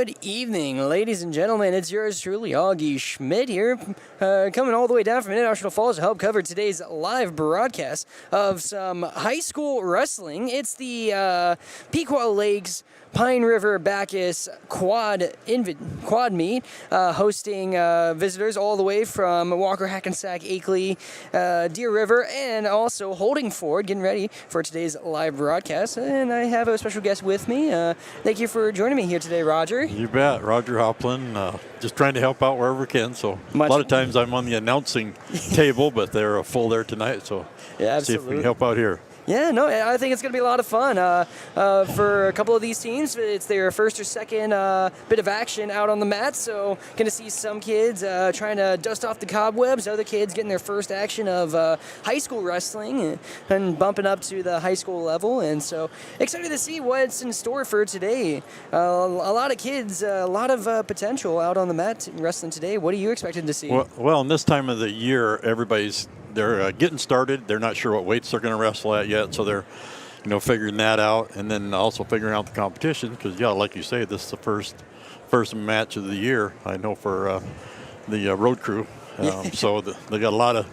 Good evening, ladies and gentlemen. It's yours truly, Augie Schmidt here, coming all the way down from International Falls to help cover today's live broadcast of some high school wrestling. It's the Pequot Lakes Pine River Bacchus quad meet, hosting visitors all the way from Walker, Hackensack, Akeley, Deer River, and also Holding Ford, getting ready for today's live broadcast. And I have a special guest with me. Thank you for joining me here today, Roger. You bet. Roger Hoplin, just trying to help out wherever we can. So a lot of times I'm on the announcing table, but they're full there tonight. So yeah, see if we can help out here. Yeah, no, I think it's going to be a lot of fun. For a couple of these teams, it's their first or second bit of action out on the mat, so going to see some kids trying to dust off the cobwebs, other kids getting their first action of high school wrestling and bumping up to the high school level, and so excited to see what's in store for today. A lot of kids, a lot of potential out on the mat wrestling today. What are you expecting to see? Well, in this time of the year, they're getting started. They're not sure what weights they're going to wrestle at yet, so they're, figuring that out, and then also figuring out the competition. Because like you say, this is the first match of the year. I know for the Roadcrew, so they got a lot of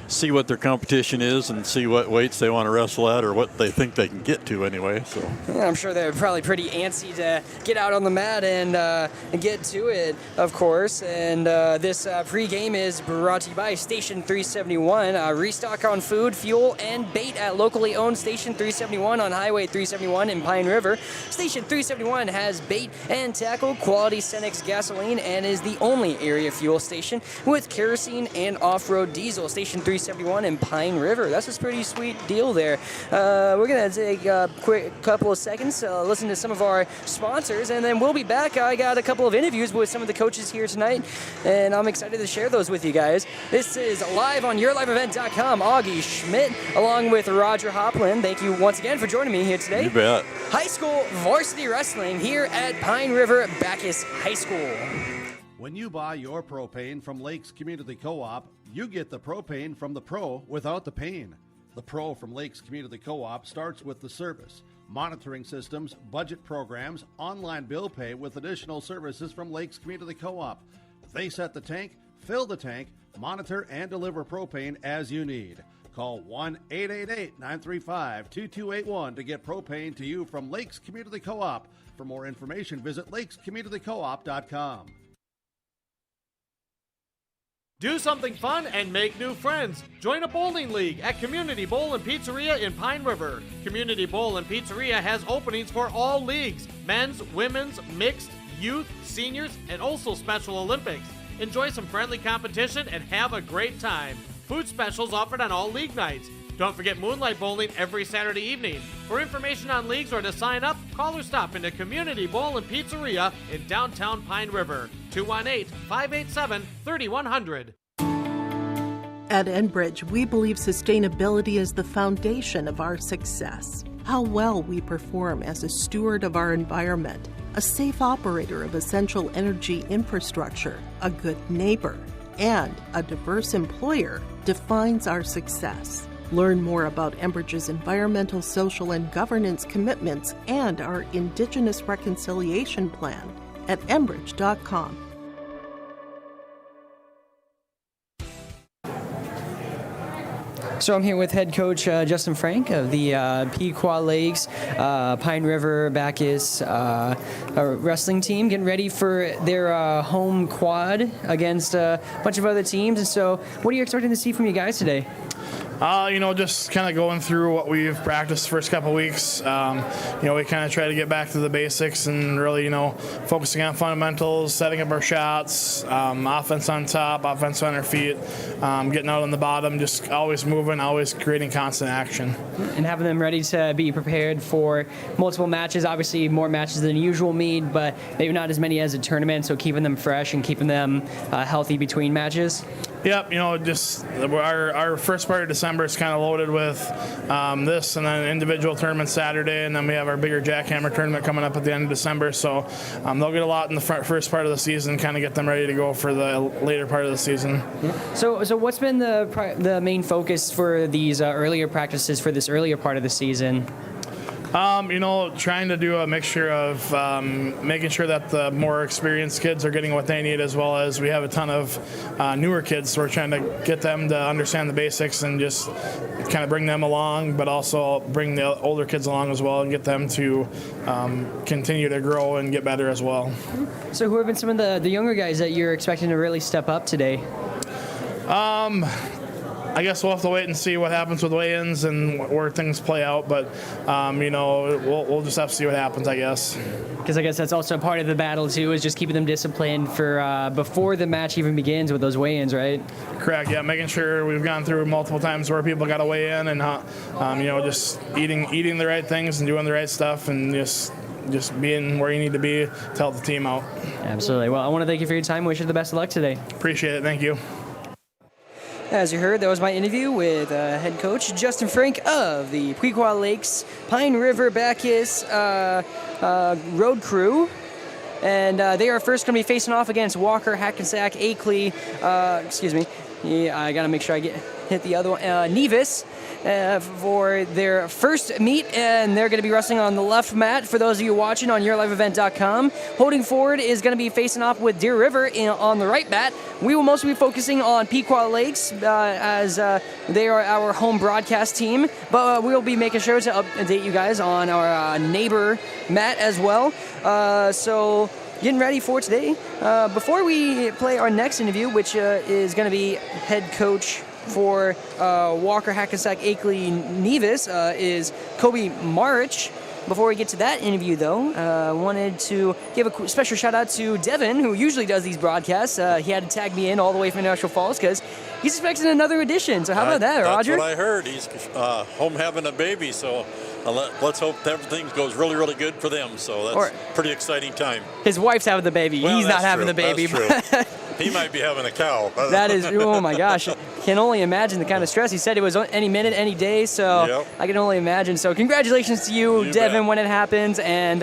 see what their competition is and see what weights they want to wrestle at or what they think they can get to anyway. So yeah, I'm sure they're probably pretty antsy to get out on the mat and get to it, of course. And this pregame is brought to you by Station 371. Restock on food, fuel, and bait at locally owned Station 371 on Highway 371 in Pine River. Station 371 has bait and tackle, quality Cenex gasoline, and is the only area fuel station with kerosene and off-road diesel. Station 371 in Pine River. That's a pretty sweet deal there. We're going to take a quick couple of seconds to listen to some of our sponsors, and then we'll be back. I got a couple of interviews with some of the coaches here tonight, and I'm excited to share those with you guys. This is live on YourLiveEvent.com. Augie Schmidt, along with Roger Hoplin. Thank you once again for joining me here today. You bet. High school varsity wrestling here at Pine River Bacchus High School. When you buy your propane from Lakes Community Co-op, you get the propane from the pro without the pain. The pro from Lakes Community Co-op starts with the service, monitoring systems, budget programs, online bill pay with additional services from Lakes Community Co-op. They set the tank, fill the tank, monitor and deliver propane as you need. Call 1-888-935-2281 to get propane to you from Lakes Community Co-op. For more information, visit lakescommunitycoop.com. Do something fun and make new friends. Join a bowling league at Community Bowl and Pizzeria in Pine River. Community Bowl and Pizzeria has openings for all leagues: men's, women's, mixed, youth, seniors, and also Special Olympics. Enjoy some friendly competition and have a great time. Food specials offered on all league nights. Don't forget Moonlight Bowling every Saturday evening. For information on leagues or to sign up, call or stop into Community Bowl and Pizzeria in downtown Pine River. 218-587-3100. At Enbridge, we believe sustainability is the foundation of our success. How well we perform as a steward of our environment, a safe operator of essential energy infrastructure, a good neighbor, and a diverse employer defines our success. Learn more about Enbridge's environmental, social, and governance commitments and our Indigenous Reconciliation Plan at enbridge.com. So I'm here with head coach Justin Frank of the Pequot Lakes Pine River Bacchus wrestling team, getting ready for their home quad against a bunch of other teams. And so what are you expecting to see from you guys today? Just kind of going through what we've practiced the first couple of weeks. We kind of try to get back to the basics and really, focusing on fundamentals, setting up our shots, offense on top, offense on our feet, getting out on the bottom, just always moving, always creating constant action. And having them ready to be prepared for multiple matches, obviously more matches than usual meet, but maybe not as many as a tournament, so keeping them fresh and keeping them healthy between matches. Yep, just our first part of December is kind of loaded with this, and then an individual tournament Saturday, and then we have our bigger jackhammer tournament coming up at the end of December. So they'll get a lot in the first part of the season, kind of get them ready to go for the later part of the season. So what's been the main focus for these earlier practices for this earlier part of the season? Trying to do a mixture of making sure that the more experienced kids are getting what they need, as well as we have a ton of newer kids, so we're trying to get them to understand the basics and just kind of bring them along, but also bring the older kids along as well and get them to continue to grow and get better as well. So who have been some of the younger guys that you're expecting to really step up today? I guess we'll have to wait and see what happens with weigh-ins and where things play out, but, we'll just have to see what happens, I guess. Because I guess that's also part of the battle, too, is just keeping them disciplined for before the match even begins with those weigh-ins, right? Correct, yeah, making sure we've gone through multiple times where people got to weigh in and, just eating the right things and doing the right stuff and just being where you need to be to help the team out. Absolutely. Well, I want to thank you for your time. Wish you the best of luck today. Appreciate it. Thank you. As you heard, that was my interview with head coach Justin Frank of the Pequot Lakes Pine River Bacchus Road Crew. And they are first going to be facing off against Walker, Hackensack, Akeley, Yeah, I got to make sure I hit the other one. Nevis. For their first meet, and they're going to be wrestling on the left mat. For those of you watching on yourliveevent.com, Holding Forward is going to be facing off with Deer River on the right mat. We will mostly be focusing on Pequot Lakes as they are our home broadcast team, but we will be making sure to update you guys on our neighbor mat as well. So getting ready for today. Before we play our next interview, which is going to be head coach for Walker, Hackensack, Akeley, Nevis, is Kobe March. Before we get to that interview, though, I wanted to give a special shout-out to Devin, who usually does these broadcasts. He had to tag me in all the way from National Falls because he's expecting another edition. So how about that, Roger? That's what I heard. He's home having a baby, so let's hope everything goes really, really good for them. So that's a pretty exciting time. His wife's having the baby. Well, he's not having the baby. That's true. He might be having a cow. That is, oh my gosh. Can only imagine the kind of stress. He said it was any minute, any day, so yep. I can only imagine. So congratulations to you Devin, bet. When it happens, and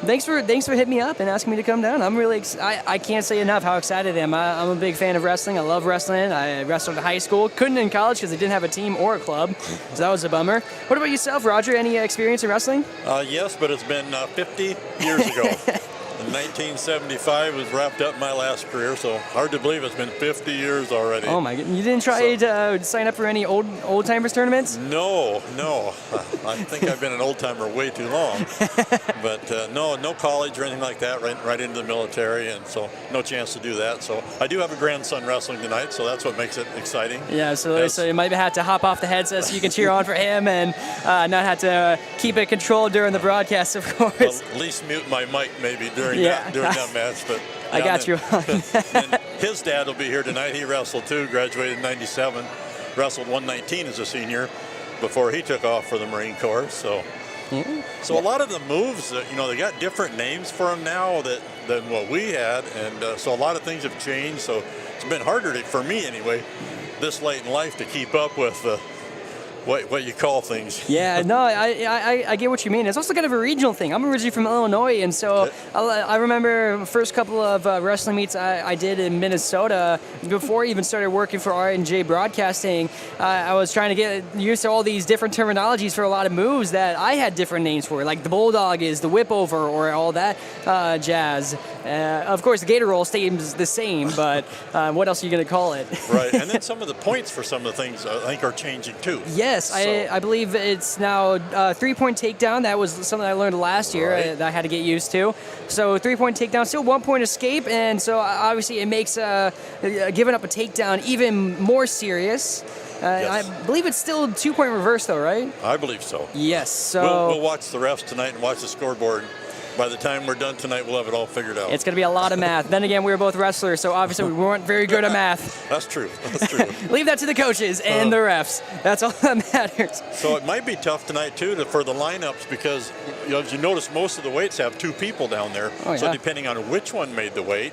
thanks for hitting me up and asking me to come down. I'm really I can't say enough how excited I am. I'm a big fan of wrestling. I love wrestling. I wrestled in high school. Couldn't in college because I didn't have a team or a club, so that was a bummer. What about yourself, Roger? Any experience in wrestling? Yes, but it's been 50 years ago. In 1975 was wrapped up my last career, so hard to believe it's been 50 years already. Oh my goodness. You didn't try to sign up for any old timers tournaments? No. I think I've been an old timer way too long. But no college or anything like that, right into the military, and so no chance to do that. So I do have a grandson wrestling tonight, so that's what makes it exciting. Yeah, so you might have to hop off the headset so you can cheer on for him and not have to keep it controlled during the broadcast, of course. Well, at least mute my mic maybe during that match. But yeah, I got you. And his dad will be here tonight. He wrestled too, graduated in 97, wrestled 119 as a senior before he took off for the Marine Corps. So a lot of the moves, they got different names for them now than what we had, and so a lot of things have changed. So it's been harder for me anyway, this late in life, to keep up with what you call things. Yeah, no, I get what you mean. It's also kind of a regional thing. I'm originally from Illinois, and so I remember the first couple of wrestling meets I did in Minnesota before I even started working for R&J Broadcasting. I was trying to get used to all these different terminologies for a lot of moves that I had different names for, like the bulldog is the whip over or all that jazz. Of course, the gator roll stays the same, but what else are you going to call it? Right, and then some of the points for some of the things I think are changing too. Yes, I believe it's now 3-point takedown. That was something I learned last year that I had to get used to. So 3-point takedown, still 1-point escape, and so obviously it makes giving up a takedown even more serious. Yes. I believe it's still 2-point reverse though, right? I believe so. Yes. So we'll watch the refs tonight and watch the scoreboard. By the time we're done tonight, we'll have it all figured out. It's going to be a lot of math. Then again, we were both wrestlers, so obviously we weren't very good at math. That's true. Leave that to the coaches and the refs. That's all that matters. So it might be tough tonight, too, for the lineups because, as you notice, most of the weights have 2 people down there. Oh, yeah. So depending on which one made the weight,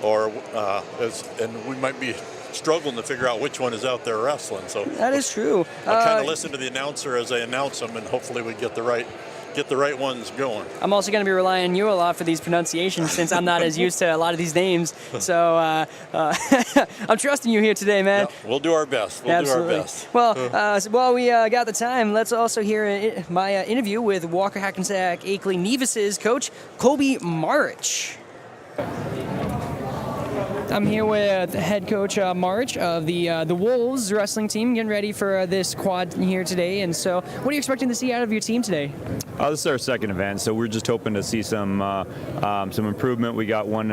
and we might be struggling to figure out which one is out there wrestling. So that is true. I'll kind of listen to the announcer as they announce them, and hopefully we get the right get the right ones going. I'm also going to be relying on you a lot for these pronunciations since I'm not as used to a lot of these names. So I'm trusting you here today, man. Yeah, we'll do our best. We'll Absolutely. do our best. Well, so while we got the time, let's also hear my interview with Walker Hackensack Akeley Nevis's coach, Colby March. I'm here with head coach March of the Wolves wrestling team, getting ready for this quad here today. And so, what are you expecting to see out of your team today? This is our second event, so we're just hoping to see some improvement. We got one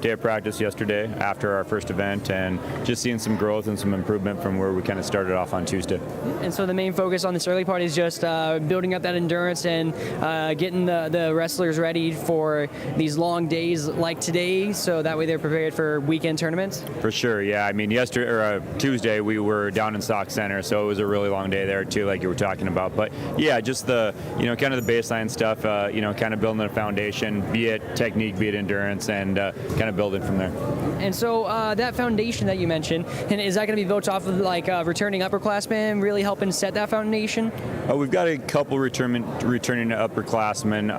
day of practice yesterday after our first event, and just seeing some growth and some improvement from where we kind of started off on Tuesday. And so the main focus on this early part is just building up that endurance and getting the wrestlers ready for these long days like today, so that way they're prepared for weekend tournaments? For sure, yeah. I mean, Tuesday we were down in Stock Center, so it was a really long day there too, like you were talking about. But yeah, just the kind of the baseline stuff, kind of building a foundation, be it technique, be it endurance, and kind of building from there. And so that foundation that you mentioned, and is that going to be built off of like returning upperclassmen, really helping set that foundation? We've got a couple returning upperclassmen.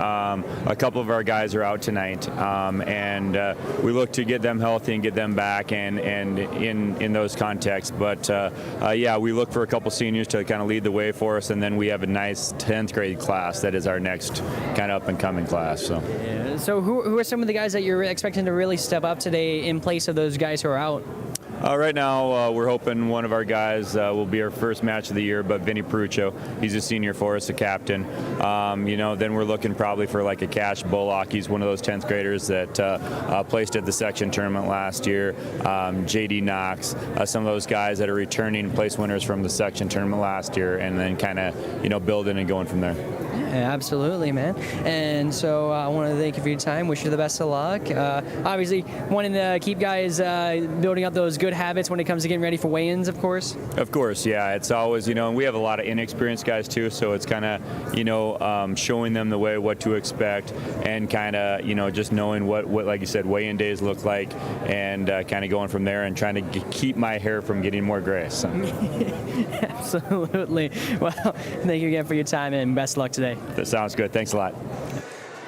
A couple of our guys are out tonight, and we look to get them healthy and get them back and in those contexts. But yeah, we look for a couple seniors to kind of lead the way for us, and then we have a nice 10th grade class that is our next kind of up and coming class. So. Yeah. So who are some of the guys that you're expecting to really step up today in place of those guys who are out? Right now, we're hoping one of our guys will be our first match of the year, but Vinny Peruccio, he's a senior for us, a captain. Then we're looking probably for like a Cash Bullock. He's one of those 10th graders that placed at the section tournament last year. JD Knox, some of those guys that are returning place winners from the section tournament last year, and then kind of building and going from there. Yeah, absolutely, man. And so I want to thank you for your time. Wish you the best of luck. Obviously, wanting to keep guys building up those good habits when it comes to getting ready for weigh-ins, of course. Of course, yeah. It's always, and we have a lot of inexperienced guys too, so it's kind of, showing them the way, what to expect, and kind of, just knowing what, like you said, weigh-in days look like, and kind of going from there and trying to keep my hair from getting more gray. So. Absolutely. Well, thank you again for your time, and best of luck today. That sounds good. Thanks a lot.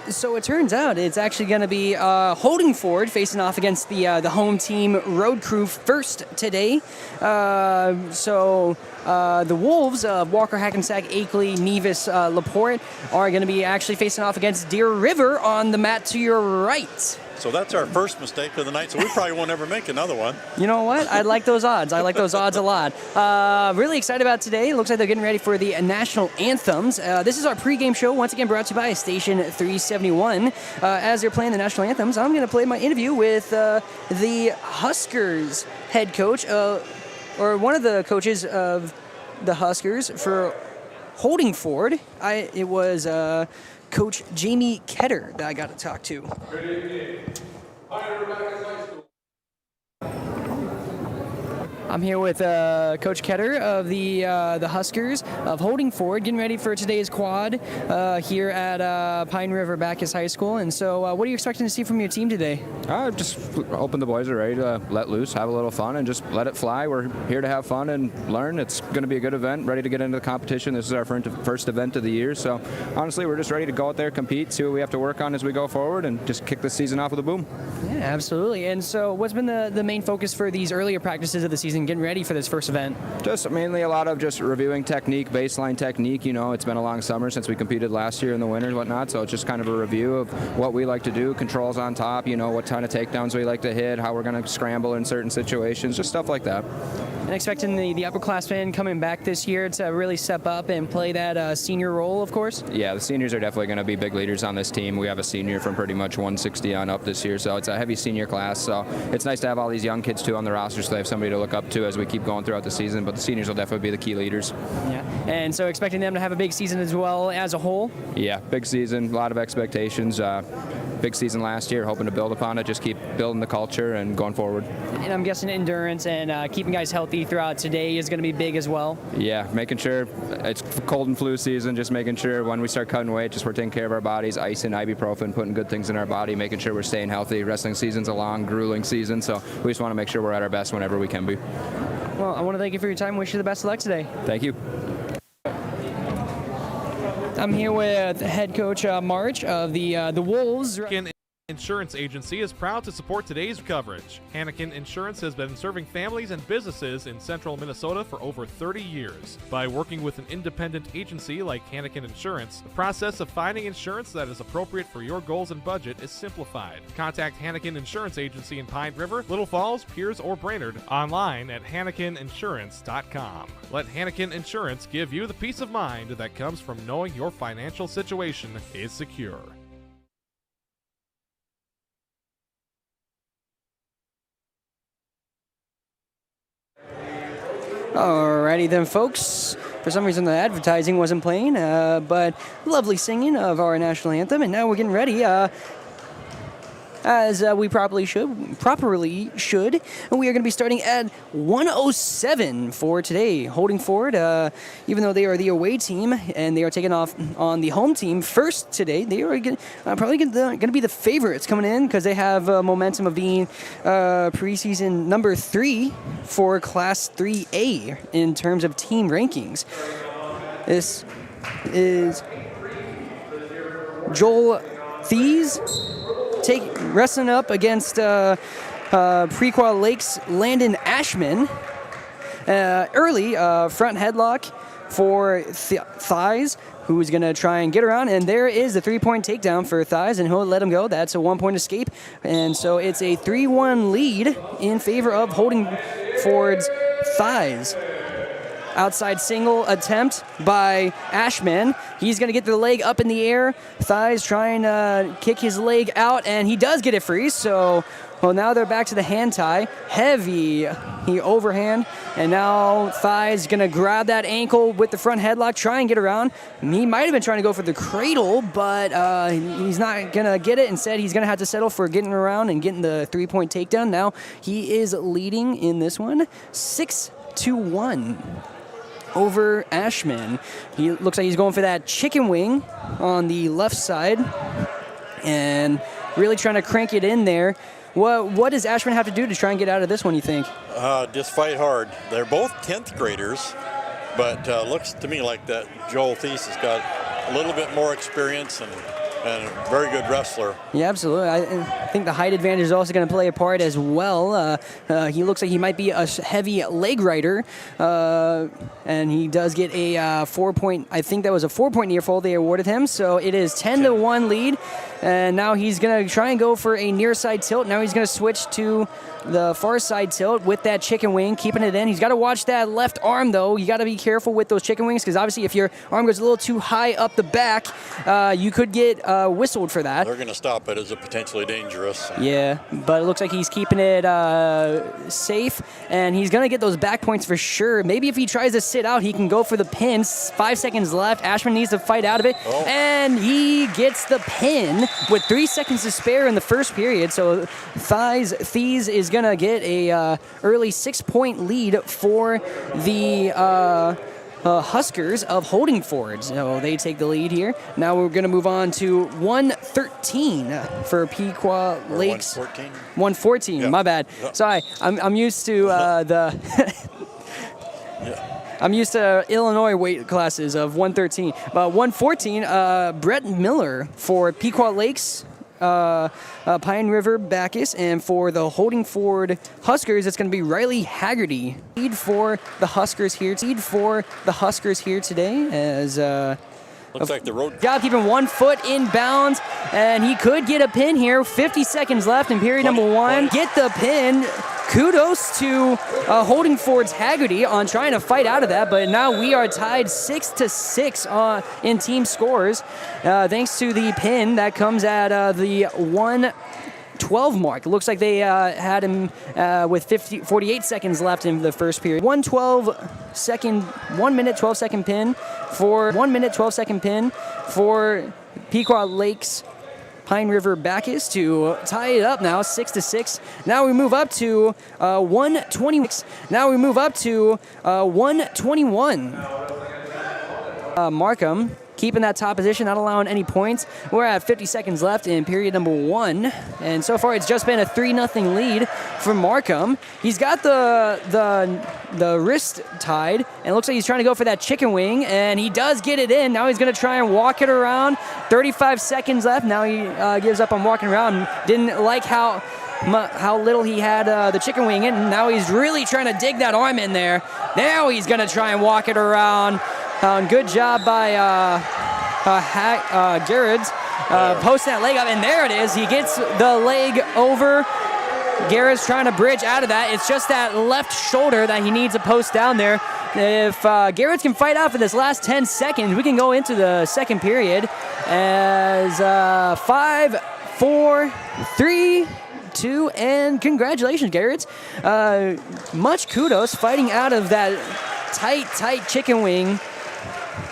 So it turns out it's actually going to be Holdingford facing off against the home team Roadcrew first today. The Wolves of Walker, Hackensack, Akeley, Nevis, LaPorte are going to be actually facing off against Deer River on the mat to your right. So that's our first mistake of the night, so we probably won't ever make another one. You know what? I like those odds. I like those odds a lot. Really excited about today. Looks like they're getting ready for the national anthems. This is our pregame show, once again brought to you by Station 371. As they're playing the national anthems, I'm going to play my interview with the Huskers head coach, or one of the coaches of the Huskers for Holdingford. It was Coach Jamie Ketter that I got to talk to. I'm here with Coach Ketter of the Huskers of Holdingford, getting ready for today's quad here at Pine River Backus High School. And so what are you expecting to see from your team today? Just hoping the boys are ready to let loose, have a little fun, and just let it fly. We're here to have fun and learn. It's going to be a good event, ready to get into the competition. This is our first event of the year. So honestly, we're just ready to go out there, compete, see what we have to work on as we go forward, and just kick this season off with a boom. Yeah, absolutely. And so what's been the main focus for these earlier practices of the season, getting ready for this first event? Just mainly a lot of just reviewing technique, baseline technique. It's been a long summer since we competed last year in the winter and whatnot, so it's just kind of a review of what we like to do, controls on top, what kind of takedowns we like to hit, how we're going to scramble in certain situations, just stuff like that. And expecting the upperclassmen coming back this year to really step up and play that senior role, of course? Yeah, the seniors are definitely going to be big leaders on this team. We have a senior from pretty much 160 on up this year, so it's a heavy senior class, so it's nice to have all these young kids too on the roster so they have somebody to look up to as we keep going throughout the season, but the seniors will definitely be the key leaders. Yeah, and so expecting them to have a big season as well as a whole? Yeah, big season, a lot of expectations. Big season last year, hoping to build upon it, just keep building the culture and going forward. And I'm guessing endurance and keeping guys healthy throughout today is going to be big as well? Yeah, making sure it's cold and flu season, just making sure when we start cutting weight, just we're taking care of our bodies, ice and ibuprofen, putting good things in our body, making sure we're staying healthy. Wrestling season's a long, grueling season, so we just want to make sure we're at our best whenever we can be. Well, I want to thank you for your time. Wish you the best of luck today. Thank you. I'm here with head coach March of the Wolves. Hannikin Insurance Agency is proud to support today's coverage. Hannikin Insurance has been serving families and businesses in central Minnesota for over 30 years. By working with an independent agency like Hannikin Insurance, the process of finding insurance that is appropriate for your goals and budget is simplified. Contact Hannikin Insurance Agency in Pine River, Little Falls, Piers, or Brainerd online at HannikinInsurance.com. Let Hannikin Insurance give you the peace of mind that comes from knowing your financial situation is secure. Alrighty then, folks. For some reason, the advertising wasn't playing, but lovely singing of our national anthem, and now we're getting ready. As we properly should. And we are going to be starting at 107 for today. Holding forward, even though they are the away team and they are taking off on the home team first today, they are probably going to be the favorites coming in because they have momentum of being preseason number 3 for Class 3A in terms of team rankings. This is Joel Thies wrestling up against Pequot Lakes Landon Ashman. Early front headlock for Thies, who's going to try and get around. And there is the 3-point takedown for Thies, and he'll let him go. That's a 1-point escape. And so it's a 3-1 lead in favor of Holding Ford's Thies. Outside single attempt by Ashman. He's going to get the leg up in the air. Thies trying to kick his leg out, and he does get it free. So, well, now they're back to the hand tie. Heavy overhand, and now Thies going to grab that ankle with the front headlock, try and get around. He might have been trying to go for the cradle, but he's not going to get it. Instead, he's going to have to settle for getting around and getting the 3-point takedown. Now he is leading in this one 6-1. Over Ashman. He looks like he's going for that chicken wing on the left side and really trying to crank it in there. What does Ashman have to do to try and get out of this one, you think? Just fight hard. They're both 10th graders, but looks to me like that Joel Thies has got a little bit more experience and a very good wrestler. Yeah, absolutely. I think the height advantage is also going to play a part as well. He looks like he might be a heavy leg rider, and he does get a 4-point. I think that was a 4-point near fall they awarded him. So it is 10-1 lead, and now he's going to try and go for a near side tilt. Now he's going to switch to the far side tilt with that chicken wing, keeping it in. He's got to watch that left arm, though. You got to be careful with those chicken wings because obviously if your arm goes a little too high up the back, you could get whistled for that. They're going to stop it as a potentially dangerous. Yeah, but it looks like he's keeping it safe, and he's going to get those back points for sure. Maybe if he tries to sit out, he can go for the pin. 5 seconds left. Ashman needs to fight out of it, and he gets the pin with 3 seconds to spare in the first period. So Thies is going to get a early 6-point lead for the Huskers of Holding Ford. So they take the lead here. Now we're going to move on to 113 for Pequot Lakes. 114? 114, yeah. My bad. Yeah. Sorry, I'm used to I'm used to Illinois weight classes of 113. But 114, Brett Miller for Pequot Lakes, Pine River Bacchus, and for the Holding Ford Huskers, it's going to be Riley Haggerty. Lead for the Huskers here. Today as looks like the road. Got keeping 1 foot in bounds, and he could get a pin here. 50 seconds left in period number 1. Get the pin. Kudos to Holding Ford's Haggerty on trying to fight out of that, but now we are tied 6-6 in team scores, thanks to the pin that comes at the 1:12 mark. It looks like they had him with 48 seconds left in the first period. 1 minute 12 second pin for Pequot Lakes Pine River Bacchus to tie it up now 6-6. Now we move up to 1:20. Now we move up to 1:21. Markham keeping that top position, not allowing any points. We're at 50 seconds left in period number 1, and so far it's just been a 3-0 lead for Markham. He's got the wrist tied, and it looks like he's trying to go for that chicken wing, and he does get it in. Now he's going to try and walk it around. 35 seconds left. Now he gives up on walking around. Didn't like how little he had the chicken wing in. Now he's really trying to dig that arm in there. Now he's going to try and walk it around. Good job by Garrett's posting that leg up, and there it is. He gets the leg over. Garrett's trying to bridge out of that. It's just that left shoulder that he needs to post down there. If Garrett can fight out for this last 10 seconds, we can go into the second period as 5, 4, 3, 2, and congratulations, Garrett. Much kudos fighting out of that tight chicken wing.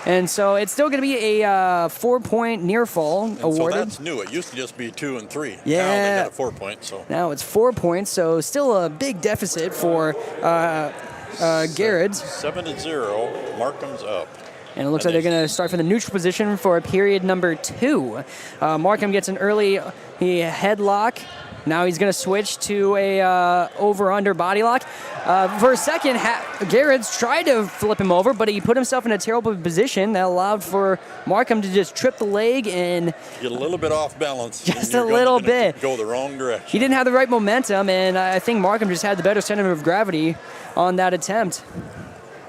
And so it's still going to be a 4-point near fall awarded. So that's new. It used to just be 2 and 3. Yeah. Now they got a 4 point. So now it's 4 points. So still a big deficit for Garrett. 7-0. Markham's up. And it looks like they're going to start from the neutral position for period number 2. Markham gets an early headlock. Now he's going to switch to a over-under body lock. For a second, Garrett's tried to flip him over, but he put himself in a terrible position that allowed for Markham to just trip the leg and get a little bit off balance. Just a little bit. Go the wrong direction. He didn't have the right momentum, and I think Markham just had the better center of gravity on that attempt.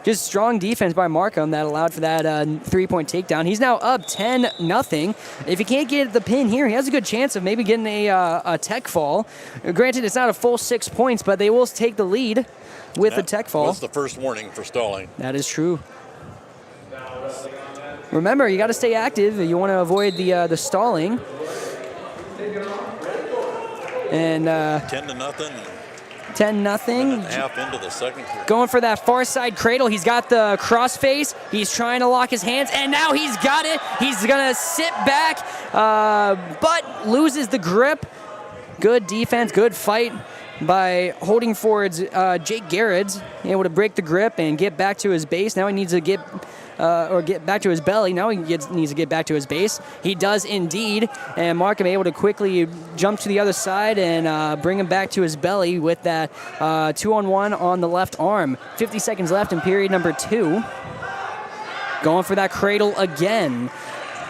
Just strong defense by Markham that allowed for that 3-point takedown. He's now up 10-0. If he can't get the pin here, he has a good chance of maybe getting a tech fall. Granted, it's not a full 6 points, but they will take the lead with the tech fall. That's the first warning for stalling. That is true. Remember, you got to stay active. You want to avoid the stalling. And 10-0. 10-0. Half into the second. Going for that far side cradle. He's got the crossface. He's trying to lock his hands, and now he's got it. He's going to sit back, but loses the grip. Good defense, good fight by holding forwards Jake Garrett's, able to break the grip and get back to his base. Now he needs to get back to his belly. Now he needs to get back to his base. He does indeed, and Markham able to quickly jump to the other side and bring him back to his belly with that 2-on-1 on the left arm. 50 seconds left in period number 2. Going for that cradle again.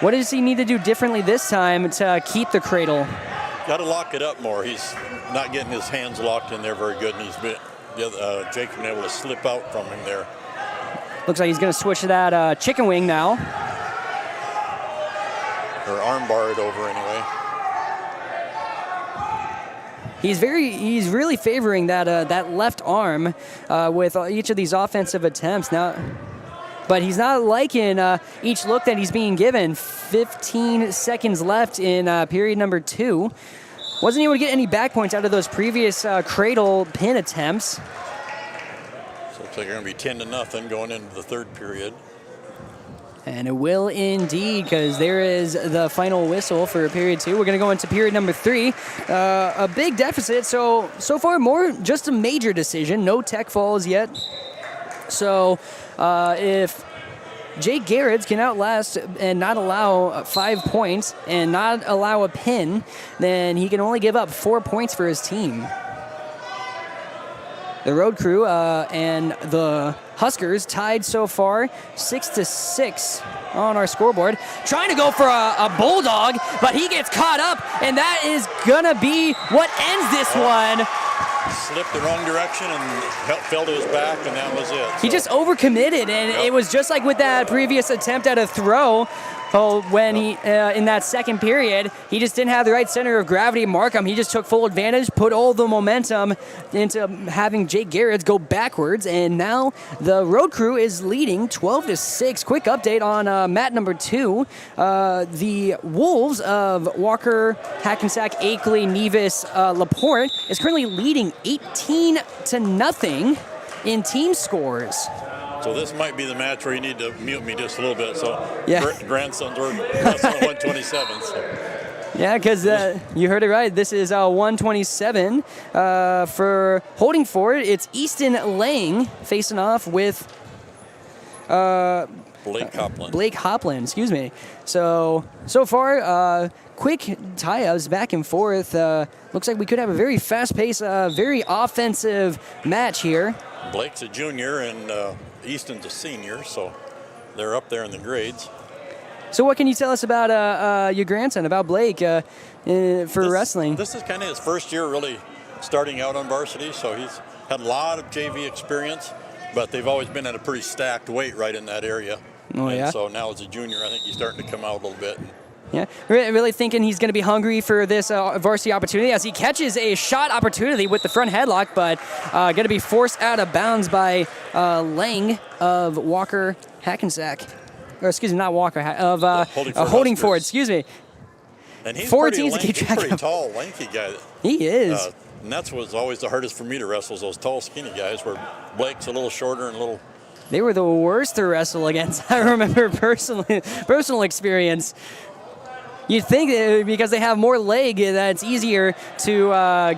What does he need to do differently this time to keep the cradle? Got to lock it up more. He's not getting his hands locked in there very good, and Jake's been able to slip out from him there. Looks like he's going to switch to that chicken wing now. Or arm bar it over anyway. He's really favoring that left arm with each of these offensive attempts now. But he's not liking each look that he's being given. 15 seconds left in period number 2. Wasn't able to get any back points out of those previous cradle pin attempts. So looks like you're going to be 10-0 going into the third period. And it will indeed, because there is the final whistle for period 2. We're going to go into period number 3. A big deficit, so far more just a major decision. No tech falls yet. So if Jake Garrett can outlast and not allow 5 points and not allow a pin, then he can only give up 4 points for his team. The Roadcrew and the Huskers tied so far 6-6 on our scoreboard. Trying to go for a bulldog, but he gets caught up, and that is going to be what ends this one. Slipped the wrong direction and fell to his back, and that was it. He just overcommitted, and it was just like with that previous attempt at a throw. When he in that second period, he just didn't have the right center of gravity. Markham, he just took full advantage, put all the momentum into having Jake Garrett go backwards, and now the Roadcrew is leading 12-6. Quick update on mat number 2. The Wolves of Walker, Hackensack, Akeley, Nevis, LaPorte is currently leading 18-0 in team scores. So this might be the match where you need to mute me just a little bit. So yeah. Grandsons were 127. So. Yeah, because you heard it right. This is 127 for holding forward. It's Easton Lang facing off with Blake Hopland, excuse me. So far, quick tie-ups back and forth. Looks like we could have a very fast-paced, very offensive match here. Blake's a junior and Easton's a senior, so they're up there in the grades. So what can you tell us about your grandson, about Blake, for wrestling? This is kind of his first year really starting out on varsity, so he's had a lot of JV experience, but they've always been at a pretty stacked weight right in that area. Oh, and yeah? so now as a junior, I think he's starting to come out a little bit. Yeah, really thinking he's going to be hungry for this varsity opportunity as he catches a shot opportunity with the front headlock, but going to be forced out of bounds by Lang of Walker Hackensack. Or excuse me, not Walker, of Holdingford, excuse me. And he's 14 to keep track pretty of. tall, lanky guy. He is. And that's what's always the hardest for me to wrestle, is those tall, skinny guys, where Blake's a little shorter and a little... They were the worst to wrestle against. I remember personal experience. You'd think because they have more leg that it's easier to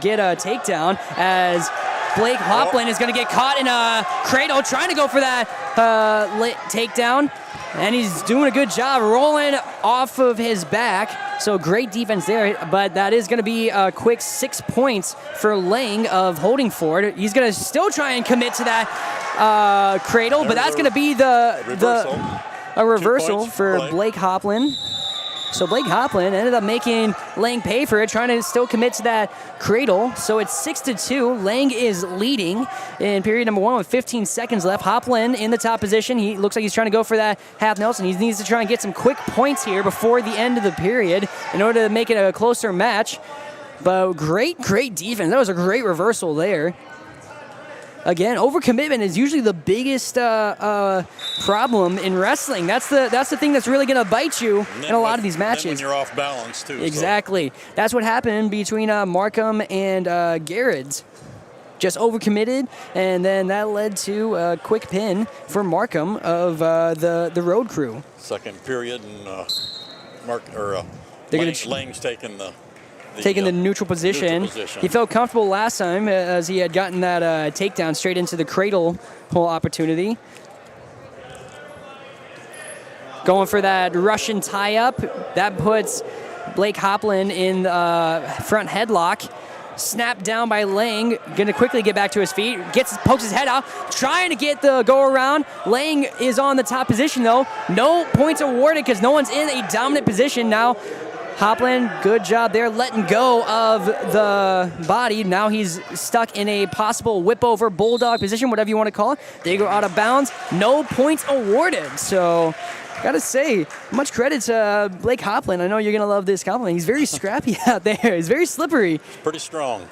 get a takedown, as Blake Hopland is going to get caught in a cradle trying to go for that takedown. And he's doing a good job rolling off of his back. So great defense there, but that is going to be a quick 6 points for Lang of Holdingford. He's going to still try and commit to that cradle, but that's going to be a reversal for Blake Hopland. So Blake Hopland ended up making Lang pay for it, trying to still commit to that cradle. So it's 6-2. Lang is leading in period number 1 with 15 seconds left. Hopland in the top position. He looks like he's trying to go for that half Nelson. He needs to try and get some quick points here before the end of the period in order to make it a closer match. But great defense. That was a great reversal there. Again, overcommitment is usually the biggest problem in wrestling. That's the thing that's really going to bite you in a lot of these matches. Then when you're off balance, too. Exactly. So. That's what happened between Markham and Garrett's. Just overcommitted, and then that led to a quick pin for Markham of the Roadcrew. Second period, and Lang's taking the neutral position. He felt comfortable last time as he had gotten that takedown straight into the cradle pull opportunity. Going for that Russian tie-up. That puts Blake Hopland in the front headlock. Snapped down by Lang. Going to quickly get back to his feet. Pokes his head out. Trying to get the go around. Lang is on the top position though. No points awarded because no one's in a dominant position now. Hopland, good job there, letting go of the body. Now he's stuck in a possible whip-over bulldog position, whatever you want to call it. They go out of bounds. No points awarded. So, gotta say, much credit to Blake Hopland. I know you're gonna love this compliment. He's very scrappy out there. He's very slippery. Pretty strong.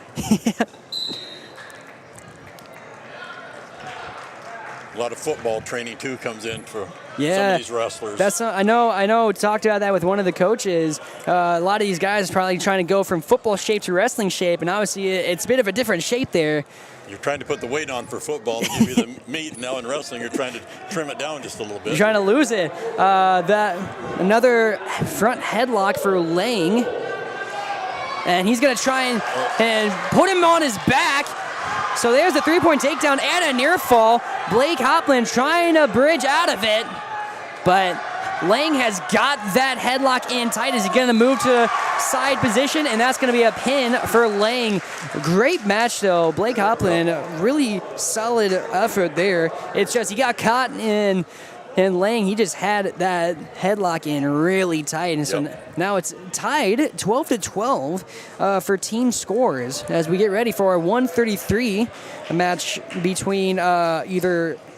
A lot of football training too comes in for some of these wrestlers. I know. Talked about that with one of the coaches. A lot of these guys are probably trying to go from football shape to wrestling shape, and obviously it's a bit of a different shape there. You're trying to put the weight on for football to give you the meat. Now in wrestling, you're trying to trim it down just a little bit. You're trying to lose it. Another front headlock for Lang, and he's gonna try and put him on his back. So there's a 3-point takedown and a near fall. Blake Hopland trying to bridge out of it, but Lang has got that headlock in tight. Is he going to move to side position? And that's going to be a pin for Lang. Great match, though. Blake Hopland, really solid effort there. It's just he got caught in Lang. He just had that headlock in really tight. And so now it's tied 12-12 for team scores as we get ready for our 133 match between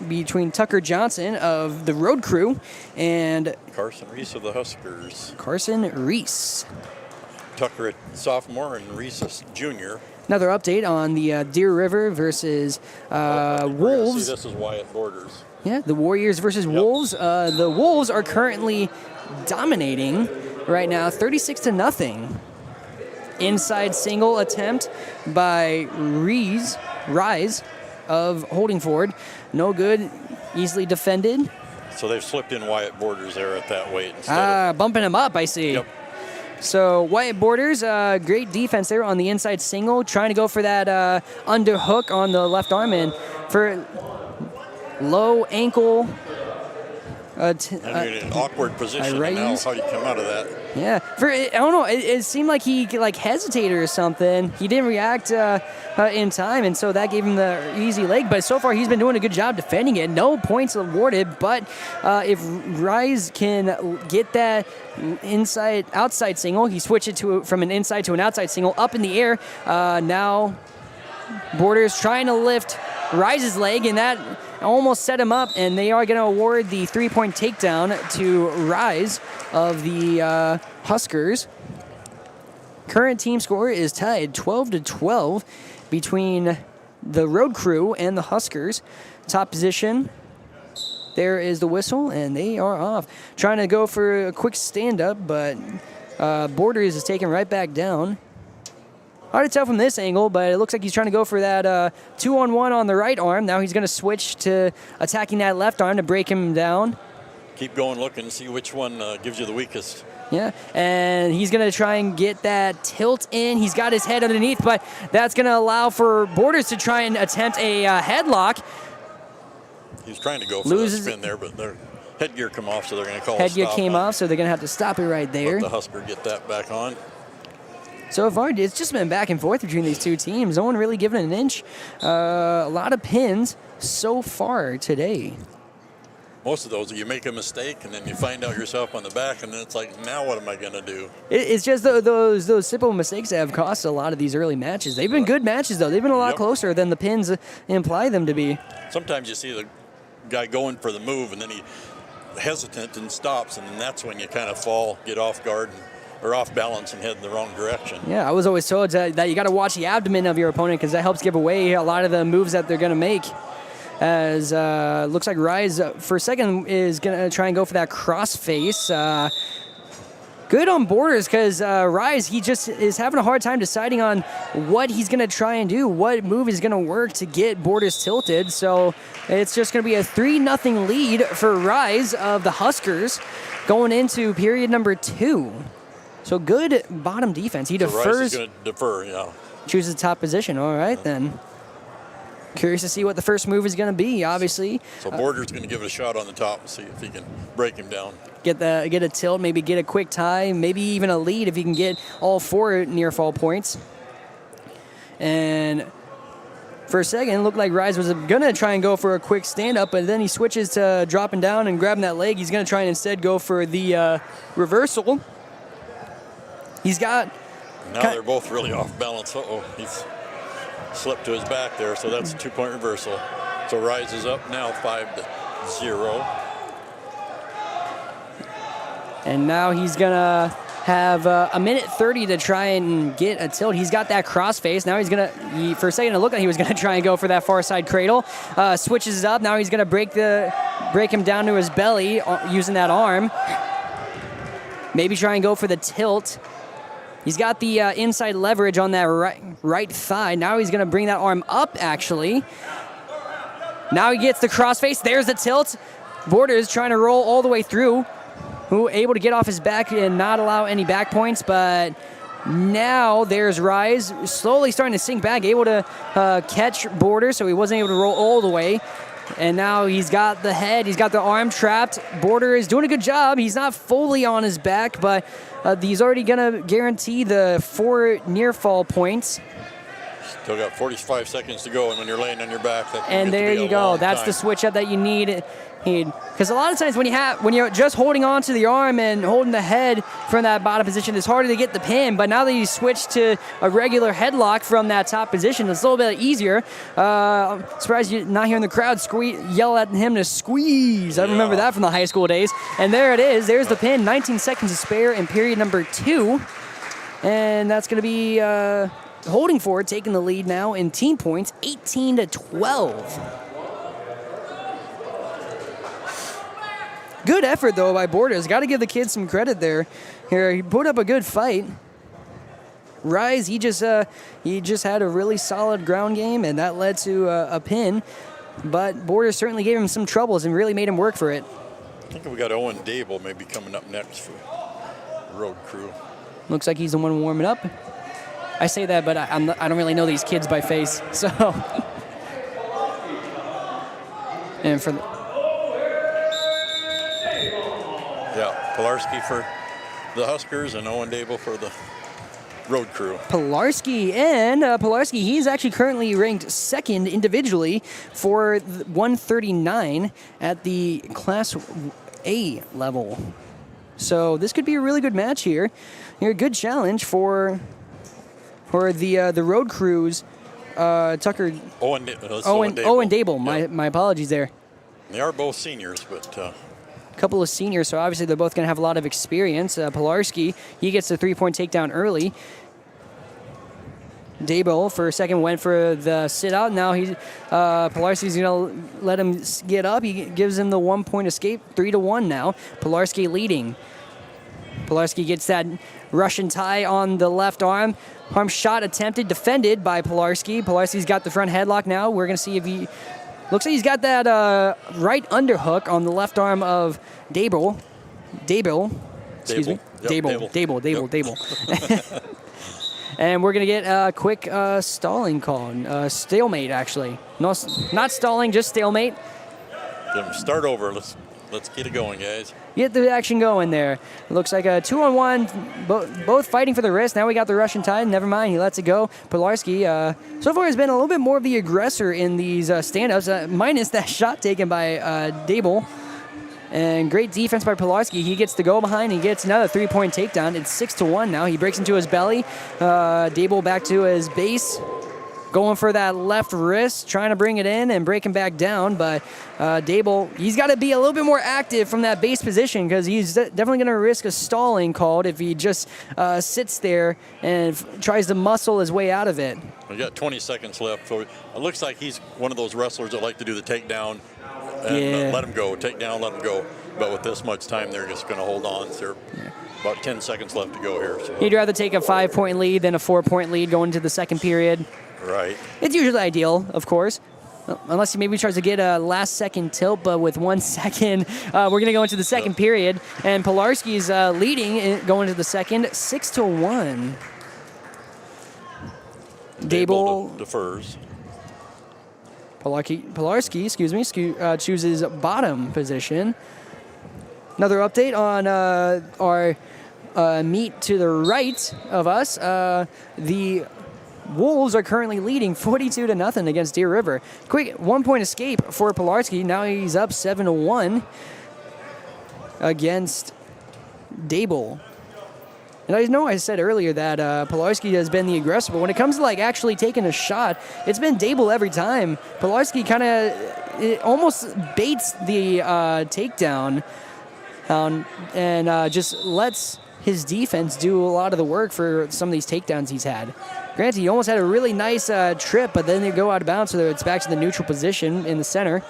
between Tucker Johnson of the Roadcrew and Carson Reese of the Huskers. Carson Reese. Tucker at sophomore and Reese a junior. Another update on the Deer River versus Wolves. See, this is Wyatt Borders. Yeah, the Warriors versus Wolves. The Wolves are currently dominating right now, 36-0. Inside single attempt by Rise of Holdingford. No good, easily defended. So they've slipped in Wyatt Borders there at that weight. Bumping him up, I see. Yep. So Wyatt Borders, great defense there on the inside single, trying to go for that underhook on the left arm, and for low ankle And you're in an awkward position. And now, how do you come out of that? Yeah, I don't know. It seemed like he hesitated or something. He didn't react in time, and so that gave him the easy leg. But so far, he's been doing a good job defending it. No points awarded. But if Rise can get that outside single, he switched it from an inside to an outside single up in the air. Now Borders trying to lift Rise's leg, and that almost set him up, and they are going to award the 3-point takedown to Rise of the Huskers. Current team score is tied 12-12 between the Roadcrew and the Huskers. Top position, there is the whistle, and they are off. Trying to go for a quick stand-up, but Borders is taken right back down. Hard to tell from this angle, but it looks like he's trying to go for that 2-on-1 on the right arm. Now he's going to switch to attacking that left arm to break him down. Keep going, look, and see which one gives you the weakest. Yeah, and he's going to try and get that tilt in. He's got his head underneath, but that's going to allow for Borders to try and attempt a headlock. He's trying to go for the spin there, but their headgear come off, so they're going to call headgear came off, so they're going to have to stop it right there. Let the Husker get that back on. So far, it's just been back and forth between these two teams. No one really giving an inch. A lot of pins so far today. Most of those, you make a mistake, and then you find out yourself on the back, and then it's like, now what am I going to do? It's just those simple mistakes that have cost a lot of these early matches. They've been good matches, though. They've been a lot closer than the pins imply them to be. Sometimes you see the guy going for the move, and then he hesitant and stops, and then that's when you kind of fall, get off guard, or off balance and head in the wrong direction. Yeah, I was always told that you got to watch the abdomen of your opponent because that helps give away a lot of the moves that they're going to make. As looks like Rise for a second is going to try and go for that cross face. Good on Borders because Rise, he just is having a hard time deciding on what he's going to try and do, what move is going to work to get Borders tilted. So it's just going to be a 3-0 lead for Rise of the Huskers going into period number 2. So good bottom defense. He defers. Rice is going to defer, yeah. Chooses the top position. All right, then. Curious to see what the first move is going to be, obviously. So Borders going to give it a shot on the top and see if he can break him down. Get a tilt, maybe get a quick tie, maybe even a lead if he can get all 4 near fall points. And for a second, it looked like Rise was going to try and go for a quick stand-up, but then he switches to dropping down and grabbing that leg. He's going to try and instead go for the reversal. He's got... Now they're both really off balance. Uh-oh, he's slipped to his back there, so that's a 2-point reversal. So Rise is up now 5-0. And now he's going to have a minute 30 to try and get a tilt. He's got that cross face. Now he's going to, for a second it looked like he was going to try and go for that far side cradle. Switches up. Now he's going to break him down to his belly using that arm. Maybe try and go for the tilt. He's got the inside leverage on that right thigh. Now he's going to bring that arm up, actually. Now he gets the crossface. There's the tilt. Borders trying to roll all the way through. Who able to get off his back and not allow any back points, but now there's Rise slowly starting to sink back, able to catch Borders, so he wasn't able to roll all the way. And now he's got the head, he's got the arm trapped. Border is doing a good job. He's not fully on his back, but he's already going to guarantee the 4 near fall points. Still got 45 seconds to go, and when you're laying on your back, that and there you go. That's the switch up that you need. Because a lot of times when you're just holding on to the arm and holding the head from that bottom position, it's harder to get the pin. But now that you switch to a regular headlock from that top position, it's a little bit easier. I'm surprised you're not hearing the crowd yell at him to squeeze. I remember that from the high school days. And there it is. There's the pin. 19 seconds to spare in period number 2. And that's going to be holding forward, taking the lead now in team points, 18-12. Good effort, though, by Borders. Got to give the kid some credit there. Here, he put up a good fight. Rise, he just had a really solid ground game, and that led to a pin. But Borders certainly gave him some troubles and really made him work for it. I think we got Owen Dable maybe coming up next for Roadcrew. Looks like he's the one warming up. I say that, but I don't really know these kids by face. So, and for Pilarski for the Huskers and Owen Dable for the Roadcrew. Pilarski, he's actually currently ranked second individually for 139 at the Class A level. So this could be a really good match here. A good challenge for the Road Crew's Tucker. Owen Dable. Yep. My apologies there. They are both seniors, but a couple of seniors, so obviously they're both going to have a lot of experience. Pilarski, he gets the 3-point takedown early. Dable for a second went for the sit out. Now Pilarski's going to let him get up. He gives him the 1-point escape, 3-1 now. Pilarski leading. Pilarski gets that Russian tie on the left arm. Arm shot attempted, defended by Pilarski. Pilarski's got the front headlock now. We're going to see if he... Looks like he's got that right underhook on the left arm of Dable. Excuse me. Yep, Dable. And we're going to get a quick stalling call. Stalemate, actually. No, not stalling, just stalemate. Start over. Let's get it going, guys. Get the action going there. Looks like a 2-on-1, both fighting for the wrist. Now we got the Russian tide. Never mind, he lets it go. Pilarski, so far, has been a little bit more of the aggressor in these standouts, minus that shot taken by Dable. And great defense by Pilarski. He gets to go behind. He gets another 3-point takedown. It's 6-1 now. He breaks into his belly. Dable back to his base. Going for that left wrist, trying to bring it in and break him back down. But Dable, he's got to be a little bit more active from that base position because he's definitely going to risk a stalling called if he just sits there and tries to muscle his way out of it. We got 20 seconds left. So it looks like he's one of those wrestlers that like to do the takedown and let him go. Take down, let him go. But with this much time, they're just going to hold on. So about 10 seconds left to go here. So. He'd rather take a 5-point lead than a 4-point lead going into the second period. Right. It's usually ideal, of course, unless he maybe tries to get a last-second tilt, but with 1 second, we're going to go into the second period, and Pilarski's leading going into the second, 6-1. Dable defers. Pilarski, chooses bottom position. Another update on our meet to the right of us. The Wolves are currently leading 42-0 against Deer River. Quick 1-point escape for Pilarski. Now he's up 7-1 against Dable. And I know I said earlier that Pilarski has been the aggressor, but when it comes to actually taking a shot, it's been Dable every time. Pilarski kind of almost baits the takedown and just lets his defense do a lot of the work for some of these takedowns he's had. Granted, he almost had a really nice trip, but then they go out of bounds, so it's back to the neutral position in the center.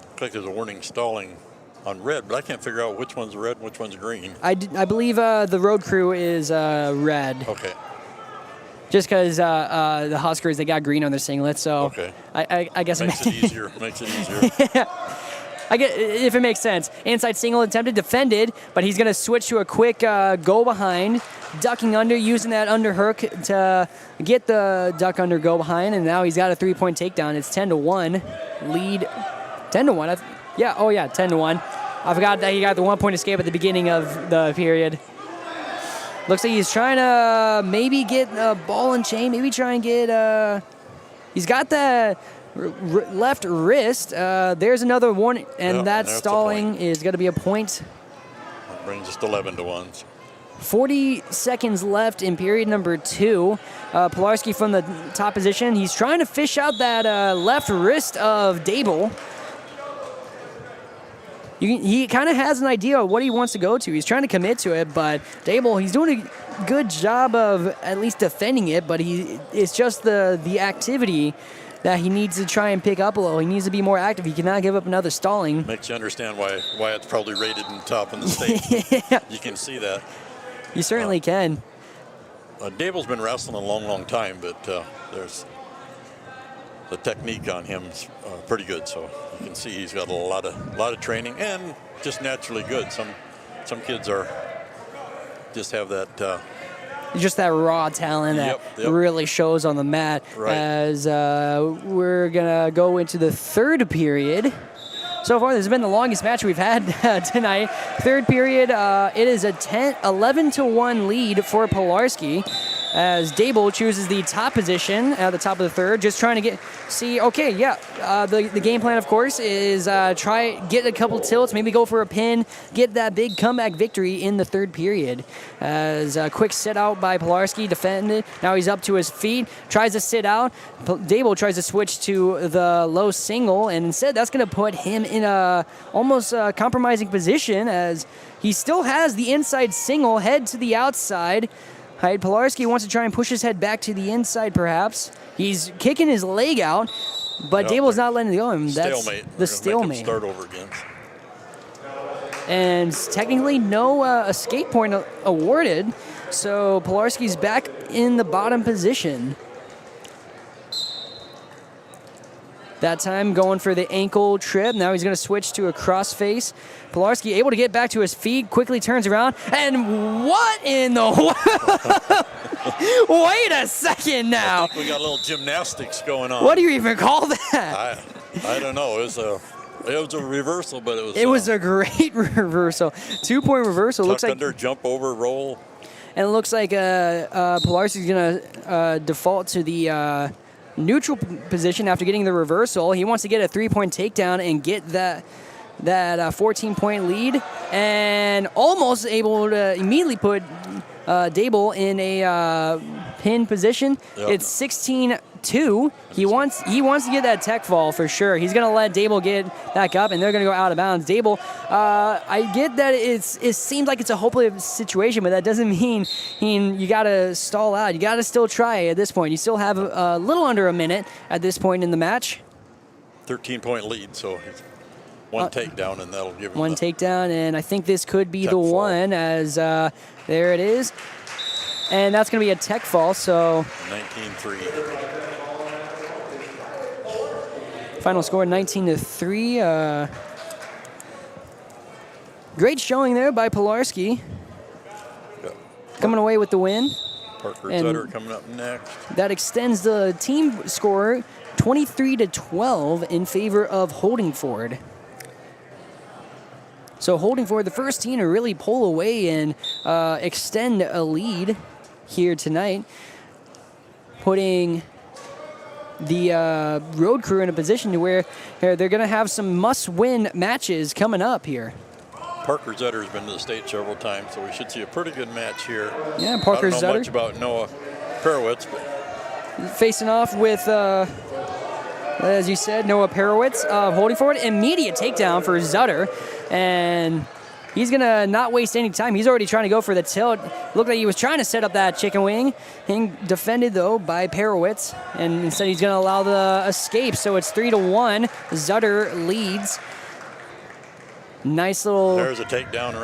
Looks like there's a warning stalling on red, but I can't figure out which one's red and which one's green. I believe the Road Crew is red. Okay. Just because the Huskers, they got green on their singlets, so okay. I guess makes it easier. Yeah. I get if it makes sense. Inside single attempted, defended, but he's going to switch to a quick go behind, ducking under, using that underhook to get the duck under go behind, and now he's got a 3-point takedown. It's 10-1 lead. 10-1. 10-1. I forgot that he got the 1-point escape at the beginning of the period. Looks like he's trying to maybe get a ball and chain, maybe try and get. He's got the left wrist. There's another warning, and that stalling is going to be a point. That brings us to 11-1. 40 seconds left in period number 2. Pilarski from the top position. He's trying to fish out that left wrist of Dable. He kind of has an idea of what he wants to go to. He's trying to commit to it, but Dable, he's doing a good job of at least defending it, but it's just the activity that he needs to try and pick up a little. He needs to be more active. He cannot give up another stalling. Makes you understand why it's probably rated in the top in the state. Yeah. You can see that. You certainly can. Dable's been wrestling a long time, but there's the technique on him is pretty good. So you can see he's got a lot of training and just naturally good. Some kids just have that just that raw talent that really shows on the mat. Right. As we're going to go into the third period. So far, this has been the longest match we've had tonight. Third period, it is a 11-1 lead for Pilarski, as Dable chooses the top position at the top of the third, just trying to get, the game plan, of course, is get a couple tilts, maybe go for a pin, get that big comeback victory in the third period. As a quick sit out by Pilarski, defended, now he's up to his feet, tries to sit out, Dable tries to switch to the low single, and instead that's going to put him in a almost compromising position, as he still has the inside single, head to the outside. Pilarski wants to try and push his head back to the inside, perhaps. He's kicking his leg out, but Dable's not letting it go. That's stalemate. The stalemate. Start over again. And technically no escape point awarded, so Pilarski's back in the bottom position. That time going for the ankle trip. Now he's going to switch to a crossface. Pilarski able to get back to his feet, quickly turns around, and what in the wait a second now. I think we got a little gymnastics going on. What do you even call that? I don't know. It was a reversal, but it was a great reversal. 2-point reversal. Tuck Looks like under, jump over, roll. And it looks like Pilarski's going to default to the neutral position after getting the reversal. He wants to get a 3-point takedown and get that 14-point lead, and almost able to immediately put Dable in a pin position. Yep. It's 16-2. He wants to get that tech fall for sure. He's going to let Dable get back up, and they're going to go out of bounds. Dable, I get that it seems like it's a hopeless situation, but that doesn't mean you got to stall out. You got to still try at this point. You still have a little under a minute at this point in the match. 13-point lead, so one takedown, and that'll give him one takedown, and I think this could be the one, as there it is. And that's going to be a tech fall, so 19-3. Final score 19-3. Great showing there by Pilarski. Coming away with the win. Parker Zutter coming up next. That extends the team score 23-12 in favor of Holdingford. So Holdingford, the first team to really pull away and extend a lead here tonight, putting the Road Crew in a position to where they're going to have some must-win matches coming up here. Parker Zutter's been to the state several times, so we should see a pretty good match here. Yeah, Parker Zutter. I don't know much about Noah Perowitz, but facing off with, as you said, Noah Perowitz of Holdingford. Immediate takedown for Zutter, and he's going to not waste any time. He's already trying to go for the tilt. Looked like he was trying to set up that chicken wing. Being defended, though, by Perowitz, and instead he's going to allow the escape. So it's 3-1. Zutter leads. Nice little there's a takedown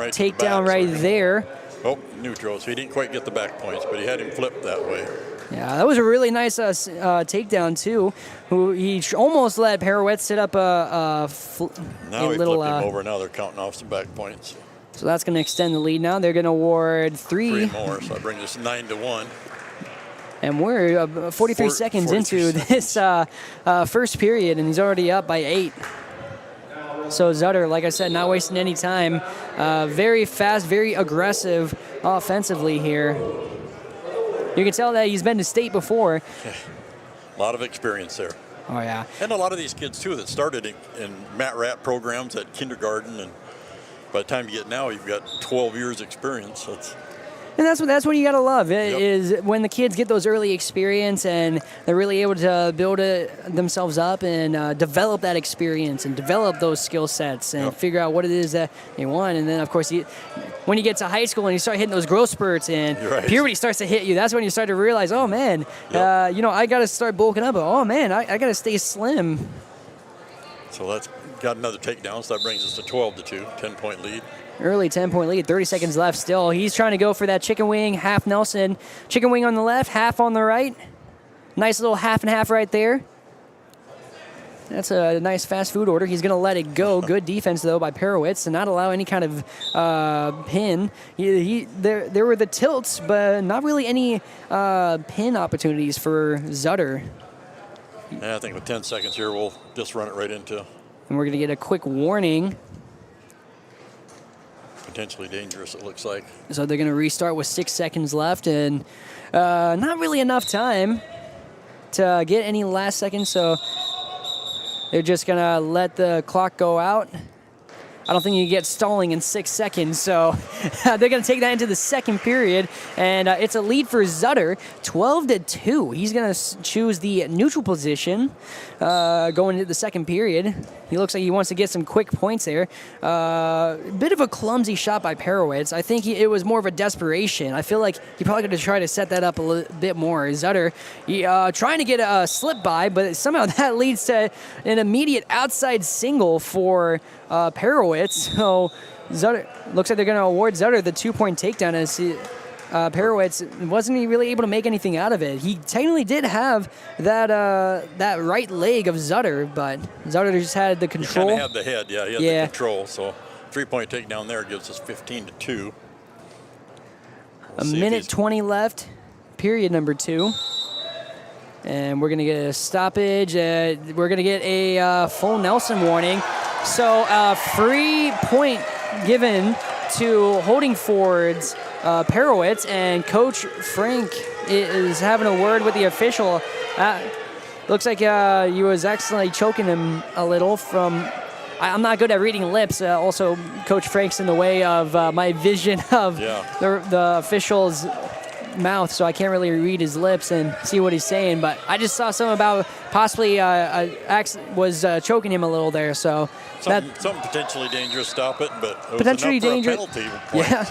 right there. Oh, neutral. So he didn't quite get the back points, but he had him flipped that way. Yeah, that was a really nice takedown, too. He almost let Perowitz sit up now he flipped him over. Now they're counting off some back points. So that's going to extend the lead now. They're going to award three more, so that brings us 9-1. And we're 43 seconds into this first period, and he's already up by 8. So Zutter, like I said, not wasting any time. Very fast, very aggressive offensively here. You can tell that he's been to state before. A lot of experience there. Oh, yeah. And a lot of these kids, too, that started in Mat Rat programs at kindergarten. And by the time you get now, you've got 12 years experience. And that's what you gotta love is when the kids get those early experience and they're really able to build themselves up and develop that experience and develop those skill sets and figure out what it is that they want. And then of course when you get to high school and you start hitting those growth spurts and puberty starts to hit you, that's when you start to realize, oh man, I gotta start bulking up. Oh man, I gotta stay slim. So that's got another takedown, so that brings us to 12-2, 10-point lead. Early 10-point lead, 30 seconds left still. He's trying to go for that chicken wing, half Nelson. Chicken wing on the left, half on the right. Nice little half and half right there. That's a nice fast food order. He's going to let it go. Good defense, though, by Perowitz to not allow any kind of pin. There were the tilts, but not really any pin opportunities for Zutter. Yeah, I think with 10 seconds here, we'll just run it right into. And we're going to get a quick warning. Potentially dangerous, it looks like. So they're going to restart with 6 seconds left, and not really enough time to get any last seconds, so they're just going to let the clock go out. I don't think you get stalling in 6 seconds, so they're going to take that into the second period, and it's a lead for Zutter, 12-2. He's going to choose the neutral position going into the second period. He looks like he wants to get some quick points there. Bit of a clumsy shot by Perowitz. I think it was more of a desperation. I feel like he probably could have tried to set that up a little bit more. Zutter trying to get a slip by, but somehow that leads to an immediate outside single for Perowitz. So Zutter looks like they're going to award Zutter the 2-point takedown as Perowitz wasn't really able to make anything out of it. He technically did have that right leg of Zutter, but Zutter just had the control. He kind of had the head, yeah. He had the control. So 3-point takedown there gives us 15-2. A minute 20 left, period number 2. And we're going to get a stoppage. We're going to get a full Nelson warning. So free point given to holding forwards Perowitz, and Coach Frank is having a word with the official. Looks like he was accidentally choking him a little from... I'm not good at reading lips. Also, Coach Frank's in the way of my vision of the official's mouth, so I can't really read his lips and see what he's saying. But I just saw something about possibly was choking him a little there. So something potentially dangerous. Stop it, but it was potentially enough for dangerous. a penalty point, Yeah.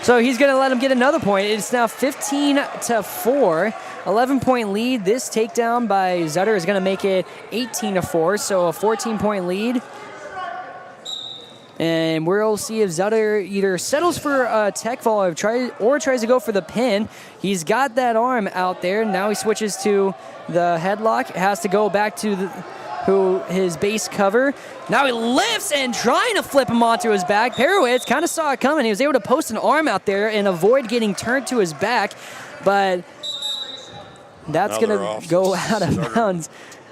So he's going to let him get another point. It's now 15-4. 11-point lead. This takedown by Zutter is going to make it 18-4. So a 14-point lead. And we'll see if Zutter either settles for a tech fall or tries to go for the pin. He's got that arm out there. Now he switches to the headlock. Has to go back to his base cover. Now he lifts and trying to flip him onto his back. Perowitz kind of saw it coming. He was able to post an arm out there and avoid getting turned to his back. But that's going to go out of bounds.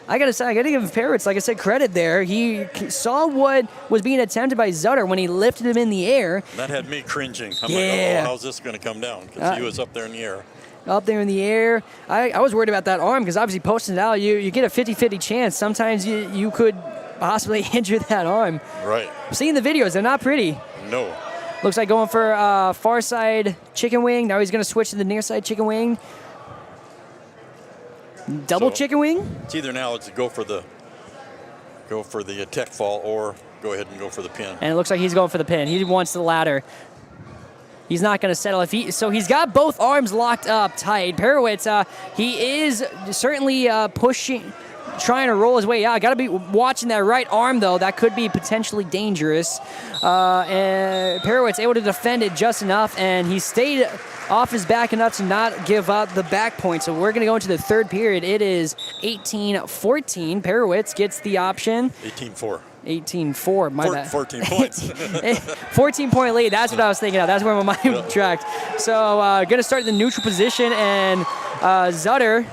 I gotta give Perowitz, like I said, credit there. He saw what was being attempted by Zutter when he lifted him in the air. That had me cringing. I'm like, oh, how's this going to come down? Because he was up there in the air. Up there in the air. I was worried about that arm because obviously posting it out, you get a 50-50 chance. Sometimes you could possibly injure that arm. Right. Seeing the videos, they're not pretty. No. Looks like going for far side chicken wing. Now he's going to switch to the near side chicken wing. Double chicken wing? It's either now it's go for the tech fall or go ahead and go for the pin. And it looks like he's going for the pin. He wants the latter. He's not going to settle. So he's got both arms locked up tight. Perowitz, he is certainly pushing, trying to roll his way out. Got to be watching that right arm, though. That could be potentially dangerous. And Perowitz able to defend it just enough, and he stayed off his back enough to not give up the back point. So we're going to go into the third period. It is 18-14. Perowitz gets the option. 18-4. 18-4, my bad. 14 points. 14-point lead, that's what I was thinking of. That's where my mind tracked. So going to start in the neutral position, and Zutter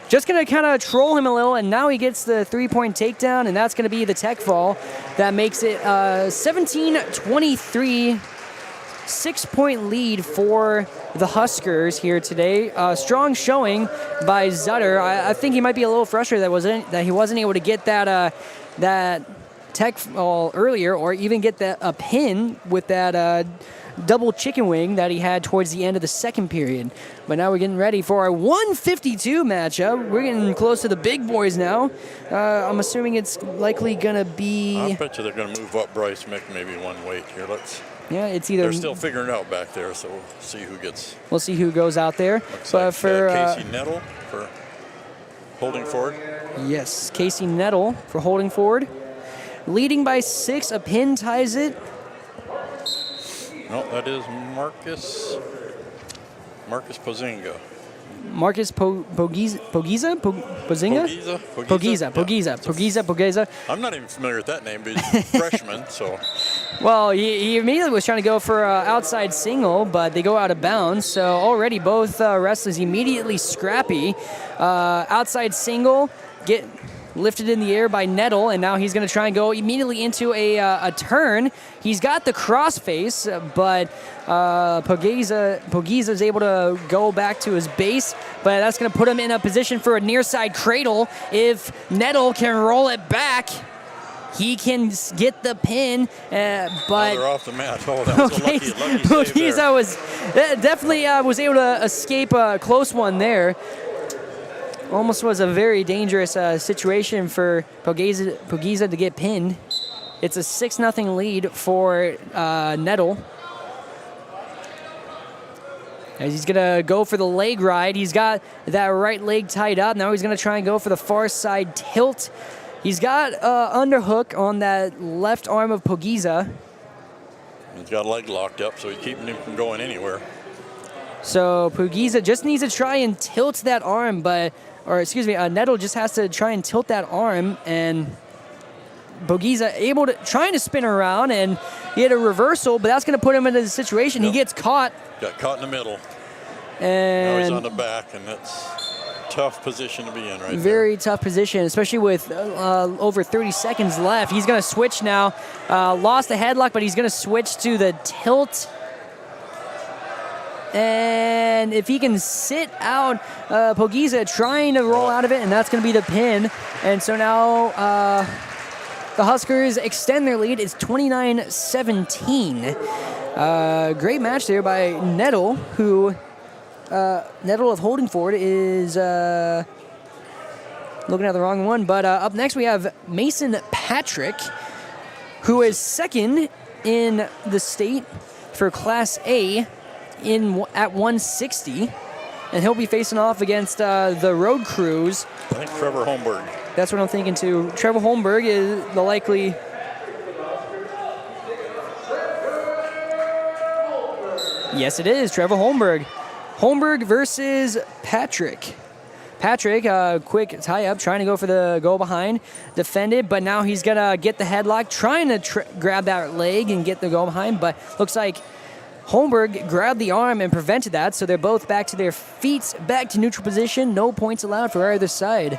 just going to kind of troll him a little, and now he gets the 3-point takedown, and that's going to be the tech fall. That makes it 17-23, 6-point lead for the Huskers here today. Strong showing by Zutter. I think he might be a little frustrated that he wasn't able to get that tech fall earlier, or even get a pin with that double chicken wing that he had towards the end of the second period. But now we're getting ready for our 152 matchup. We're getting close to the big boys now. I'm assuming it's likely going to be... I bet you they're going to move up Bryce Mick maybe one weight here. Yeah, it's either... They're still figuring it out back there, so we'll see who gets... We'll see who goes out there. Looks but like for Casey Nettle for holding forward. Yes, Casey Nettle for holding forward. Leading by 6, a pin ties it. No, that is Marcus Pozinga. Marcus Pogiza? I'm not even familiar with that name, but he's a freshman, so. Well, he immediately was trying to go for an outside single, but they go out of bounds. So already both wrestlers immediately scrappy. Outside single, get lifted in the air by Nettle, and now he's going to try and go immediately into a turn. He's got the crossface, but Pogiza is able to go back to his base, but that's going to put him in a position for a near side cradle. If Nettle can roll it back, he can get the pin, but they're off the mat. Oh, that was a lucky save there. Pogiza definitely was able to escape a close one there. Almost was a very dangerous situation for Pogiza to get pinned. It's a 6-0 lead for Nettle. As he's going to go for the leg ride. He's got that right leg tied up. Now he's going to try and go for the far side tilt. He's got underhook on that left arm of Pogiza. He's got a leg locked up, so he's keeping him from going anywhere. So Pogiza just needs to try and tilt that arm, Nettle just has to try and tilt that arm, and Pogiza trying to spin around, and he had a reversal, but that's going to put him into the situation. Yep. He gets caught. Got caught in the middle. And now he's on the back, and that's a tough position to be in right there. Very tough position, especially with over 30 seconds left. He's going to switch now. Lost the headlock, but he's going to switch to the tilt. And if he can sit out, Pogiza trying to roll out of it, and that's going to be the pin. And so now the Huskers extend their lead. It's 29-17. Great match there by Nettle, who Nettle of Holdingford is looking at the wrong one. But up next we have Mason Patrick, who is second in the state for Class A at 160, and he'll be facing off against the Roadcrews. I think Trevor Holmberg. That's what I'm thinking too. Trevor Holmberg is the likely. Yes, it is Trevor Holmberg. Holmberg versus Patrick. Patrick, quick tie up, trying to go for the go behind, defended, but now he's gonna get the headlock, trying to grab that leg and get the go behind, but looks like Holmberg grabbed the arm and prevented that, so they're both back to their feet, back to neutral position. No points allowed for either side.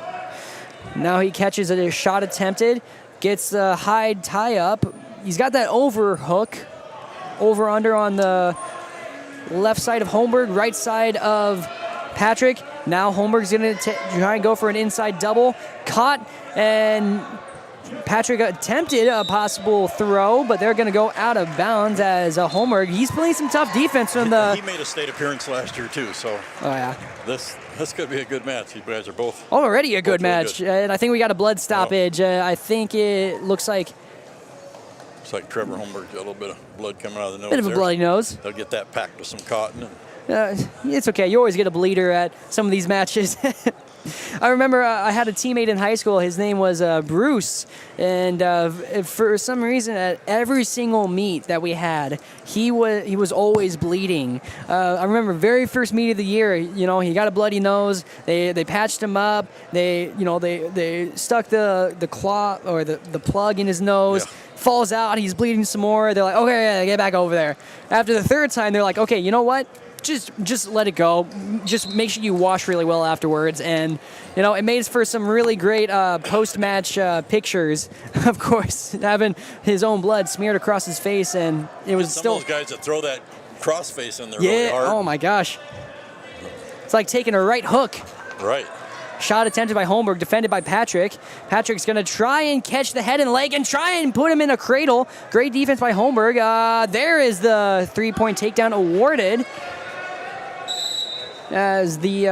Now he catches a shot attempted, gets the hide tie up. He's got that overhook, over under on the left side of Holmberg, right side of Patrick. Now Holmberg's going to try and go for an inside double. Caught, and Patrick attempted a possible throw, but they're going to go out of bounds as Holmberg. He's playing some tough defense from the. He made a state appearance last year too, so. Oh yeah. This could be a good match. These guys are both already a good match, really good. And I think we got a blood stoppage. I think it looks like. Looks like Trevor Holmberg's got a little bit of blood coming out of the nose. Bit of a bloody nose. They'll get that packed with some cotton. It's okay. You always get a bleeder at some of these matches. I remember I had a teammate in high school. His name was Bruce, and for some reason, at every single meet that we had, he was always bleeding. I remember very first meet of the year. You know, he got a bloody nose. They patched him up. They stuck the claw or the plug in his nose. Yeah. Falls out. He's bleeding some more. They're like, okay, yeah, get back over there. After the third time, they're like, okay, you know what? Just let it go. Just make sure you wash really well afterwards. And, you know, it made for some really great post-match pictures. Of course, having his own blood smeared across his face, and it was some of those guys that throw that crossface in there really hard. Oh my gosh. It's like taking a right hook. Right. Shot attempted by Holmberg, defended by Patrick. Patrick's going to try and catch the head and leg and try and put him in a cradle. Great defense by Holmberg. There is the three-point takedown awarded. As the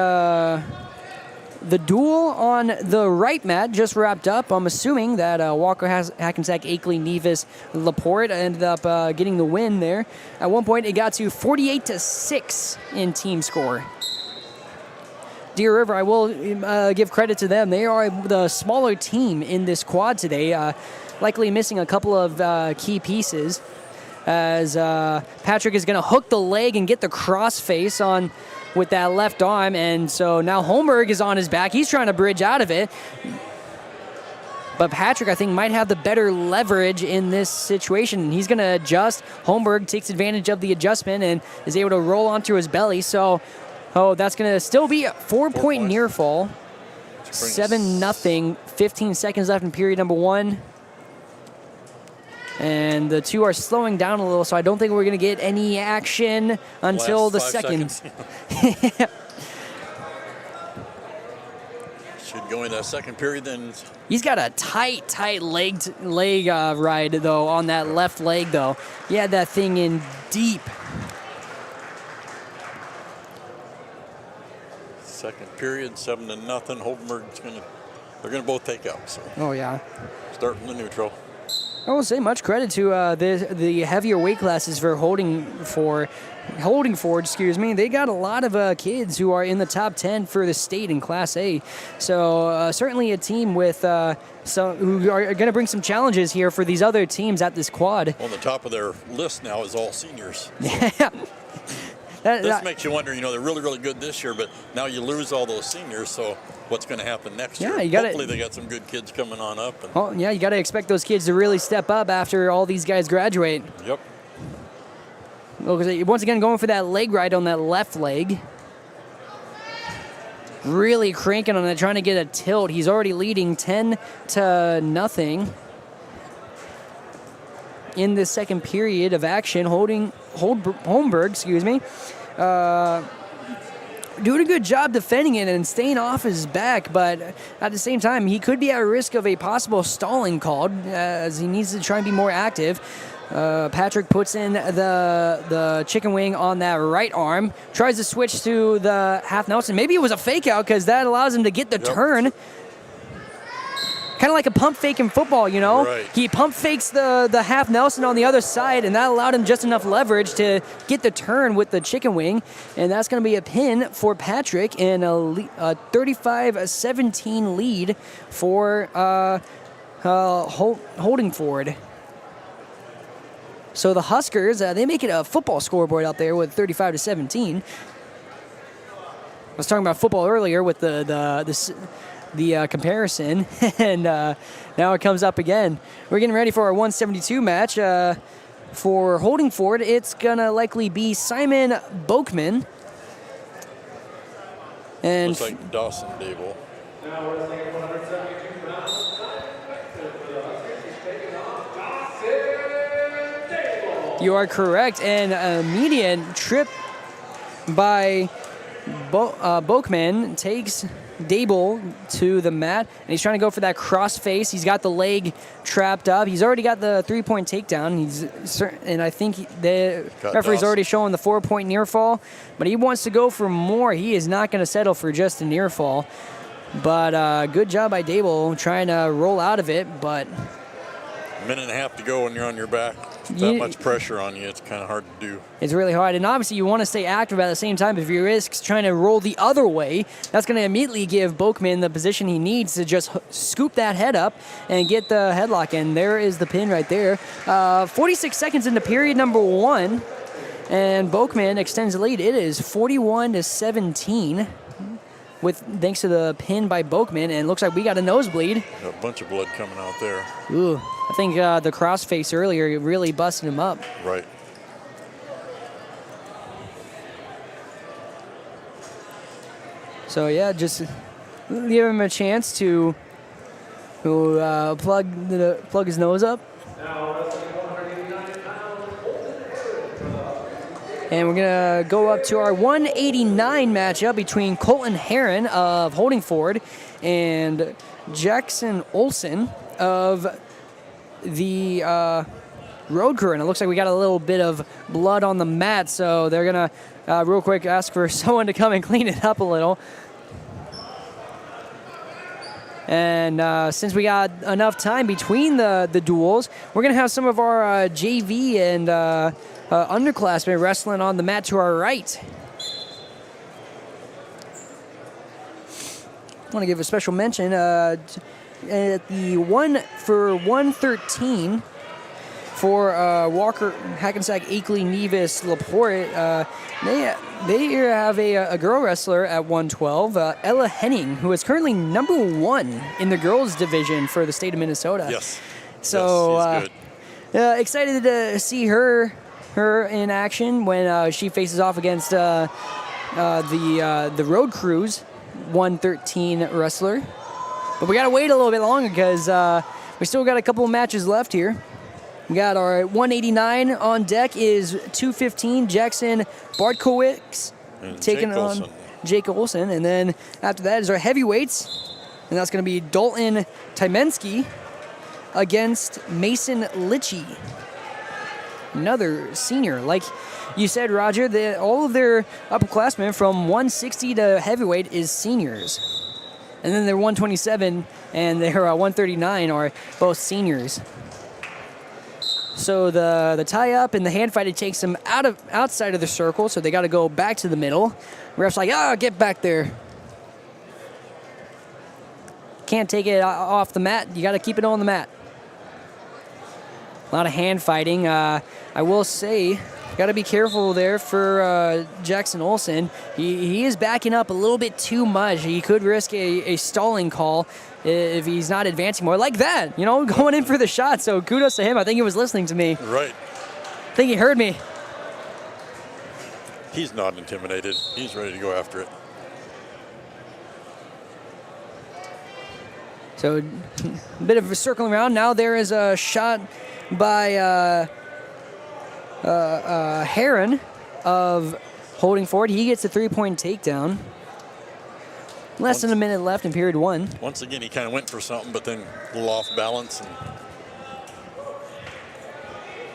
duel on the right mat just wrapped up. I'm assuming that Walker Hackensack, Akeley, Nevis, Laporte ended up getting the win there. At one point, it got to 48-6 in team score. Deer River, I will give credit to them. They are the smaller team in this quad today, likely missing a couple of key pieces. As Patrick is going to hook the leg and get the crossface on with that left arm, and so now Holmberg is on his back. He's trying to bridge out of it. But Patrick, I think, might have the better leverage in this situation. He's going to adjust. Holmberg takes advantage of the adjustment and is able to roll onto his belly. So, that's going to still be a 4-point near fall. 7-0. 15 seconds left in period number 1. And the two are slowing down a little, so I don't think we're going to get any action until the second. Should go in that second period then. He's got a tight leg ride, though, on that left leg, though. He had that thing in deep. Second period, 7-0. Holmberg's they're gonna both take out. So. Oh yeah. Start from the neutral. I won't say much credit to the heavier weight classes for holding Ford. They got a lot of kids who are in the top 10 for the state in Class A. So certainly a team with some who are going to bring some challenges here for these other teams at this quad. On the top of their list now is all seniors. Yeah. This makes you wonder, they're really, really good this year, but now you lose all those seniors, so what's going to happen next year? Hopefully they got some good kids coming on up. You got to expect those kids to really step up after all these guys graduate. Yep. Once again, going for that leg ride on that left leg. Really cranking on it, trying to get a tilt. He's already leading 10-0 in the second period of action. Holmberg, doing a good job defending it and staying off his back, but at the same time, he could be at risk of a possible stalling called as he needs to try and be more active. Patrick puts in the chicken wing on that right arm, tries to switch to the half Nelson. Maybe it was a fake out because that allows him to get the turn. Kind of like a pump fake in football, Right. He pump fakes the half Nelson on the other side, and that allowed him just enough leverage to get the turn with the chicken wing. And that's going to be a pin for Patrick and a 35-17 lead for Holding Ford. So the Huskers, they make it a football scoreboard out there with 35-17. I was talking about football earlier with the comparison, and now it comes up again. We're getting ready for our 172 match. For Holding Ford, it's going to likely be Simon Boakman. And looks like Dawson Dable. You are correct. And a immediate trip by Boakman takes Dable to the mat, and he's trying to go for that cross face. He's got the leg trapped up. He's already got the 3-point takedown. And I think the referee's already showing the 4-point near fall, but he wants to go for more. He is not going to settle for just a near fall. But good job by Dable trying to roll out of it, but A minute and a half to go when you're on your back. That much pressure on you, it's kind of hard to do. It's really hard, and obviously you want to stay active at the same time. If you risk trying to roll the other way, that's going to immediately give Boakman the position he needs to just scoop that head up and get the headlock, and there is the pin right there. 46 seconds into period number 1, and Boakman extends the lead. It is 41-17. Thanks to the pin by Boakman, and it looks like we got a nosebleed. A bunch of blood coming out there. Ooh, I think the crossface earlier really busted him up. Right. So yeah, just give him a chance to plug his nose up. And we're going to go up to our 189 matchup between Colton Heron of Holding Ford and Jackson Olson of the Roadcrew. And it looks like we got a little bit of blood on the mat, so they're going to real quick ask for someone to come and clean it up a little. And since we got enough time between the duels, we're going to have some of our JV and underclassmen wrestling on the mat to our right. I want to give a special mention at the 113 for Walker, Hackensack, Akeley, Nevis, LaPorte. They have a girl wrestler at 112, Ella Henning, who is currently number 1 in the girls division for the state of Minnesota. Yes. So yes, she's good. excited to see her in action when she faces off against the Roadcrew's 113 wrestler. But we got to wait a little bit longer because we still got a couple of matches left here. We got our 189 on deck is 215 Jackson Bartkowicz taking on Jake Olson. And then after that is our heavyweights. And that's going to be Dalton Tymensky against Mason Litchie. Another senior. Like you said, Roger, all of their upperclassmen from 160 to heavyweight is seniors. And then their 127 and their 139 are both seniors. So the tie-up and the hand fight, it takes them outside of the circle, so they got to go back to the middle. Ref's like, get back there. Can't take it off the mat. You got to keep it on the mat. A lot of hand fighting. I will say, got to be careful there for Jackson Olson. He is backing up a little bit too much. He could risk a stalling call if he's not advancing more. Like that, going in for the shot. So kudos to him. I think he was listening to me. Right. I think he heard me. He's not intimidated. He's ready to go after it. So a bit of a circling around. Now there is a shot by Heron of holding forward. He gets a 3-point takedown. Less than a minute left in period 1. Once again, he kind of went for something, but then a little off balance,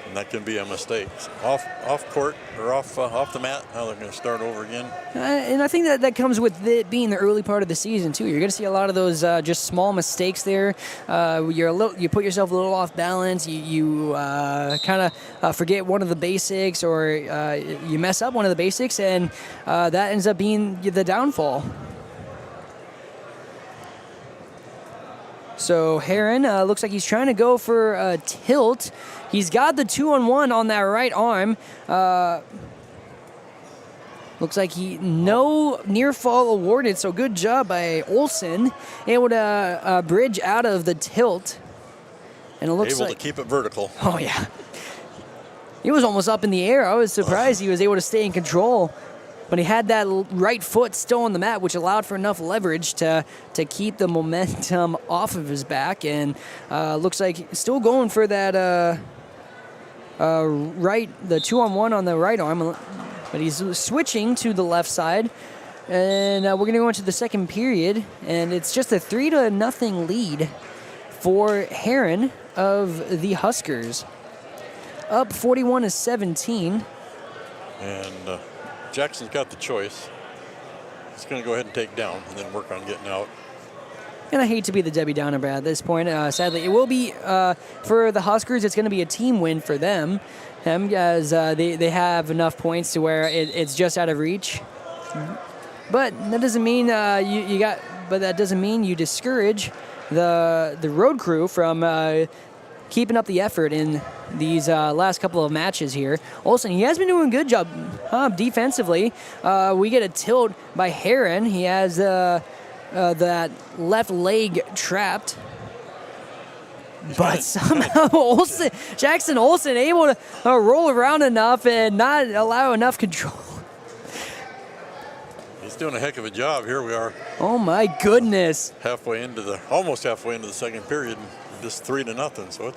and that can be a mistake. Off court or off the mat. Now they're going to start over again. And I think that comes with it being the early part of the season too. You're going to see a lot of those just small mistakes there. You put yourself a little off balance. You kind of forget one of the basics, or you mess up one of the basics, and that ends up being the downfall. So Heron looks like he's trying to go for a tilt. He's got the 2-on-1 on that right arm. Looks like no near fall awarded, so good job by Olson. Able to bridge out of the tilt. And it looks able to keep it vertical. Oh, yeah. He was almost up in the air. I was surprised he was able to stay in control. But he had that right foot still on the mat, which allowed for enough leverage to keep the momentum off of his back. And looks like still going for that the 2-on-1 on the right arm. But he's switching to the left side. And we're going to go into the second period. And it's just a 3-0 lead for Heron of the Huskers. Up 41-17. And Jackson's got the choice. He's going to go ahead and take down and then work on getting out. And I hate to be the Debbie Downer at this point. Sadly, it will be for the Huskers. It's going to be a team win for them, as they have enough points to where it's just out of reach. But that doesn't mean But that doesn't mean you discourage the road crew from keeping up the effort in these last couple of matches here. Olson, he has been doing a good job defensively. We get a tilt by Heron. He has that left leg trapped. But somehow Jackson Olson able to roll around enough and not allow enough control. He's doing a heck of a job. Here we are. Oh my goodness. Almost halfway into the second period. Just 3-0. So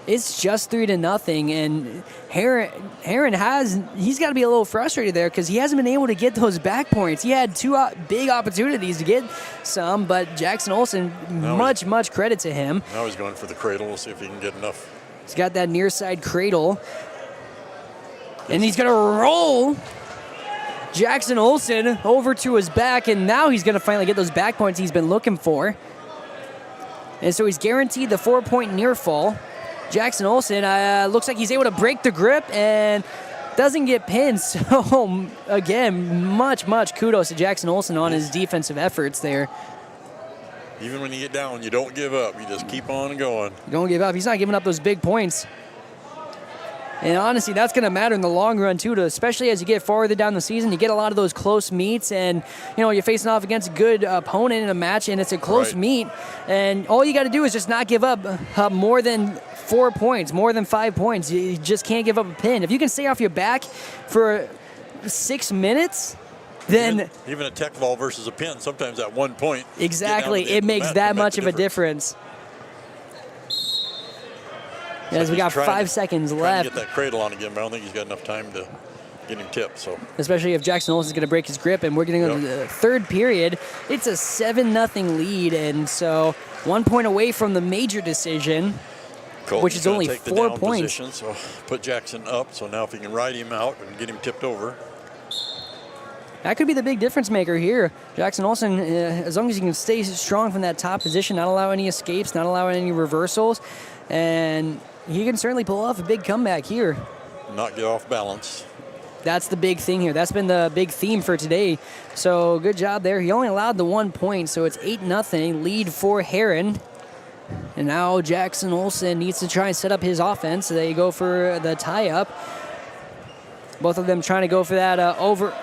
it's just 3-0, and Heron he's got to be a little frustrated there because he hasn't been able to get those back points. He had two big opportunities to get some, but Jackson Olson, much credit to him. Now he's going for the cradle. We'll see if he can get enough. He's got that near side cradle, and he's going to roll Jackson Olson over to his back, and now he's going to finally get those back points he's been looking for. And so he's guaranteed the 4-point near fall. Jackson Olson looks like he's able to break the grip and doesn't get pinned. So, again, much kudos to Jackson Olson on his defensive efforts there. Even when you get down, you don't give up. You just keep on going. You don't give up. He's not giving up those big points. And honestly, that's going to matter in the long run, too, especially as you get farther down the season. You get a lot of those close meets, and, you're facing off against a good opponent in a match, and it's a close meet. And all you got to do is just not give up more than 4 points, more than 5 points. You just can't give up a pin. If you can stay off your back for 6 minutes, then... Even a tech ball versus a pin, sometimes at 1 point... Exactly. It makes that much of a difference. As we got 5 seconds left. To get that cradle on again, but I don't think he's got enough time to get him tipped. So, especially if Jackson Olsen's going to break his grip, and we're getting into the third period. It's a 7-0 lead, and so 1 point away from the major decision, which is only 4 points. Position, so put Jackson up. So now if he can ride him out and get him tipped over. That could be the big difference maker here. Jackson Olsen, as long as he can stay strong from that top position, not allow any escapes, not allow any reversals, and he can certainly pull off a big comeback here. Not get off balance. That's the big thing here. That's been the big theme for today. So good job there. He only allowed the 1 point, so it's 8-0 lead for Heron. And now Jackson Olsen needs to try and set up his offense. They go for the tie-up. Both of them trying to go for that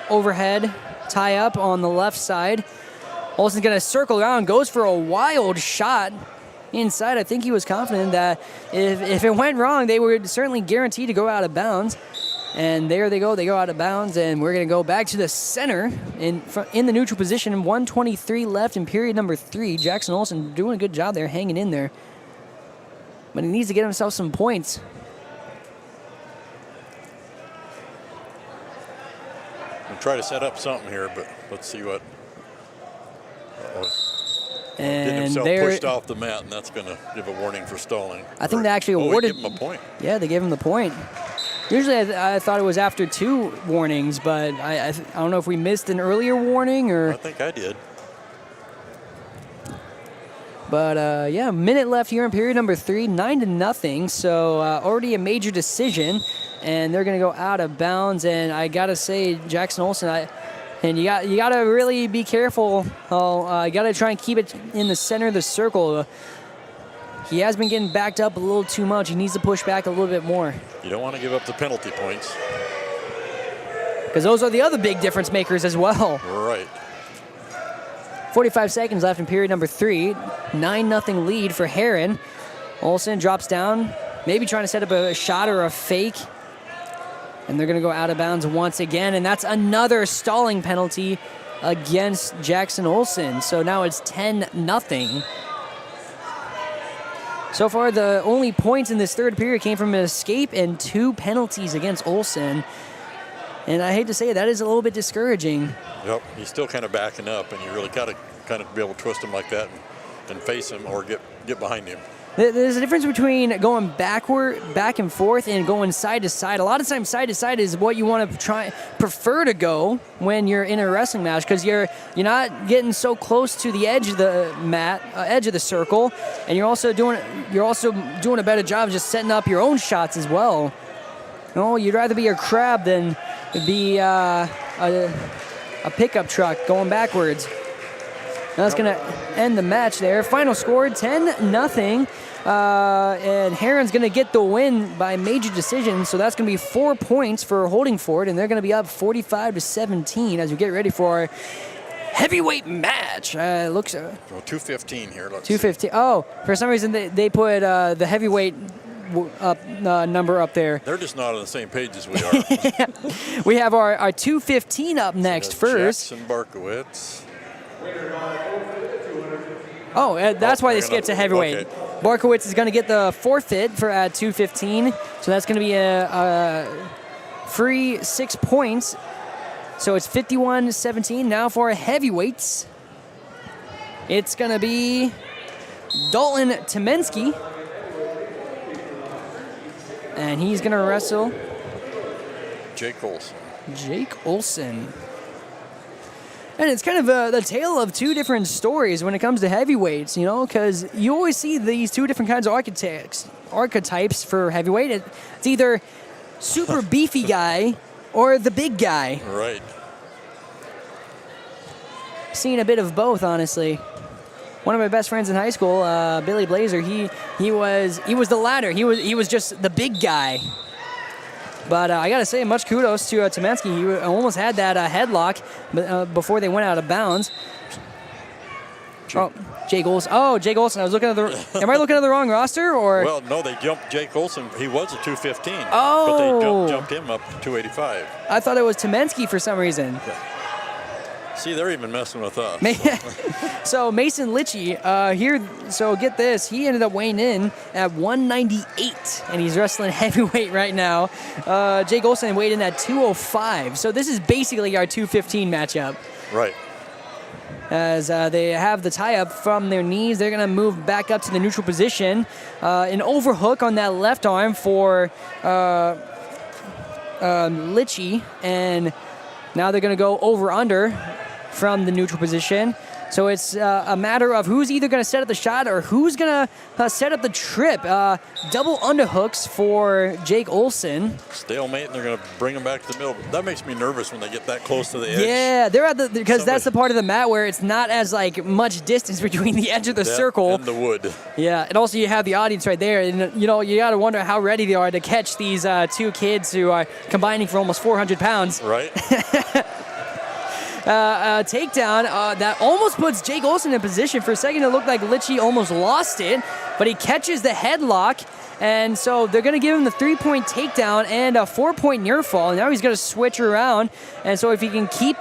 overhead tie-up on the left side. Olsen's going to circle around, goes for a wild shot inside. I think he was confident that if it went wrong, they were certainly guaranteed to go out of bounds. And there they go. They go out of bounds, and we're going to go back to the center in the neutral position. 1:23 left in period number 3. Jackson Olsen doing a good job there, hanging in there. But he needs to get himself some points. We'll try to set up something here, but let's see what... Getting himself pushed off the mat, and that's going to give a warning for stalling. I think they actually awarded... They gave him a point. Yeah, they gave him the point. Usually I thought it was after 2 warnings, but I don't know if we missed an earlier warning or... I think I did. But, yeah, minute left here in period number 3, 9-0. So already a major decision, and they're going to go out of bounds. And I got to say, Jackson Olsen, you got to really be careful. You got to try and keep it in the center of the circle. He has been getting backed up a little too much. He needs to push back a little bit more. You don't want to give up the penalty points. Because those are the other big difference makers as well. Right. 45 seconds left in period number 3. 9-0 lead for Heron. Olsen drops down, maybe trying to set up a shot or a fake. And they're going to go out of bounds once again. And that's another stalling penalty against Jackson Olsen. So now it's 10-0. So far, the only points in this third period came from an escape and 2 penalties against Olsen. And I hate to say it, that is a little bit discouraging. Yep, he's still kind of backing up, and you really got to kind of be able to twist him like that and face him or get behind him. There's a difference between going back and forth, and going side to side. A lot of times, side to side is what you want to prefer to go when you're in a wrestling match, because you're not getting so close to the edge of the mat, edge of the circle, and you're also doing a better job of just setting up your own shots as well. You'd rather be a crab than be a pickup truck going backwards. That's going to end the match there. Final score, 10-0. And Heron's going to get the win by major decision. So that's going to be 4 points for holding for it. And they're going to be up 45-17 as we get ready for our heavyweight match. Looks 215 here. 215. Oh, for some reason they put the heavyweight number up there. They're just not on the same page as we are. We have our 215 up next first. Jackson Barkowitz. Oh, that's why they skipped to heavyweight. Okay. Barkowitz is going to get the forfeit for 215, so that's going to be a free 6 points. So it's 51-17. Now for heavyweights, it's going to be Dalton Temensky, and he's going to wrestle Jake Olsen. And it's kind of the tale of 2 different stories when it comes to heavyweights, because you always see these 2 different kinds of archetypes for heavyweight. It's either super beefy guy or the big guy. Right. Seen a bit of both, honestly. One of my best friends in high school, Billy Blazer, he was the latter. He was just the big guy. But I got to say, much kudos to Tomensky. He almost had that headlock before they went out of bounds. Oh, Jake Olson. Oh, Jake Olson. I was looking at the. Am I looking at the wrong roster or? Well, no, they jumped Jake Olson. He was a 215. Oh. But they jumped him up to 285. I thought it was Tomensky for some reason. See, they're even messing with us. So Mason Litchie here. So get this. He ended up weighing in at 198, and he's wrestling heavyweight right now. Jake Olson weighed in at 205. So this is basically our 215 matchup. Right. As they have the tie-up from their knees, they're going to move back up to the neutral position. An overhook on that left arm for Litchie, and now they're going to go over-under from the neutral position. So it's a matter of who's either going to set up the shot or who's going to set up the trip. Double underhooks for Jake Olson. Stalemate, and they're going to bring him back to the middle. That makes me nervous when they get that close to the edge. Yeah, they're at the because that's the part of the mat where it's not as like much distance between the edge of the circle and the wood. Yeah, and also you have the audience right there, and you got to wonder how ready they are to catch these two kids who are combining for almost 400 pounds. Right. Takedown that almost puts Jake Olson in position. For a second, it looked like Litchie almost lost it, but he catches the headlock, and so they're going to give him the 3-point takedown and a 4-point near fall. And now he's going to switch around, and so if he can keep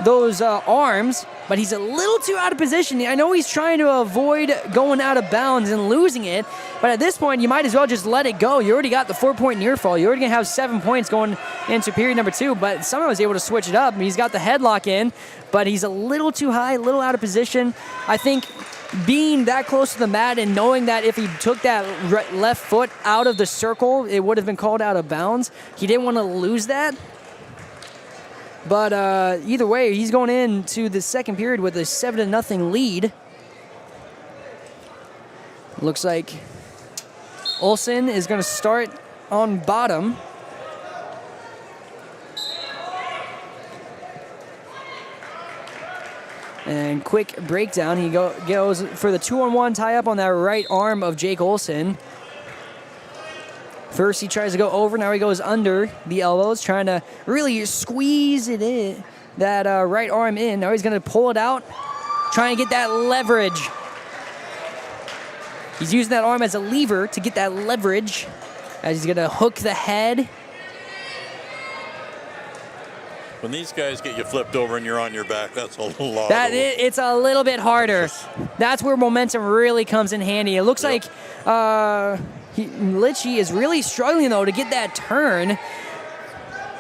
those arms, but he's a little too out of position. I know he's trying to avoid going out of bounds and losing it, but at this point, you might as well just let it go. You already got the 4-point near fall. You're already going to have 7 points going into period number 2, but somehow was able to switch it up. He's got the headlock in, but he's a little too high, a little out of position. I think being that close to the mat and knowing that if he took that left foot out of the circle, it would have been called out of bounds. He didn't want to lose that. But either way, he's going into the second period with a 7-0 lead. Looks like Olson is going to start on bottom. And quick breakdown. He goes for the 2-on-1 tie-up on that right arm of Jake Olson. First, he tries to go over. Now he goes under the elbows, trying to really squeeze it in, that right arm in. Now he's going to pull it out, trying to get that leverage. He's using that arm as a lever to get that leverage, as he's going to hook the head. When these guys get you flipped over and you're on your back, that's a lot. It's a little bit harder. That's where momentum really comes in handy. It looks like Litchie is really struggling though to get that turn,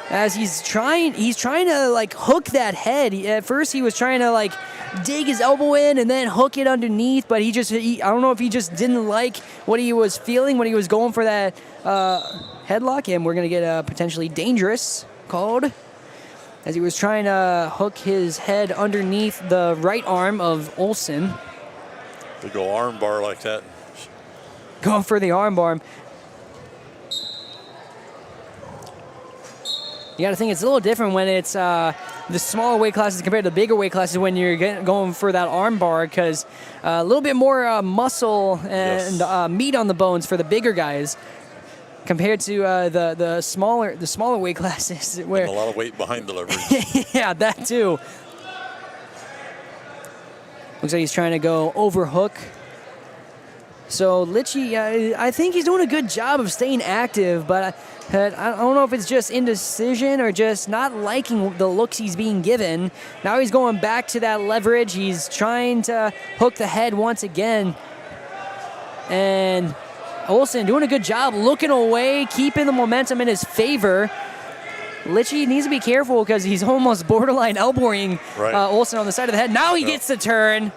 as he's trying to like hook that head. At first he was trying to like dig his elbow in and then hook it underneath, but I don't know if he just didn't like what he was feeling when he was going for that headlock, and we're gonna get a potentially dangerous called, as he was trying to hook his head underneath the right arm of Olson. They go arm bar like that. Going for the armbar. You got to think it's a little different when it's the smaller weight classes compared to the bigger weight classes when you're going for that armbar, because a little bit more muscle and meat on the bones for the bigger guys compared to the smaller weight classes where and a lot of weight behind the leverage. Yeah, that too. Looks like he's trying to go overhook. So Litchie, I think he's doing a good job of staying active, but I don't know if it's just indecision or just not liking the looks he's being given. Now he's going back to that leverage. He's trying to hook the head once again. And Olson doing a good job looking away, keeping the momentum in his favor. Litchie needs to be careful because he's almost borderline elbowing Olson on the side of the head. Now he gets the turn,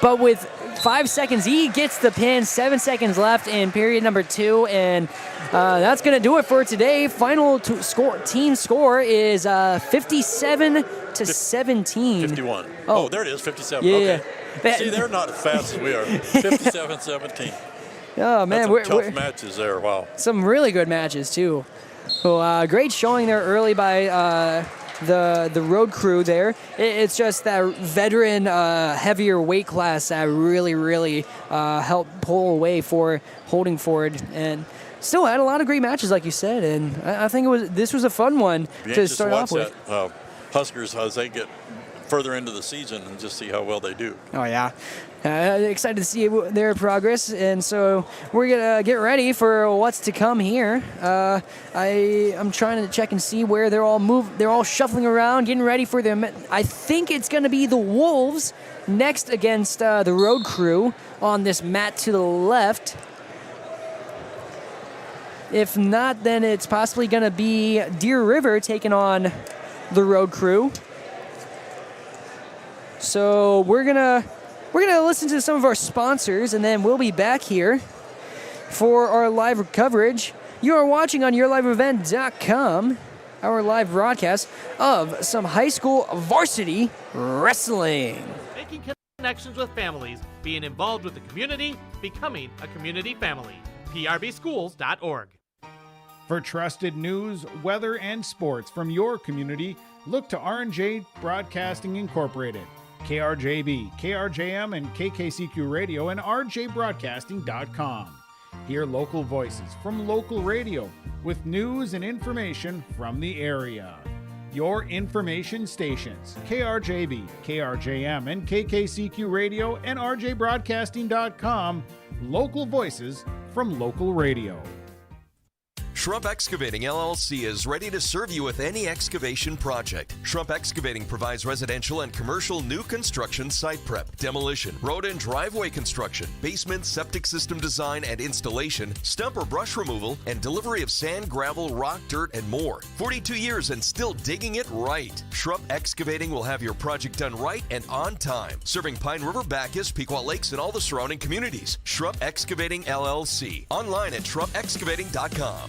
but with 5 seconds, he gets the pin. 7 seconds left in period number 2, and that's going to do it for today. Final team score is 57-17. 51. Oh, there it is, 57. Yeah. Okay. See, they're not as fast as we are. 57-17. Oh, man. That's some tough matches there. Wow. Some really good matches, too. So, great showing there early by the Roadcrew there. It's just that veteran, heavier weight class that really helped pull away for holding forward. And still had a lot of great matches, like you said, and I think this was a fun one to start off with. Huskers as they get further into the season and just see how well they do. Oh, yeah. Excited to see their progress, and so we're going to get ready for what's to come here. I'm trying to check and see where they're all shuffling around, getting ready for them. I think it's going to be the Wolves next against the Roadcrew on this mat to the left. If not, then it's possibly going to be Deer River taking on the Roadcrew. So we're gonna listen to some of our sponsors, and then we'll be back here for our live coverage. You are watching on YourLiveEvent.com, our live broadcast of some high school varsity wrestling. Making connections with families, being involved with the community, becoming a community family. PRBschools.org. For trusted news, weather, and sports from your community, look to R&J Broadcasting Incorporated. KRJB, KRJM, and KKCQ Radio, and RJBroadcasting.com. Hear local voices from local radio with news and information from the area. Your information stations, KRJB, KRJM, and KKCQ Radio, and RJBroadcasting.com. Local voices from local radio. Shrub Excavating LLC is ready to serve you with any excavation project. Shrub Excavating provides residential and commercial new construction site prep, demolition, road and driveway construction, basement septic system design and installation, stump or brush removal, and delivery of sand, gravel, rock, dirt, and more. 42 years and still digging it right. Shrub Excavating will have your project done right and on time. Serving Pine River, Bacchus, Pequot Lakes, and all the surrounding communities. Shrub Excavating LLC. Online at shrubexcavating.com.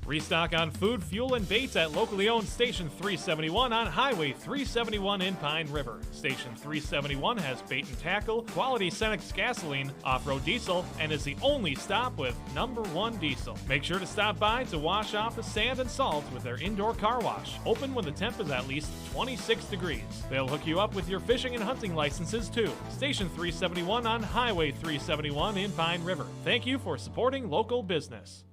Restock on food, fuel, and baits at locally owned Station 371 on Highway 371 in Pine River. Station 371 has bait and tackle, quality Cenex gasoline, off-road diesel, and is the only stop with #1 diesel. Make sure to stop by to wash off the sand and salt with their indoor car wash. Open when the temp is at least 26 degrees. They'll hook you up with your fishing and hunting licenses too. Station 371 on Highway 371 in Pine River. Thank you for supporting local business.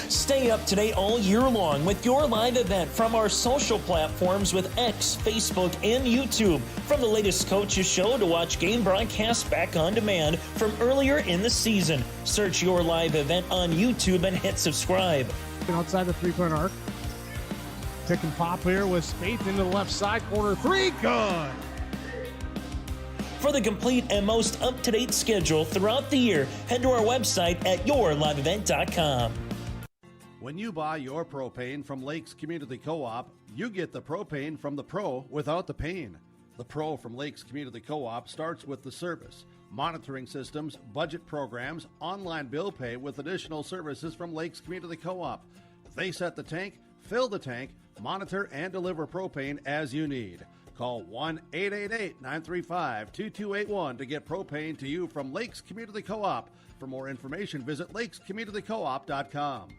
Stay up to date all year long with your live event from our social platforms with X, Facebook, and YouTube. From the latest coaches show to watch game broadcasts back on demand from earlier in the season. Search your live event on YouTube and hit subscribe. Outside the three-point arc. Pick and pop here with Spaeth into the left side corner. Three, good. For the complete and most up-to-date schedule throughout the year, head to our website at yourliveevent.com. When you buy your propane from Lakes Community Co-op, you get the propane from the pro without the pain. The pro from Lakes Community Co-op starts with the service, monitoring systems, budget programs, online bill pay with additional services from Lakes Community Co-op. They set the tank, fill the tank, monitor and deliver propane as you need. Call 1-888-935-2281 to get propane to you from Lakes Community Co-op. For more information, visit lakescommunitycoop.com.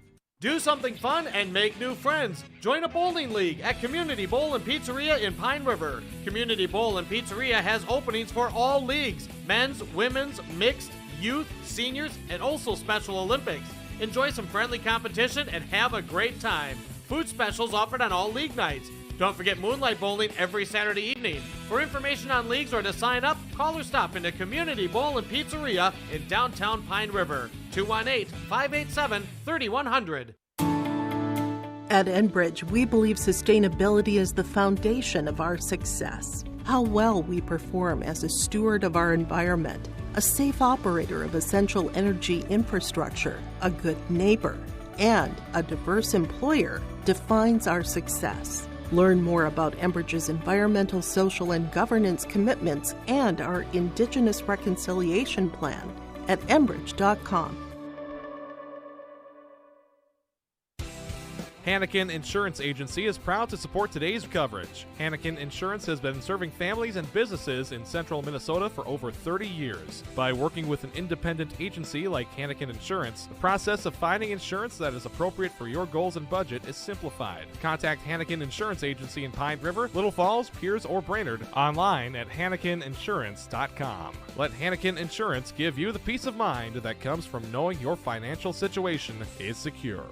Do something fun and make new friends. Join a bowling league at Community Bowl and Pizzeria in Pine River. Community Bowl and Pizzeria has openings for all leagues: men's, women's, mixed, youth, seniors, and also Special Olympics. Enjoy some friendly competition and have a great time. Food specials offered on all league nights. Don't forget Moonlight Bowling every Saturday evening. For information on leagues or to sign up, call or stop into Community Bowl and Pizzeria in downtown Pine River. 218-587-3100. At Enbridge, we believe sustainability is the foundation of our success. How well we perform as a steward of our environment, a safe operator of essential energy infrastructure, a good neighbor, and a diverse employer defines our success. Learn more about Enbridge's environmental, social, and governance commitments and our Indigenous Reconciliation Plan at enbridge.com. Hannikin Insurance Agency is proud to support today's coverage. Hannikin Insurance has been serving families and businesses in central Minnesota for over 30 years. By working with an independent agency like Hannikin Insurance, the process of finding insurance that is appropriate for your goals and budget is simplified. Contact Hannikin Insurance Agency in Pine River, Little Falls, Pierce, or Brainerd online at HannikinInsurance.com. Let Hannikin Insurance give you the peace of mind that comes from knowing your financial situation is secure.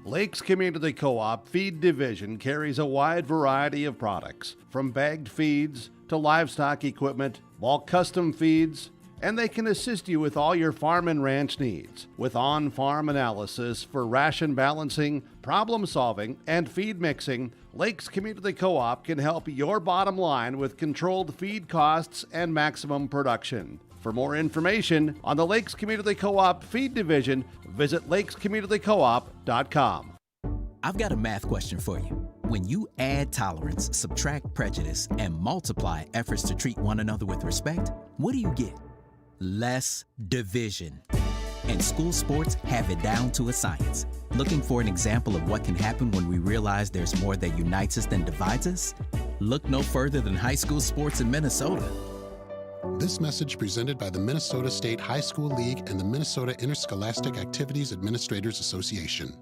Lakes Community Co-op Feed Division carries a wide variety of products, from bagged feeds to livestock equipment, bulk custom feeds, and they can assist you with all your farm and ranch needs with on-farm analysis for ration balancing, problem solving, and feed mixing. Lakes Community Co-op can help your bottom line with controlled feed costs and maximum production. For more information on the Lakes Community Co-op Feed Division, visit lakescommunitycoop.com. I've got a math question for you. When you add tolerance, subtract prejudice, and multiply efforts to treat one another with respect, what do you get? Less division. And school sports have it down to a science. Looking for an example of what can happen when we realize there's more that unites us than divides us? Look no further than high school sports in Minnesota. This message presented by the Minnesota State High School League and the Minnesota Interscholastic Activities Administrators Association.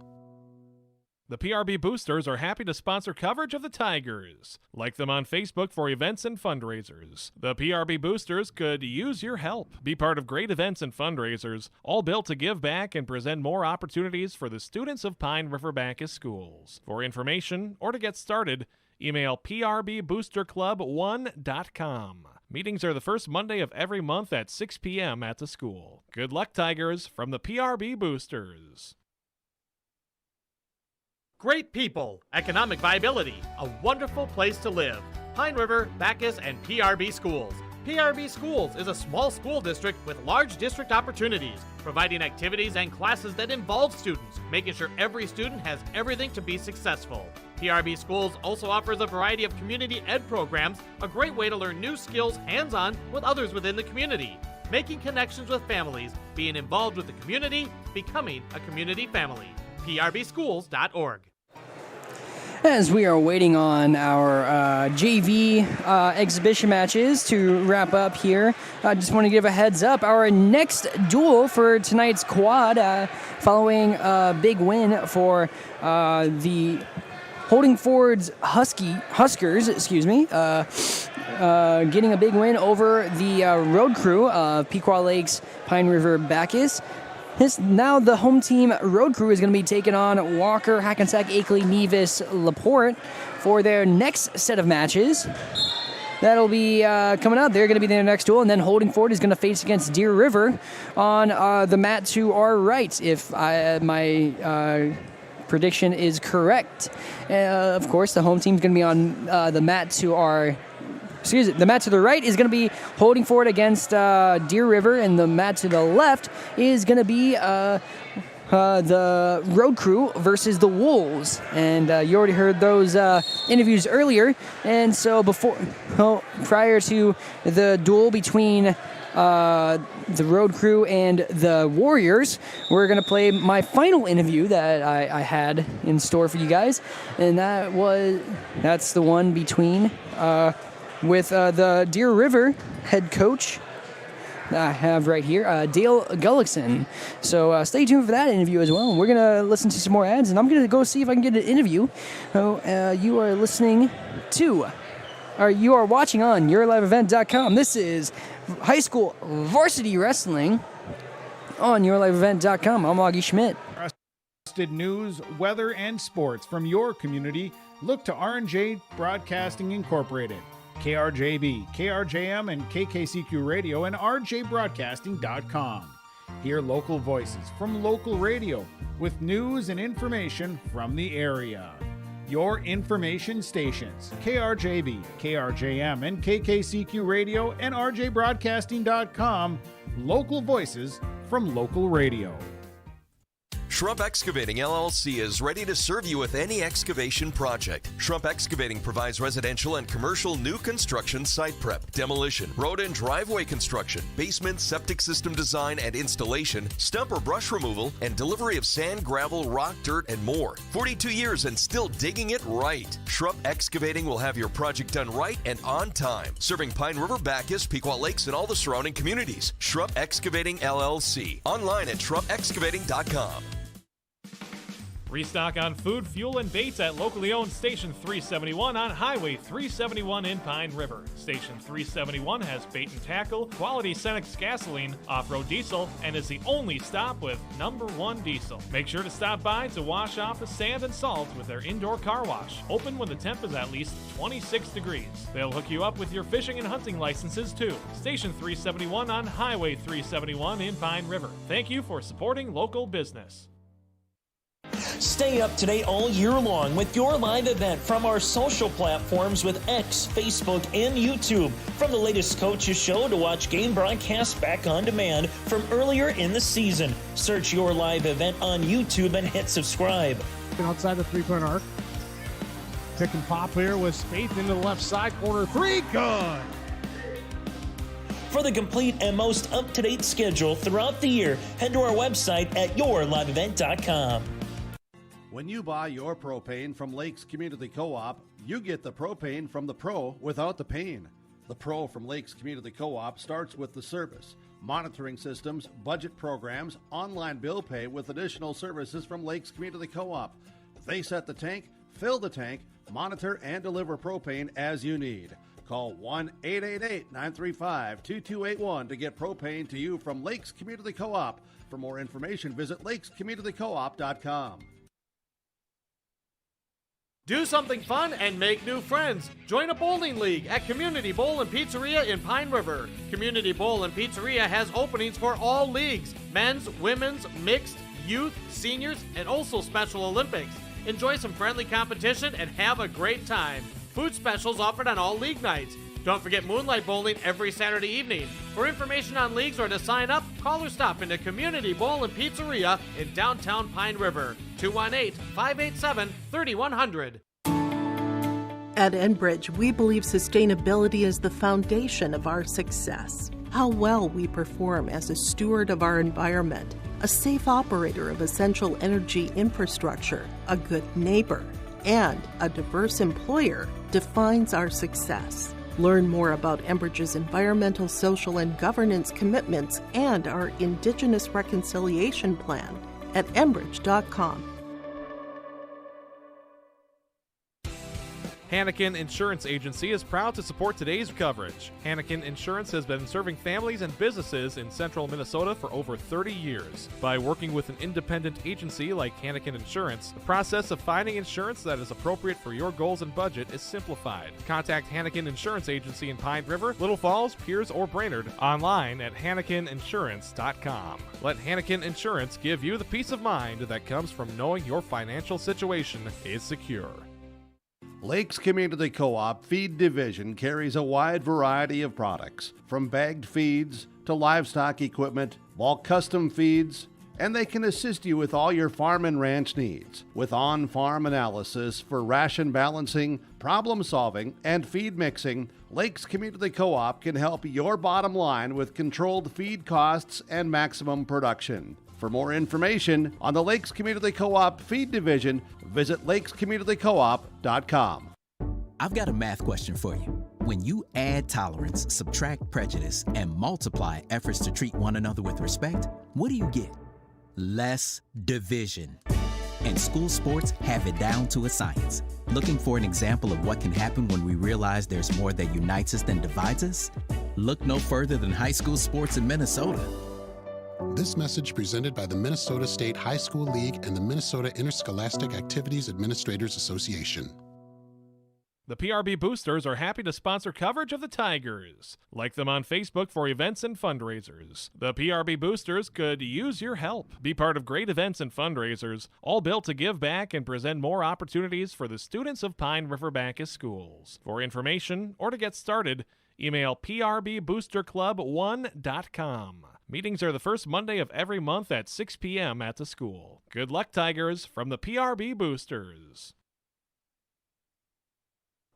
The PRB Boosters are happy to sponsor coverage of the Tigers. Like them on Facebook for events and fundraisers. The PRB Boosters could use your help. Be part of great events and fundraisers, all built to give back and present more opportunities for the students of Pine River Bacchus schools. For information or to get started, email prboosterclub1.com. Meetings are the first Monday of every month at 6 p.m. at the school. Good luck, Tigers, from the PRB Boosters. Great people, economic viability, a wonderful place to live. Pine River, Bacchus, and PRB Schools. PRB Schools is a small school district with large district opportunities, providing activities and classes that involve students, making sure every student has everything to be successful. PRB Schools also offers a variety of community ed programs, a great way to learn new skills hands-on with others within the community, making connections with families, being involved with the community, becoming a community family. PRBschools.org. As we are waiting on our JV exhibition matches to wrap up here, I just want to give a heads up. Our next duel for tonight's quad, following a big win for the Holding Ford's Huskers, getting a big win over the Roadcrew of Pequot Lakes, Pine River, Bacchus. Now the home team Roadcrew is going to be taking on Walker, Hackensack, Akeley, Nevis, LaPorte for their next set of matches. That'll be coming up. They're going to be their next duel, and then Holding Ford is going to face against Deer River on the mat to our right, if my prediction is correct. Of course, the home team is going to be on the mat to our... the mat to the right is going to be Holding Ford against Deer River, and the mat to the left is going to be the Roadcrew versus the Wolves. And you already heard those interviews earlier. And so prior to the duel between the Roadcrew and the Warriors, we're going to play my final interview that I had in store for you guys. And that's the one between... with the Deer River head coach I have right here, Dale Gullickson. So stay tuned for that interview as well. We're going to listen to some more ads, and I'm going to go see if I can get an interview. You are listening to, or you are watching on YourLiveEvent.com. This is high school varsity wrestling on YourLiveEvent.com. I'm Augie Schmidt. Trusted news, weather, and sports from your community. Look to R&J Broadcasting Incorporated. KRJB, KRJM, and KKCQ Radio, and RJBroadcasting.com. Hear local voices from local radio with news and information from the area. Your information stations, KRJB, KRJM, and KKCQ Radio, and RJBroadcasting.com. Local voices from local radio. Shrub Excavating LLC is ready to serve you with any excavation project. Shrub Excavating provides residential and commercial new construction site prep, demolition, road and driveway construction, basement septic system design and installation, stump or brush removal, and delivery of sand, gravel, rock, dirt, and more. 42 years and still digging it right. Shrub Excavating will have your project done right and on time. Serving Pine River, Bacchus, Pequot Lakes, and all the surrounding communities. Shrub Excavating LLC. Online at shrubexcavating.com. Restock on food, fuel, and baits at locally owned Station 371 on Highway 371 in Pine River. Station 371 has bait and tackle, quality Cenex gasoline, off-road diesel, and is the only stop with #1 diesel. Make sure to stop by to wash off the sand and salt with their indoor car wash, open when the temp is at least 26 degrees. They'll hook you up with your fishing and hunting licenses too. Station 371 on Highway 371 in Pine River. Thank you for supporting local business. Stay up to date all year long with your live event from our social platforms with X, Facebook, and YouTube. From the latest coaches show to watch game broadcasts back on demand from earlier in the season. Search your live event on YouTube and hit subscribe. Outside the three-point arc. Pick and pop here with Spaeth into the left side corner. Three, good. For the complete and most up-to-date schedule throughout the year, head to our website at yourliveevent.com. When you buy your propane from Lakes Community Co-op, you get the propane from the pro without the pain. The pro from Lakes Community Co-op starts with the service, monitoring systems, budget programs, online bill pay with additional services from Lakes Community Co-op. They set the tank, fill the tank, monitor and deliver propane as you need. Call 1-888-935-2281 to get propane to you from Lakes Community Co-op. For more information, visit lakescommunitycoop.com. Do something fun and make new friends. Join a bowling league at Community Bowl and Pizzeria in Pine River. Community Bowl and Pizzeria has openings for all leagues: men's, women's, mixed, youth, seniors, and also Special Olympics. Enjoy some friendly competition and have a great time. Food specials offered on all league nights. Don't forget Moonlight Bowling every Saturday evening. For information on leagues or to sign up, call or stop into Community Bowl and Pizzeria in downtown Pine River. 218-587-3100. At Enbridge, we believe sustainability is the foundation of our success. How well we perform as a steward of our environment, a safe operator of essential energy infrastructure, a good neighbor, and a diverse employer defines our success. Learn more about Enbridge's environmental, social, and governance commitments and our Indigenous Reconciliation Plan at enbridge.com. Hannikin Insurance Agency is proud to support today's coverage. Hannikin Insurance has been serving families and businesses in central Minnesota for over 30 years. By working with an independent agency like Hannikin Insurance, the process of finding insurance that is appropriate for your goals and budget is simplified. Contact Hannikin Insurance Agency in Pine River, Little Falls, Pierce, or Brainerd online at HannikinInsurance.com. Let Hannikin Insurance give you the peace of mind that comes from knowing your financial situation is secure. Lakes Community Co-op Feed Division carries a wide variety of products, from bagged feeds to livestock equipment, bulk custom feeds, and they can assist you with all your farm and ranch needs. With on-farm analysis for ration balancing, problem solving, and feed mixing, Lakes Community Co-op can help your bottom line with controlled feed costs and maximum production. For more information on the Lakes Community Co-op Feed Division, visit lakescommunitycoop.com. I've got a math question for you. When you add tolerance, subtract prejudice, and multiply efforts to treat one another with respect, what do you get? Less division. And school sports have it down to a science. Looking for an example of what can happen when we realize there's more that unites us than divides us? Look no further than high school sports in Minnesota. This message presented by the Minnesota State High School League and the Minnesota Interscholastic Activities Administrators Association. The PRB Boosters are happy to sponsor coverage of the Tigers. Like them on Facebook for events and fundraisers. The PRB Boosters could use your help. Be part of great events and fundraisers, all built to give back and present more opportunities for the students of Pine River Bacchus schools. For information or to get started, email prboosterclub1.com. Meetings are the first Monday of every month at 6 p.m. at the school. Good luck, Tigers, from the PRB Boosters.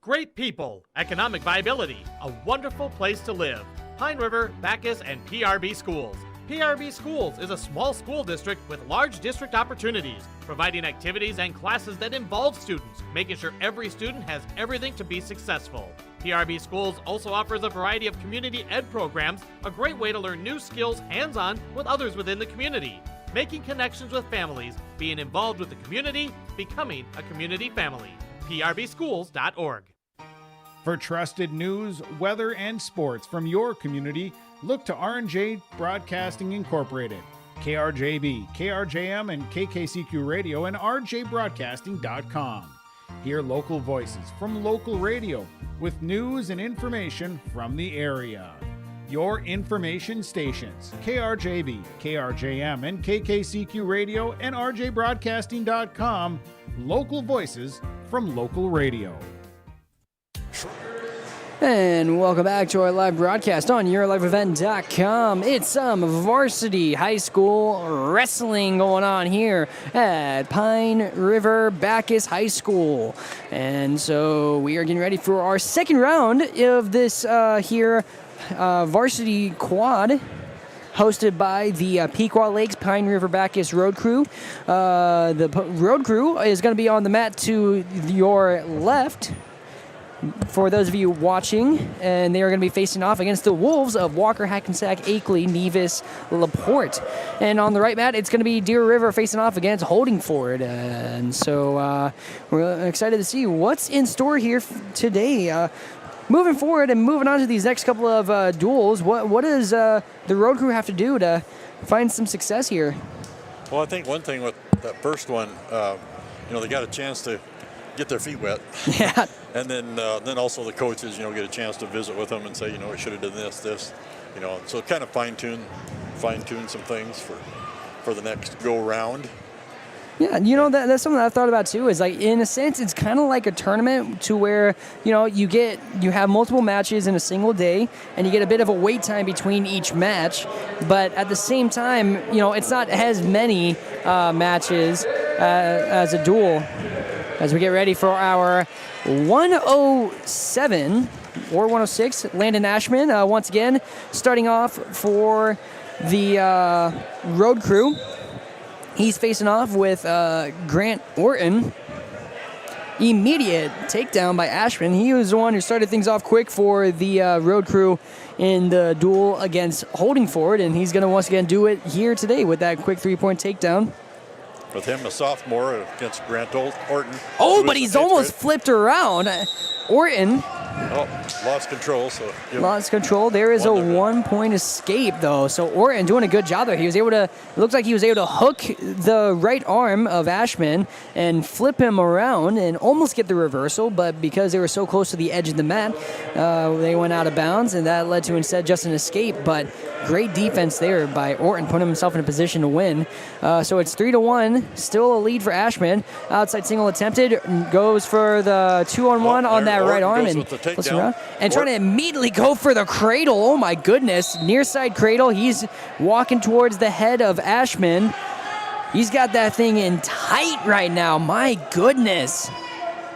Great people, economic viability, a wonderful place to live. Pine River, Bacchus, and PRB Schools. PRB Schools is a small school district with large district opportunities, providing activities and classes that involve students, making sure every student has everything to be successful. PRB Schools also offers a variety of community ed programs, a great way to learn new skills hands-on with others within the community, making connections with families, being involved with the community, becoming a community family. PRBschools.org. For trusted news, weather, and sports from your community, look to R&J Broadcasting Incorporated, KRJB, KRJM, and KKCQ Radio, and rjbroadcasting.com. Hear local voices from local radio with news and information from the area. Your information stations, KRJB, KRJM, and KKCQ Radio, and rjbroadcasting.com. Local voices from local radio. And welcome back to our live broadcast on YourLiveEvent.com. It's some varsity high school wrestling going on here at Pine River Bacchus High School. And so we are getting ready for our second round of this varsity quad, hosted by the Pequot Lakes Pine River Bacchus Roadcrew. The Roadcrew is going to be on the mat to your left, for those of you watching, and they are going to be facing off against the Wolves of Walker, Hackensack, Akeley, Nevis, LaPorte. And on the right mat, it's going to be Deer River facing off against Holdingford. And so we're excited to see what's in store here today. Moving forward and moving on to these next couple of duels, what does the Road Crew have to do to find some success here? Well, I think one thing with that first one, they got a chance to get their feet wet. Yeah. And then also the coaches, get a chance to visit with them and say, we should have done this, so kind of fine tune some things for the next go round. Yeah, that's something I've thought about too. Is like, in a sense, it's kind of like a tournament to where you have multiple matches in a single day, and you get a bit of a wait time between each match. But at the same time, it's not as many matches as a duel. As we get ready for our 107 or 106, Landon Ashman once again starting off for the Road Crew. He's facing off with Grant Orton. Immediate takedown by Ashman. He was the one who started things off quick for the Road Crew in the duel against Holdingford, and he's going to once again do it here today with that quick three-point takedown. With him, a sophomore against Grant Orton. Oh, but he's almost flipped around. Orton. Oh, lost control. Lost control. There is a 1-point escape, though. So Orton doing a good job there. It looks like he was able to hook the right arm of Ashman and flip him around and almost get the reversal, but because they were so close to the edge of the mat, they went out of bounds, and that led to instead just an escape. But great defense there by Orton, putting himself in a position to win. So it's 3-1. Still a lead for Ashman. Outside single attempted. Goes for the 2-on-1 on that right arm. And trying to immediately go for the cradle. Oh, my goodness. Near side cradle. He's walking towards the head of Ashman. He's got that thing in tight right now. My goodness.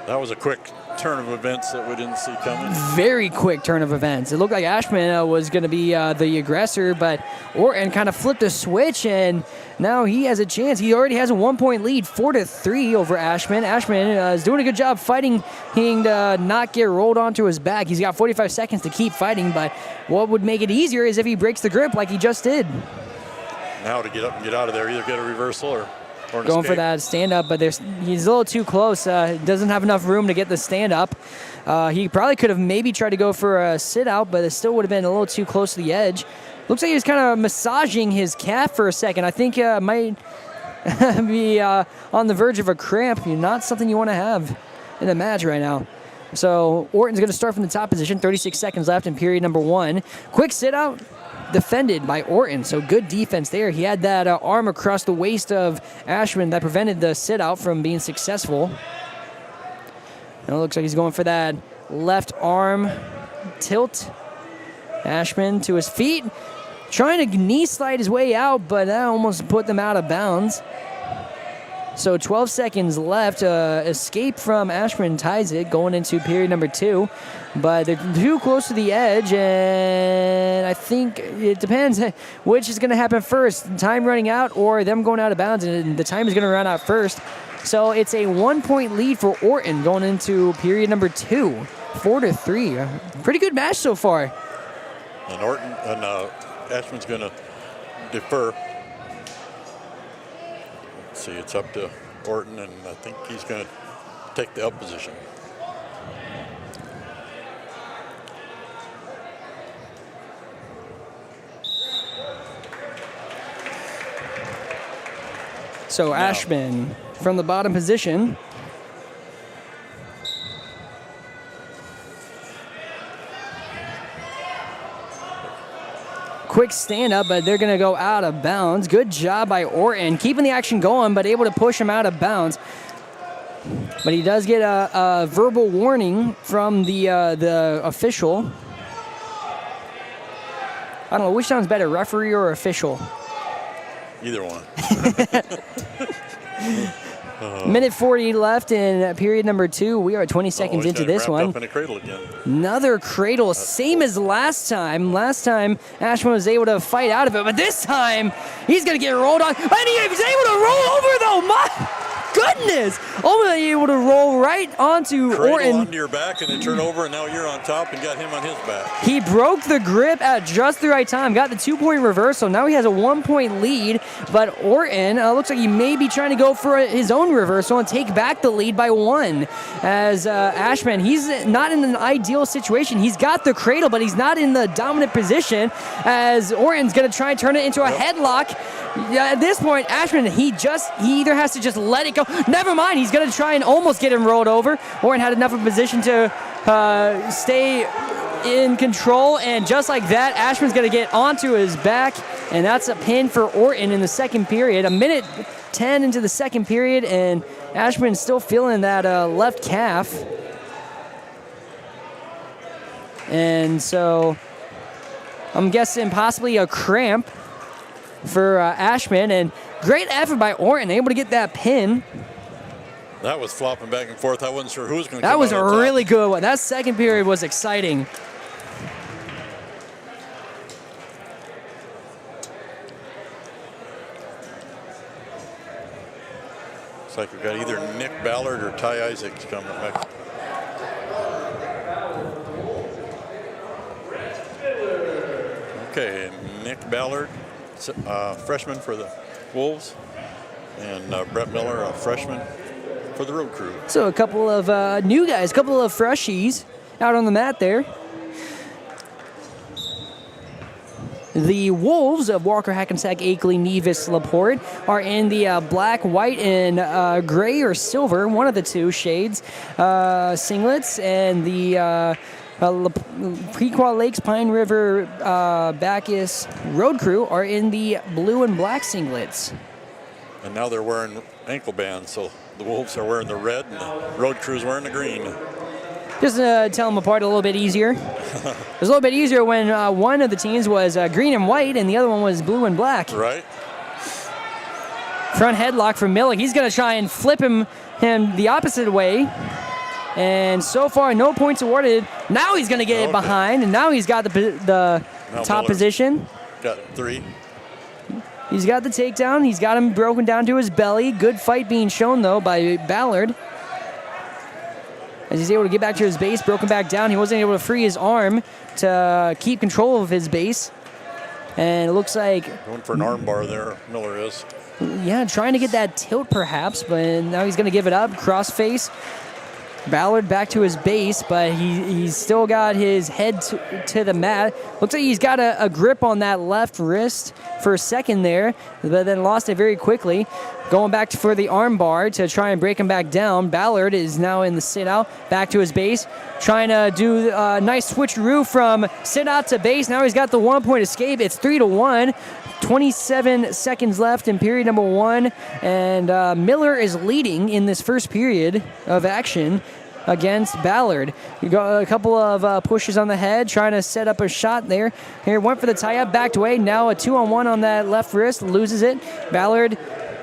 That was a quick turn of events that we didn't see coming. Very quick turn of events. It looked like Ashman was going to be the aggressor, but Orton kind of flipped a switch, and now he has a chance. He already has a 1-point lead, 4-3 over Ashman. Ashman is doing a good job fighting him to not get rolled onto his back. He's got 45 seconds to keep fighting, but what would make it easier is if he breaks the grip like he just did. Now to get up and get out of there, either get a reversal or going for that stand-up, but he's a little too close. Doesn't have enough room to get the stand-up. He probably could have maybe tried to go for a sit-out, but it still would have been a little too close to the edge. Looks like he was kind of massaging his calf for a second. I think might be on the verge of a cramp. Not something you want to have in the match right now. So Orton's going to start from the top position. 36 seconds left in period number 1. Quick sit-out. Defended by Orton, so good defense there. He had that arm across the waist of Ashman that prevented the sit-out from being successful. Now it looks like he's going for that left arm tilt. Ashman to his feet. trying to knee slide his way out, but that almost put them out of bounds. So 12 seconds left. Escape from Ashman ties it going into period number 2. But they're too close to the edge, and I think it depends which is going to happen first, time running out or them going out of bounds, and the time is going to run out first. So it's a 1-point lead for Orton going into period number 2, 4-3. Pretty good match so far. And Ashman's going to defer. Let's see, it's up to Orton, and I think he's going to take the up position. So now, Ashman from the bottom position. Quick stand up, but they're going to go out of bounds. Good job by Orton, keeping the action going, but able to push him out of bounds. But he does get a verbal warning from the official. I don't know, which sounds better, referee or official? Either one. Minute 40 left in period number 2. We are 20 seconds into this one. Up in a cradle again. Another cradle, same as last time. Last time, Ashman was able to fight out of it, but this time, he's going to get rolled on. And he was able to roll over, though. My goodness! Almost able to roll right onto Cradle Orton. onto your back and then turn over, and now you're on top and got him on his back. He broke the grip at just the right time, got the 2-point reversal. Now he has a 1-point lead, but Orton looks like he may be trying to go for his own reversal and take back the lead by 1. As Ashman, he's not in an ideal situation. He's got the cradle, but he's not in the dominant position, as Orton's going to try and turn it into a headlock. At this point, Ashman, he either has to just let it go. Never mind, he's going to try and almost get him rolled over. Orton had enough of a position to stay in control, and just like that, Ashman's going to get onto his back, and that's a pin for Orton in the second period. 1:10 into the second period, and Ashman's still feeling that left calf. And so I'm guessing possibly a cramp for Ashman, and great effort by Orton, able to get that pin. That was flopping back and forth. I wasn't sure who was going to come That was out a on top. really good one. That second period was exciting. Looks like we've got either Nick Ballard or Ty Isaacs coming back. Okay, Nick Ballard, freshman for the Wolves, and Brett Miller, a freshman for the Roadcrew. So a couple of new guys, a couple of freshies out on the mat there. The Wolves of Walker, Hackensack, Akeley, Nevis, LaPorte are in the black, white, and gray or silver, one of the two shades, singlets, and the Pequot Lakes, Pine River, Bacchus Roadcrew are in the blue and black singlets. And now they're wearing ankle bands, so the Wolves are wearing the red and the Roadcrew's wearing the green. Just tell them apart a little bit easier. It was a little bit easier when one of the teams was green and white and the other one was blue and black. Right. Front headlock from Miller. He's going to try and flip him the opposite way. And so far, no points awarded. Now he's going to get it behind, and now he's got the top Miller position. Got 3. He's got the takedown. He's got him broken down to his belly. Good fight being shown, though, by Ballard. As he's able to get back to his base, broken back down. He wasn't able to free his arm to keep control of his base. And it looks like... Going for an arm bar there, Miller is. Yeah, trying to get that tilt perhaps, but now he's going to give it up. Crossface. Ballard back to his base, but he's still got his head to the mat. Looks like he's got a grip on that left wrist for a second there, but then lost it very quickly. Going back for the arm bar to try and break him back down. Ballard is now in the sit-out, back to his base, trying to do a nice switcheroo from sit-out to base. Now he's got the 1-point escape. It's 3-1. 27 seconds left in period number 1, and Miller is leading in this first period of action. against Ballard. You got a couple of pushes on the head, trying to set up a shot there. Here, went for the tie-up, backed away. Now a 2-on-1 on that left wrist, loses it. Ballard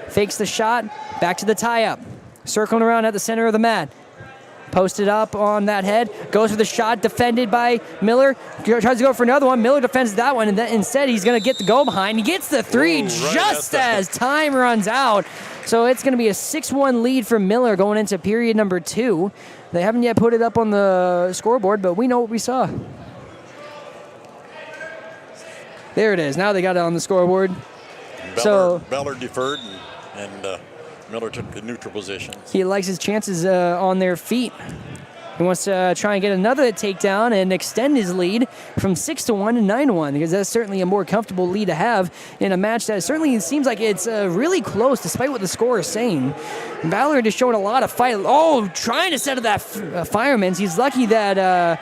fakes the shot, back to the tie-up. Circling around at the center of the mat. Posted up on that head, goes for the shot, defended by Miller, tries to go for another one. Miller defends that one, and then instead he's going to get the go behind. He gets the three just as time runs out. So it's going to be a 6-1 lead for Miller going into period number 2. They haven't yet put it up on the scoreboard, but we know what we saw. There it is. Now they got it on the scoreboard. Ballard deferred, and Miller took the neutral position. He likes his chances on their feet. He wants to try and get another takedown and extend his lead from 6-1 to 9-1, because that's certainly a more comfortable lead to have in a match that certainly seems like it's really close, despite what the score is saying. Ballard is showing a lot of fight. Oh, trying to set up that fireman's. He's lucky that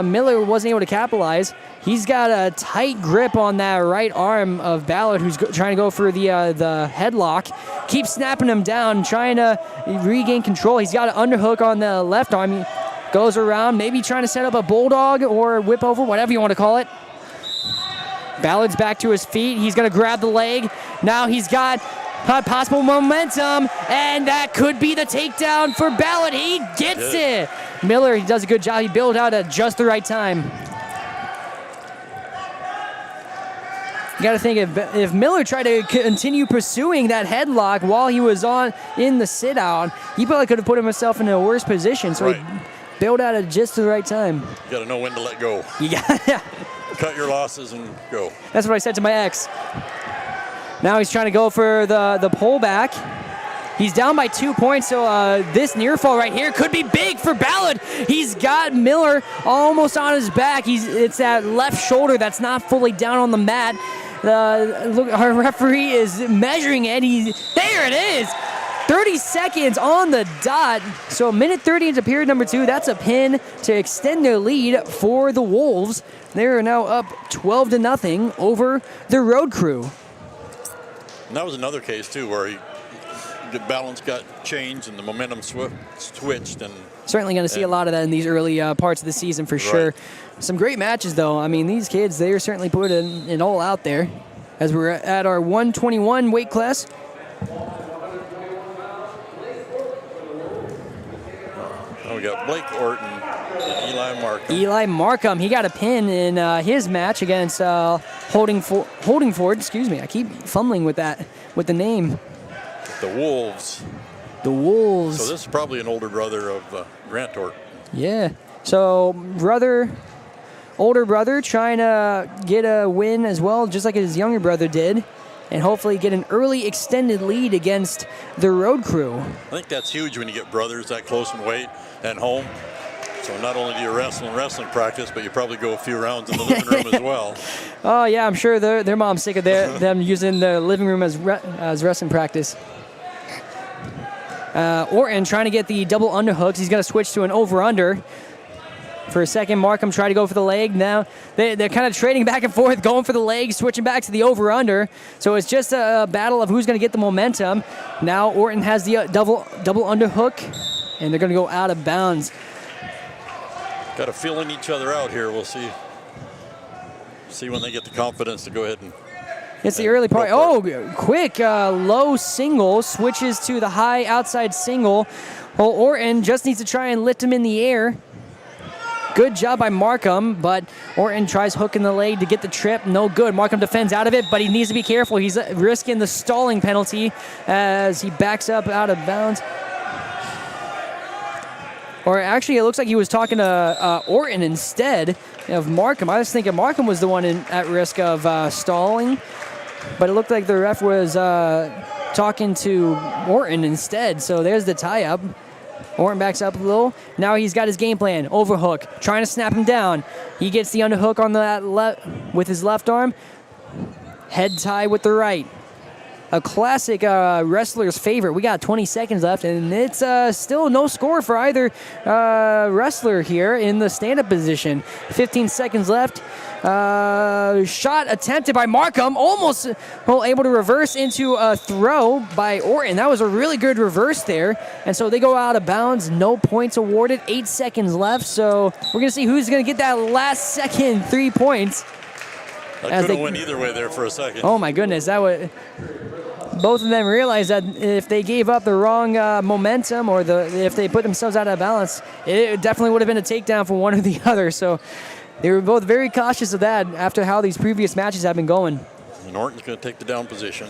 Miller wasn't able to capitalize. He's got a tight grip on that right arm of Ballard, who's trying to go for the headlock. Keeps snapping him down, trying to regain control. He's got an underhook on the left arm. He goes around, maybe trying to set up a bulldog or whip over, whatever you want to call it. Ballard's back to his feet. He's going to grab the leg. Now he's got possible momentum, and that could be the takedown for Ballard. He gets it. Miller, he does a good job. He built out at just the right time. You got to think, if Miller tried to continue pursuing that headlock while he was in the sit-out, he probably could have put himself in a worse position. So he bailed out at just the right time. You got to know when to let go. Cut your losses and go. That's what I said to my ex. Now he's trying to go for the pullback. He's down by 2 points, so this near fall right here could be big for Ballard. He's got Miller almost on his back. It's that left shoulder that's not fully down on the mat. Look, our referee is measuring it. There it is. 30 seconds on the dot. So a minute 30 into period number 2. That's a pin to extend their lead for the Wolves. They are now up 12-0 over the Roadcrew. And that was another case, too, where the balance got changed and the momentum switched. And certainly going to see a lot of that in these early parts of the season for sure. Some great matches, though. I mean, these kids, they are certainly putting it all out there as we're at our 121 weight class. We got Blake Orton and Eli Markham. Eli Markham, he got a pin in his match against Holdingford. Excuse me, I keep fumbling with the name. The Wolves. The Wolves. So this is probably an older brother of Grant Orton. Yeah. So older brother trying to get a win as well, just like his younger brother did, and hopefully get an early extended lead against the Roadcrew. I think that's huge when you get brothers that close in weight at home. So not only do you wrestling practice, but you probably go a few rounds in the living room as well. Oh yeah, I'm sure their mom's sick of them using the living room as wrestling practice. Orton trying to get the double underhooks. He's going to switch to an over-under. For a second, Markham tried to go for the leg. Now they're kind of trading back and forth, going for the leg, switching back to the over-under. So it's just a battle of who's going to get the momentum. Now Orton has the double underhook, and they're going to go out of bounds. Got to feeling each other out here. We'll see when they get the confidence to go ahead and. It's the early part. Oh, quick low single, switches to the high outside single. Well, Orton just needs to try and lift him in the air. Good job by Markham, but Orton tries hooking the leg to get the trip. No good. Markham defends out of it, but he needs to be careful. He's risking the stalling penalty as he backs up out of bounds. Or actually, it looks like he was talking to Orton instead of Markham. I was thinking Markham was the one at risk of stalling, but it looked like the ref was talking to Orton instead. So there's the tie-up. Orton backs up a little. Now he's got his game plan. Overhook, trying to snap him down. He gets the underhook on that with his left arm. Head tie with the right. a classic wrestler's favorite. We got 20 seconds left, and it's still no score for either wrestler here in the stand-up position. 15 seconds left. Shot attempted by Markham, almost able to reverse into a throw by Orton. That was a really good reverse there. And so they go out of bounds. No points awarded. 8 seconds left. So we're going to see who's going to get that last second 3 points. I could have went either way there for a second. Oh, my goodness. Both of them realized that if they gave up the wrong momentum or if they put themselves out of balance, it definitely would have been a takedown for one or the other. So they were both very cautious of that after how these previous matches have been going. And Orton's going to take the down position.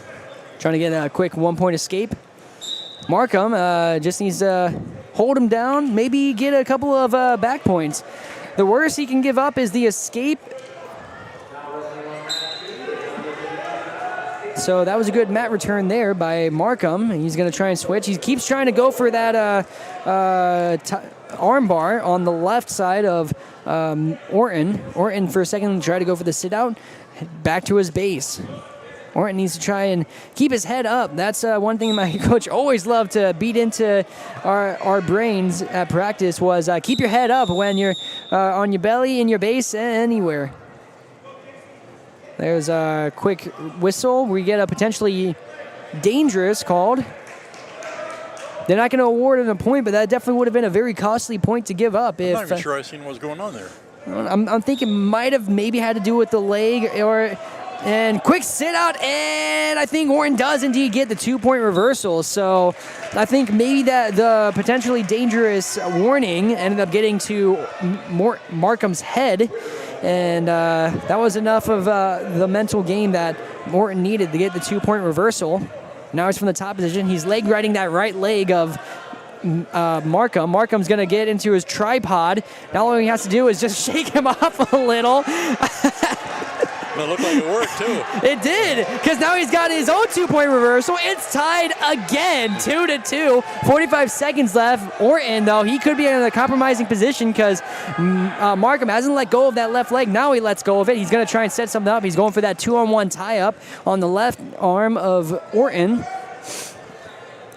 Trying to get a quick 1-point escape. Markham just needs to hold him down, maybe get a couple of back points. The worst he can give up is the escape. So that was a good mat return there by Markham. He's going to try and switch. He keeps trying to go for that arm bar on the left side of Orton. Orton for a second tried to go for the sit out. Back to his base. Orton needs to try and keep his head up. That's one thing my coach always loved to beat into our brains at practice was keep your head up when you're on your belly, in your base, anywhere. There's a quick whistle. We get a potentially dangerous called. They're not going to award it a point, but that definitely would have been a very costly point to give up. I'm not even sure I seen what was going on there. I'm thinking might have maybe had to do with the leg and quick sit out, and I think Orton does indeed get the 2-point reversal. So I think maybe that the potentially dangerous warning ended up getting to Markham's head. And that was enough of the mental game that Orton needed to get the 2-point reversal. Now he's from the top position. He's leg riding that right leg of Markham. Markham's going to get into his tripod. Now all he has to do is just shake him off a little. It looked like it worked, too. It did, because now he's got his own 2-point reversal. It's tied again, 2-2. 45 seconds left. Orton, though, he could be in a compromising position because Markham hasn't let go of that left leg. Now he lets go of it. He's going to try and set something up. He's going for that 2-on-1 tie-up on the left arm of Orton.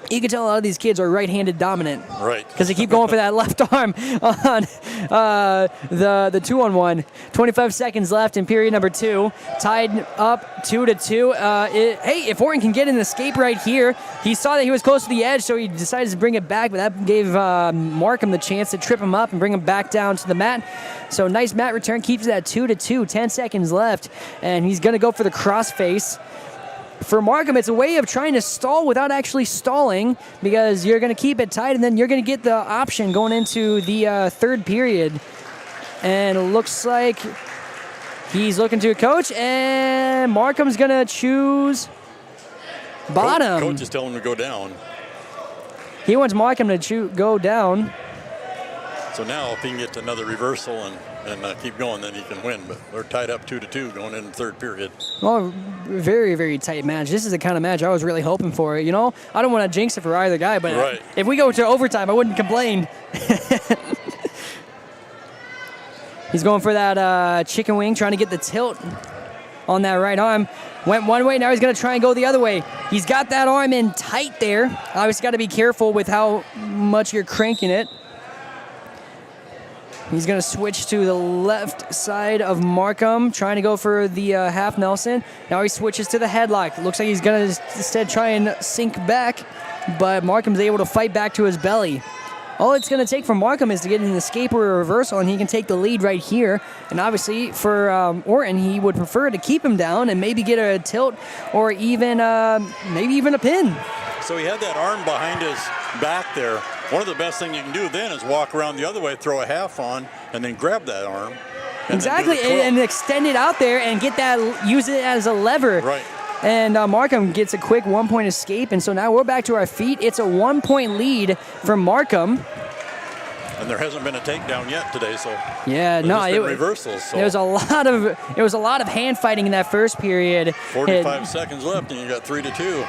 You can tell a lot of these kids are right-handed dominant. Right. Because they keep going for that left arm on the 2-on-1. 25 seconds left in period number 2. Tied up 2-2. Hey, if Orton can get an escape right here, he saw that he was close to the edge, so he decided to bring it back, but that gave Markham the chance to trip him up and bring him back down to the mat. So nice mat return, keeps it at 2-2. 10 seconds left, and he's going to go for the crossface. For Markham, it's a way of trying to stall without actually stalling because you're going to keep it tight and then you're going to get the option going into the third period. And it looks like he's looking to a coach, and Markham's going to choose bottom. Coach is telling him to go down. He wants Markham to go down. So now if he can get to another reversal and keep going, then he can win. But they're tied up 2-2 going into the third period. Well, very, very tight match. This is the kind of match I was really hoping for. You know, I don't want to jinx it for either guy, but if we go to overtime, I wouldn't complain. He's going for that chicken wing, trying to get the tilt on that right arm. Went one way, now he's going to try and go the other way. He's got that arm in tight there. Obviously got to be careful with how much you're cranking it. He's going to switch to the left side of Markham, trying to go for the half Nelson. Now he switches to the headlock. Looks like he's going to instead try and sink back, but Markham's able to fight back to his belly. All it's going to take for Markham is to get an escape or a reversal, and he can take the lead right here. And obviously, for Orton, he would prefer to keep him down and maybe get a tilt or even maybe even a pin. So he had that arm behind his back there. One of the best things you can do then is walk around the other way, throw a half on, and then grab that arm. Exactly, and extend it out there and get that, use it as a lever. Right. And Markham gets a quick 1-point escape, and so now we're back to our feet. It's a 1-point lead for Markham. And there hasn't been a takedown yet today, so yeah, no, it reversals. So. There was a lot of hand fighting in that first period. 45 seconds left, and you got 3-2.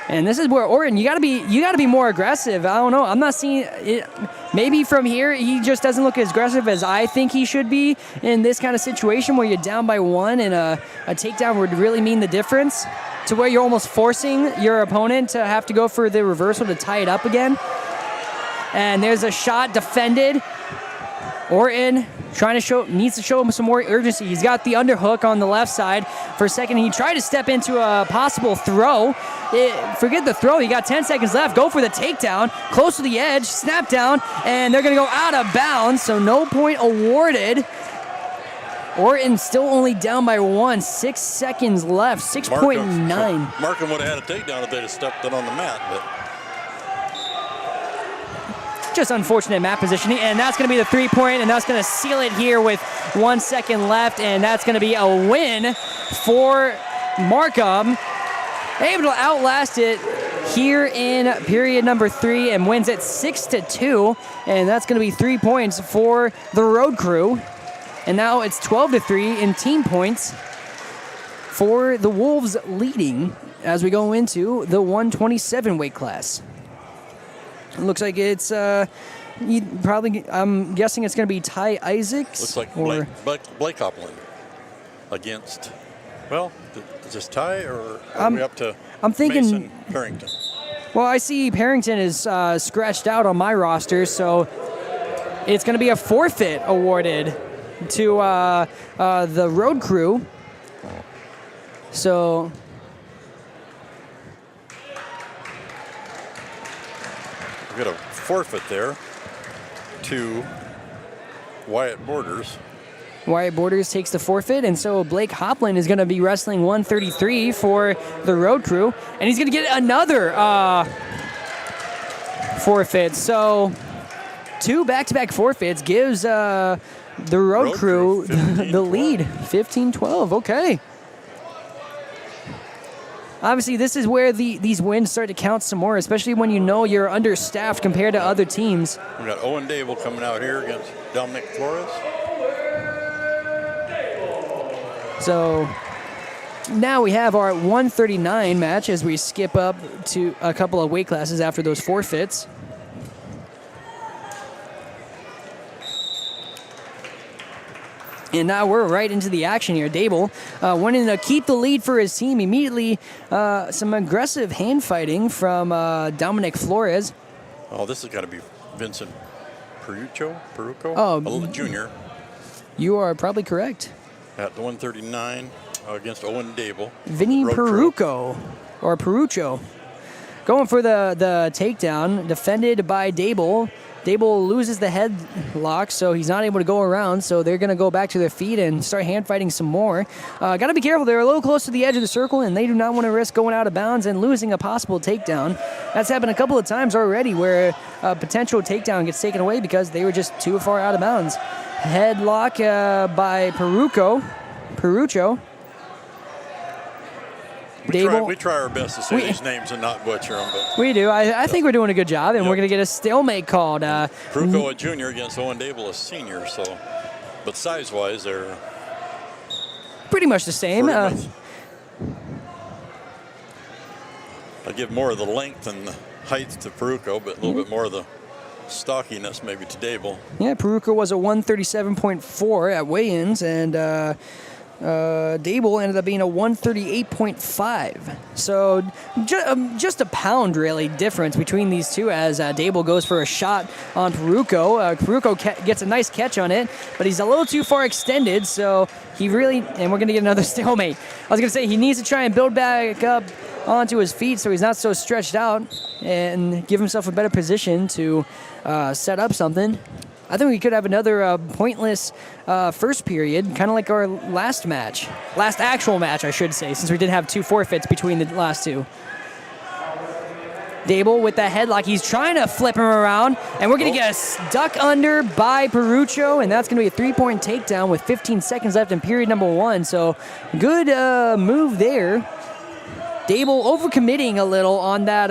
And this is where Orton, you gotta be more aggressive. I don't know. I'm not seeing it. Maybe from here he just doesn't look as aggressive as I think he should be in this kind of situation where you're down by 1 and a takedown would really mean the difference. to where you're almost forcing your opponent to have to go for the reversal to tie it up again. And there's a shot defended. Orton needs to show him some more urgency. He's got the underhook on the left side. For a second, he tried to step into a possible throw. Forget the throw. He got 10 seconds left. Go for the takedown. Close to the edge. Snap down. And they're going to go out of bounds. So no point awarded. Orton still only down by 1. 6 seconds left. 6.9. Markham would have had a takedown if they'd have stepped it on the mat, but just unfortunate mat positioning, and that's going to be the 3-point, and that's going to seal it here with 1 second left, and that's going to be a win for Markham. Able to outlast it here in period number 3 and wins it 6-2, and that's going to be 3 points for the Road Crew. And now it's 12-3 in team points for the Wolves leading as we go into the 127 weight class. It looks like it's I'm guessing it's going to be Ty Isaacs. looks like Blake Hopland against, well, is this Ty or are we up to I'm thinking Mason Parrington? Well, I see Parrington is scratched out on my roster, so it's going to be a forfeit awarded to the Road Crew. So we got a forfeit there to Wyatt Borders. Wyatt Borders takes the forfeit, and so Blake Hopland is going to be wrestling 133 for the Road Crew, and he's going to get another forfeit. So 2 back-to-back forfeits gives the Road Crew the lead, 15-12. Okay. Obviously, this is where these wins start to count some more, especially when you know you're understaffed compared to other teams. We got Owen Dable coming out here against Dominic Flores. So now we have our 139 match as we skip up to a couple of weight classes after those forfeits. And now we're right into the action here. Dable wanting to keep the lead for his team. Immediately, some aggressive hand fighting from Dominic Flores. Oh, this has got to be Vincent Perucco? Jr. You are probably correct. At the 139 against Owen Dable. Vinny Perucco, or Peruccio. Going for the takedown, defended by Dable. Dable loses the headlock, so he's not able to go around, so they're going to go back to their feet and start hand fighting some more. Got to be careful. They're a little close to the edge of the circle, and they do not want to risk going out of bounds and losing a possible takedown. That's happened a couple of times already where a potential takedown gets taken away because they were just too far out of bounds. Headlock by Peruccio. We try our best to say these names and not butcher them. But we do. I think we're doing a good job, and we're going to get a stalemate called. Perucco, a junior, against Owen Dable, a senior. So, but size-wise, they're pretty much the same. I give more of the length and the height to Perucco, but a little bit more of the stockiness maybe to Dable. Yeah, Perucco was a 137.4 at weigh-ins, and Dable ended up being a 138.5. So just a pound, really, difference between these two as Dable goes for a shot on Perucco. Perucco gets a nice catch on it, but he's a little too far extended, so he really, and we're going to get another stalemate. I was going to say he needs to try and build back up onto his feet so he's not so stretched out and give himself a better position to set up something. I think we could have another pointless first period, kind of like our last actual match, I should say, since we did have 2 forfeits between the last 2. Dable with that headlock. He's trying to flip him around, and we're going to get a stuck under by Peruccio, and that's going to be a 3-point takedown with 15 seconds left in period number 1. So good move there. Dable overcommitting a little on that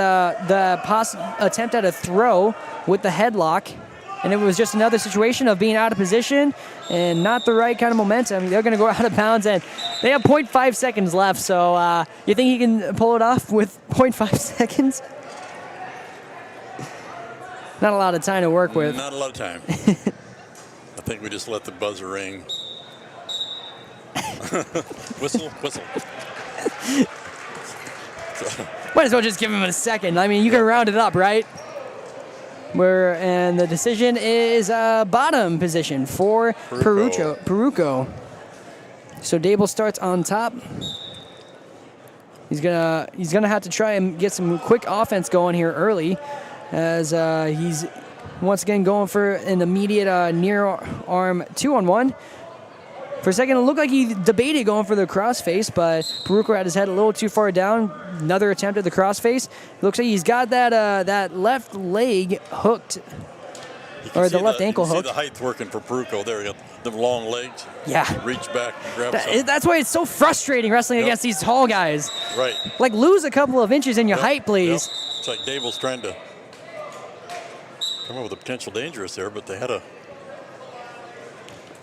attempt at a throw with the headlock. And it was just another situation of being out of position and not the right kind of momentum. They're going to go out of bounds, and they have 0.5 seconds left. So you think he can pull it off with 0.5 seconds? Not a lot of time to work with. Not a lot of time. I think we just let the buzzer ring. Whistle. Might as well just give him a second. I mean, you can round it up, right? And the decision is bottom position for Peruco. So Dable starts on top. He's gonna have to try and get some quick offense going here early, as he's once again going for an immediate near arm 2-on-1. For a second, it looked like he debated going for the crossface, but Peruco had his head a little too far down. Another attempt at the crossface. Looks like he's got that left leg hooked, or the left ankle hooked. See the height working for Peruco there. You got the long legs. Yeah. Reach back and grab something. That's why it's so frustrating wrestling against these tall guys. Right. Like, lose a couple of inches in your height, please. Yep. It's like Dable's trying to come up with a potential dangerous there, but they had a...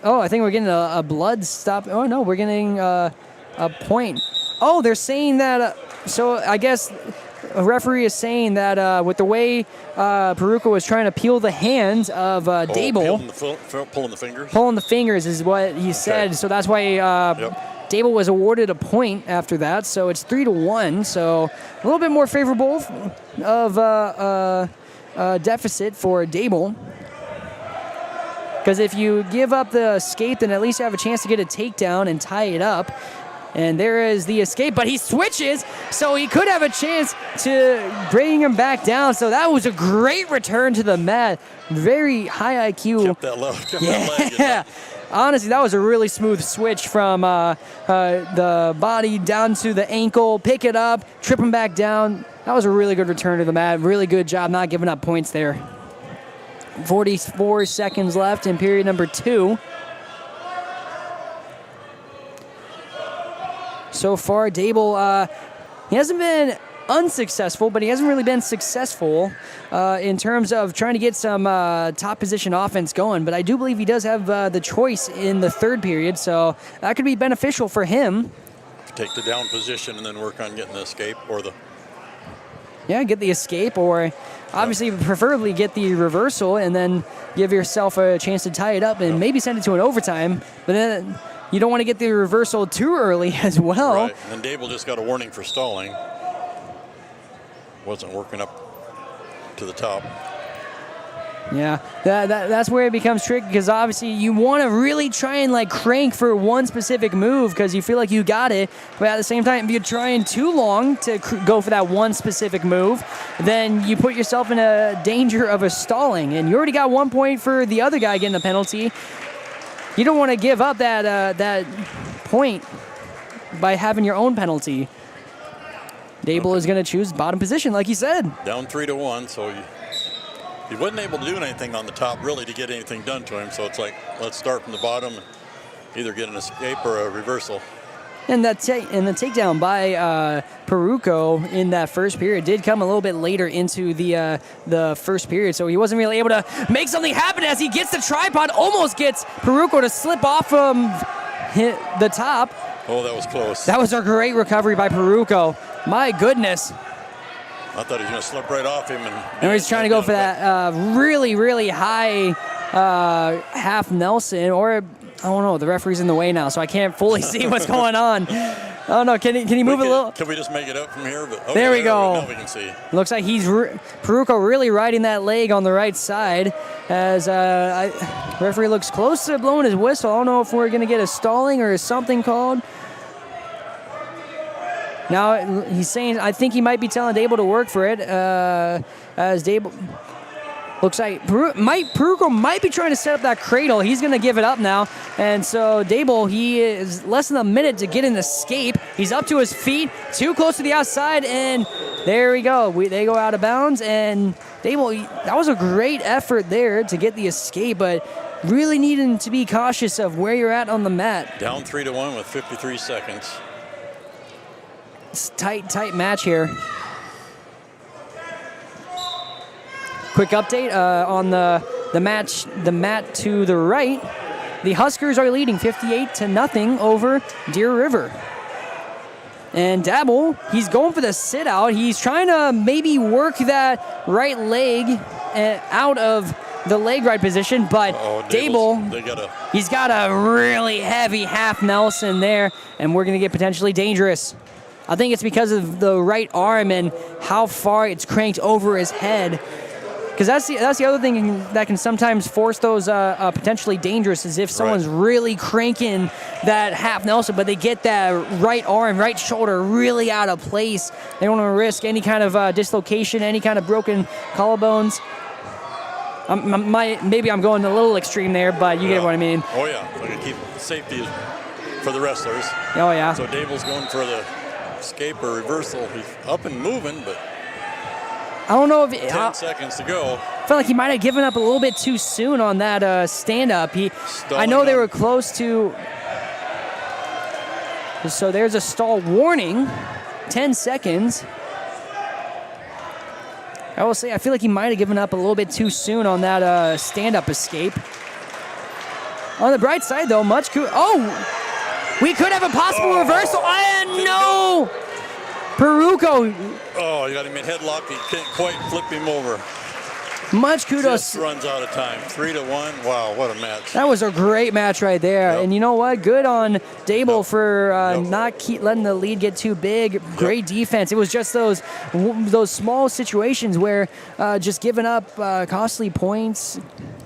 Oh, I think we're getting a blood stop. Oh, no, we're getting a point. Oh, they're saying that... so I guess a referee is saying that with the way Peruco was trying to peel the hands of Dable... Pulling the fingers? Pulling the fingers is what he said. So that's why Dable was awarded a point after that. So it's 3-1. So a little bit more favorable of deficit for Dable. Because if you give up the escape, then at least you have a chance to get a takedown and tie it up. And there is the escape, but he switches, so he could have a chance to bring him back down. So that was a great return to the mat. Very high IQ. Kept that leg. Yeah. Honestly, that was a really smooth switch from the body down to the ankle, pick it up, trip him back down. That was a really good return to the mat. Really good job not giving up points there. 44 seconds left in period number 2. So far, Dable, he hasn't been unsuccessful, but he hasn't really been successful in terms of trying to get some top position offense going. But I do believe he does have the choice in the third period, so that could be beneficial for him. Take the down position and then work on getting the escape or the... Yeah, get the escape, or obviously preferably get the reversal and then give yourself a chance to tie it up and maybe send it to an overtime. But then you don't want to get the reversal too early as well. Right, and then Dable just got a warning for stalling. Wasn't working up to the top. Yeah, that's where it becomes tricky, because obviously you want to really try and like crank for one specific move because you feel like you got it, but at the same time, if you're trying too long to go for that one specific move, then you put yourself in a danger of a stalling, and you already got 1 point for the other guy getting a penalty. You don't want to give up that point by having your own penalty. Dable is going to choose bottom position, like he said. Down 3-1, so he wasn't able to do anything on the top, really, to get anything done to him. So it's like, let's start from the bottom and either get an escape or a reversal. And the takedown by Peruco in that first period did come a little bit later into the first period, so he wasn't really able to make something happen as he gets the tripod, almost gets Peruco to slip off from the top. Oh, that was close. That was a great recovery by Peruco. My goodness. I thought he was going to slip right off him. And he's trying to go for that really, really high half Nelson, or I don't know, the referee's in the way now, so I can't fully see what's going on. Oh no, can he move a little? Can we just make it up from here? But, okay, there we go. Now we can see. Looks like he's Peruco really riding that leg on the right side as referee looks close to blowing his whistle. I don't know if we're going to get a stalling or something called. Now he's saying, I think he might be telling Dable to work for it, as Dable looks like Peruco might be trying to set up that cradle. He's going to give it up now, and so Dable, he is less than a minute to get an escape. He's up to his feet, too close to the outside, and there we go. They go out of bounds, and Dable, that was a great effort there to get the escape, but really needing to be cautious of where you're at on the mat. Down 3-1 with 53 seconds. It's tight match here. Quick update on the mat to the right. The Huskers are leading 58-0 over Deer River. And Dable, he's going for the sit out. He's trying to maybe work that right leg out of the leg right position, but Dable, he's got a really heavy half Nelson there, and we're going to get potentially dangerous. I think it's because of the right arm and how far it's cranked over his head. Because that's the other thing that can sometimes force those potentially dangerous is if someone's really cranking that half Nelson, but they get that right arm, right shoulder really out of place. They don't want to risk any kind of dislocation, any kind of broken collarbones. Maybe I'm going a little extreme there, but you get what I mean. Oh, yeah. We're going to keep safety for the wrestlers. Oh, yeah. So Dable's going for the escape or reversal. He's up and moving, but I don't know if 10 seconds to go. I felt like he might have given up a little bit too soon on that stand-up. I know they were close to. So there's a stall warning, 10 seconds. I will say I feel like he might have given up a little bit too soon on that stand-up escape. On the bright side, though, we could have a possible reversal. No! Peruco. Oh, you got him in headlock. He can't quite flip him over. Much kudos. Just runs out of time. 3-1. Wow, what a match. That was a great match right there. Yep. And you know what? Good on Dable for not letting the lead get too big. Great defense. It was just those small situations where just giving up costly points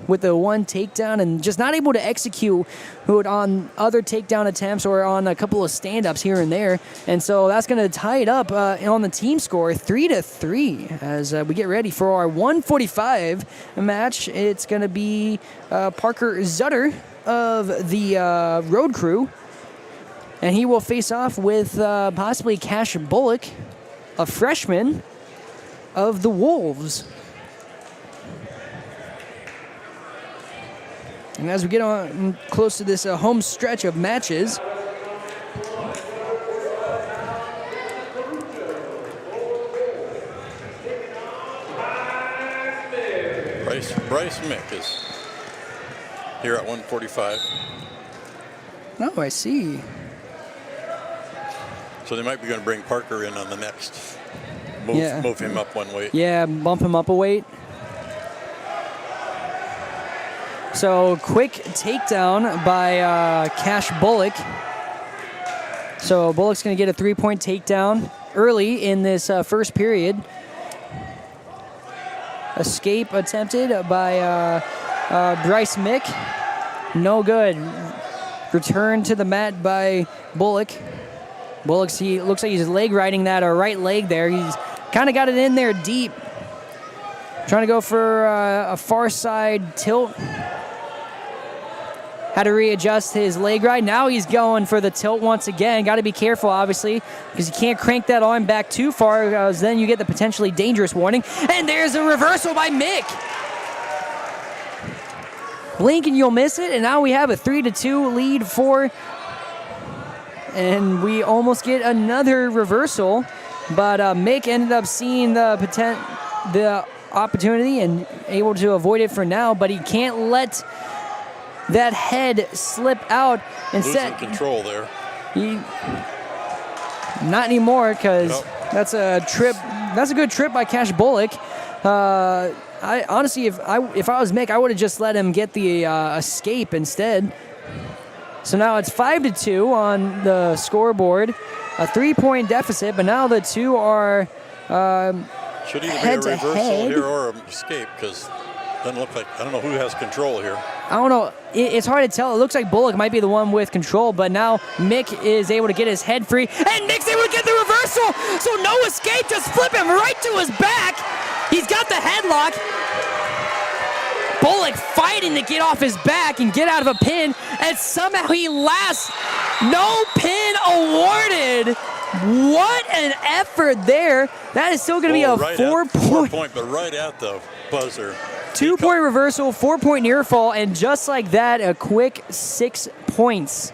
with the one takedown and just not able to execute on other takedown attempts or on a couple of stand-ups here and there. And so that's going to tie it up on the team score 3-3 as we get ready for our 145 match. It's going to be Parker Zutter of the Roadcrew, and he will face off with possibly Cash Bullock, a freshman of the Wolves. And as we get on close to this home stretch of matches, Bryce Mick is here at 145. Oh, I see. So they might be going to bring Parker in on the next. Move him up one weight. Yeah, bump him up a weight. So quick takedown by Cash Bullock. So Bullock's going to get a 3-point takedown early in this first period. Escape attempted by Bryce Mick. No good. Return to the mat by Bullock. He looks like he's leg riding that right leg there. He's kind of got it in there deep. Trying to go for a far side tilt. Had to readjust his leg ride. Now he's going for the tilt once again. Got to be careful, obviously, because you can't crank that arm back too far, because then you get the potentially dangerous warning. And there's a reversal by Mick. Blink and you'll miss it. And now we have a 3-2 lead for. And we almost get another reversal, but Mick ended up seeing the opportunity and able to avoid it for now. But he can't let that head slip out and losing control there. Not anymore, because that's a trip. That's a good trip by Cash Bullock. I honestly, if I was Mick, I would have just let him get the escape instead. So now it's 5-2 on the scoreboard, a 3-point deficit. But now the two are should either be a reversal here or an escape, because it doesn't look like, I don't know who has control here. I don't know. It's hard to tell. It looks like Bullock might be the one with control, but now Mick is able to get his head free, and Mick's able to get the reversal. So no escape, just flip him right to his back. He's got the headlock. Bullock fighting to get off his back and get out of a pin, and somehow he lasts. No pin awarded. What an effort there. That is still going to be a 4-point. But right at the buzzer. 2-point reversal, 4-point near fall, and just like that, a quick 6 points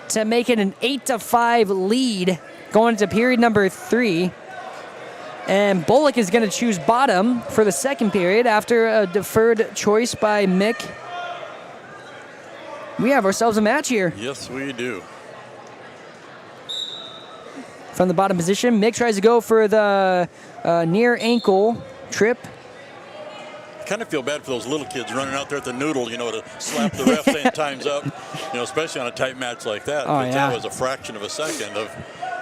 to make it an 8-5 lead going into period number 3. And Bullock is going to choose bottom for the second period after a deferred choice by Mick. We have ourselves a match here. Yes, we do. From the bottom position, Mick tries to go for the near ankle trip. I kind of feel bad for those little kids running out there at the noodle, to slap the ref saying time's up, especially on a tight match like that. Oh, yeah. That was a fraction of a second of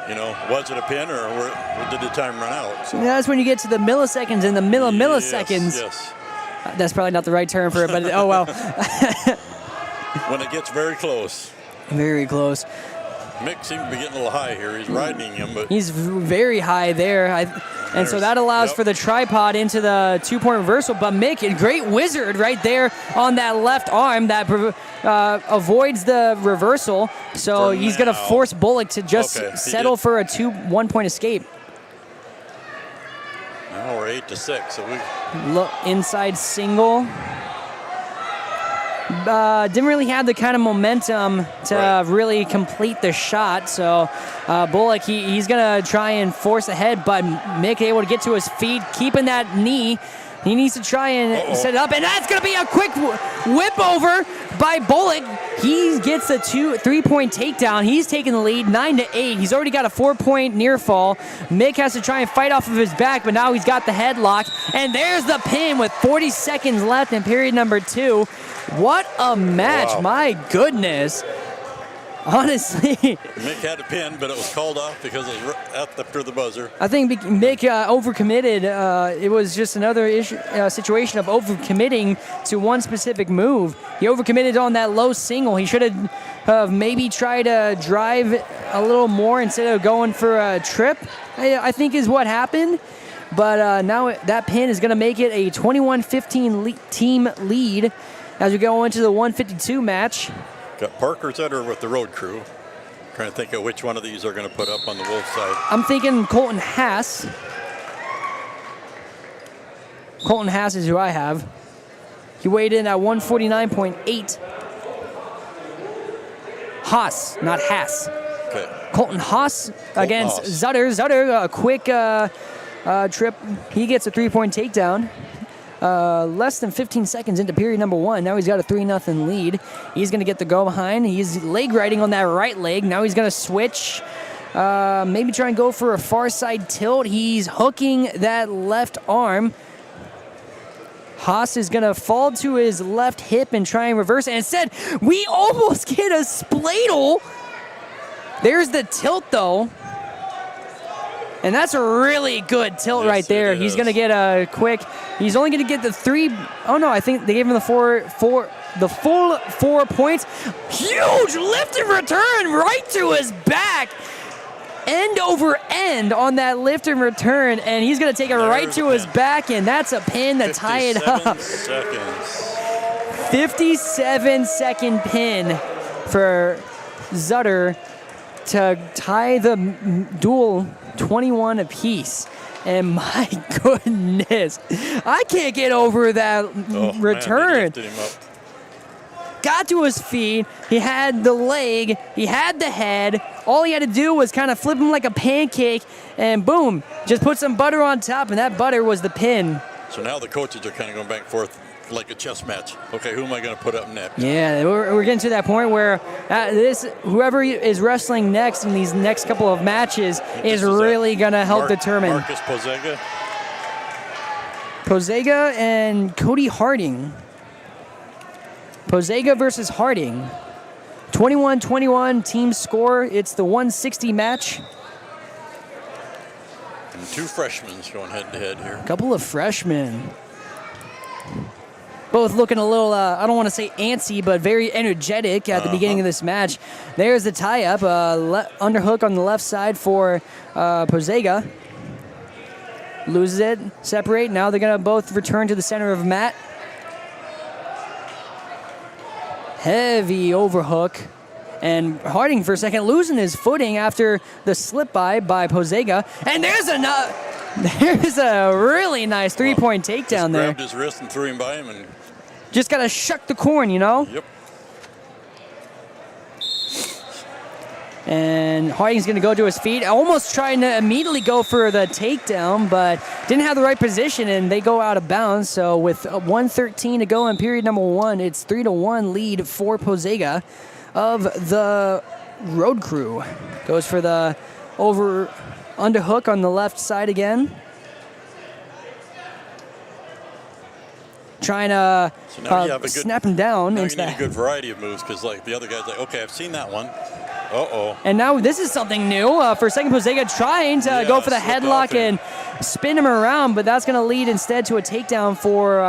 was it a pin or did the time run out? So. That's when you get to the milliseconds and the milliseconds. Yes. That's probably not the right term for it, but oh well. When it gets very close. Very close. Mick seems to be getting a little high here. He's riding him, but he's very high there. And so that allows for the tripod into the 2-point reversal. But Mick, a great wizard right there on that left arm that avoids the reversal. So he's going to force Bullock to just settle for a 1-point escape. Now we're 8-6. So we look inside single. Didn't really have the kind of momentum to really complete the shot. So Bullock, he's going to try and force ahead, but Mick able to get to his feet, keeping that knee. He needs to try and set it up, and that's going to be a quick whip over by Bullock. He gets a 3-point takedown. He's taking the lead 9-8. He's already got a 4-point near fall. Mick has to try and fight off of his back, but now he's got the headlock. And there's the pin with 40 seconds left in period number 2. What a match. Wow. My goodness. Honestly. Mick had a pin, but it was called off because it was after the buzzer. I think Mick overcommitted. It was just another situation of overcommitting to one specific move. He overcommitted on that low single. He should have maybe tried to drive a little more instead of going for a trip, I think is what happened. But now that pin is going to make it a 21-15 team lead as we go into the 152 match. Got Parker Zetter with the Road Crew. Trying to think of which one of these are going to put up on the Wolf side. I'm thinking Colton Haas. Colton Haas is who I have. He weighed in at 149.8. Haas, not Haas. Okay. Colton Haas against Zutter. Zutter, a quick trip. He gets a 3-point takedown. Less than 15 seconds into period number 1. Now he's got a 3-0 lead. He's going to get the go behind. He's leg riding on that right leg. Now he's going to switch. Maybe try and go for a far side tilt. He's hooking that left arm. Haas is going to fall to his left hip and try and reverse it. And instead, we almost get a spladle. There's the tilt, though. And that's a really good tilt right there. He's going to get a quick. He's only going to get the 3. Oh no, I think they gave him the full 4 points. Huge lift and return right to his back. End over end on that lift and return, and he's going to take it right to his back, and that's a pin to tie it up. 57-second pin for Zutter to tie the duel 21 apiece. And my goodness, I can't get over that return. Man, they lifted him up. Got to his feet. He had the leg. He had the head. All he had to do was kind of flip him like a pancake, and boom, just put some butter on top, and that butter was the pin. So now the coaches are kind of going back and forth like a chess match. Okay, who am I going to put up next? Yeah, we're getting to that point where whoever is wrestling next in these next couple of matches is really going to help determine. Marcus Pozega. Pozega and Cody Harding. Pozega versus Harding. 21-21 team score. It's the 160 match. And 2 freshmen going head-to-head here. A couple of freshmen. Both looking a little, I don't want to say antsy, but very energetic at the beginning of this match. There's the tie-up. Underhook on the left side for Pozega. Loses it. Separate. Now they're going to both return to the center of the mat. Heavy overhook. And Harding for a second losing his footing after the slip by Pozega. And there's a really nice 3-point takedown there. Grabbed his wrist and threw him by him. And just got to shuck the corn, you know? Yep. And Harding's going to go to his feet, almost trying to immediately go for the takedown, but didn't have the right position, and they go out of bounds. So with 1:13 to go in period number 1, it's 3-1 lead for Pozega of the Road Crew. Goes for the underhook on the left side again. Trying to snap him down. Now you need a good variety of moves because like the other guy's like, okay, I've seen that one. Uh-oh. And now this is something new. For a second, Posega trying to go for the headlock and spin him around, but that's going to lead instead to a takedown for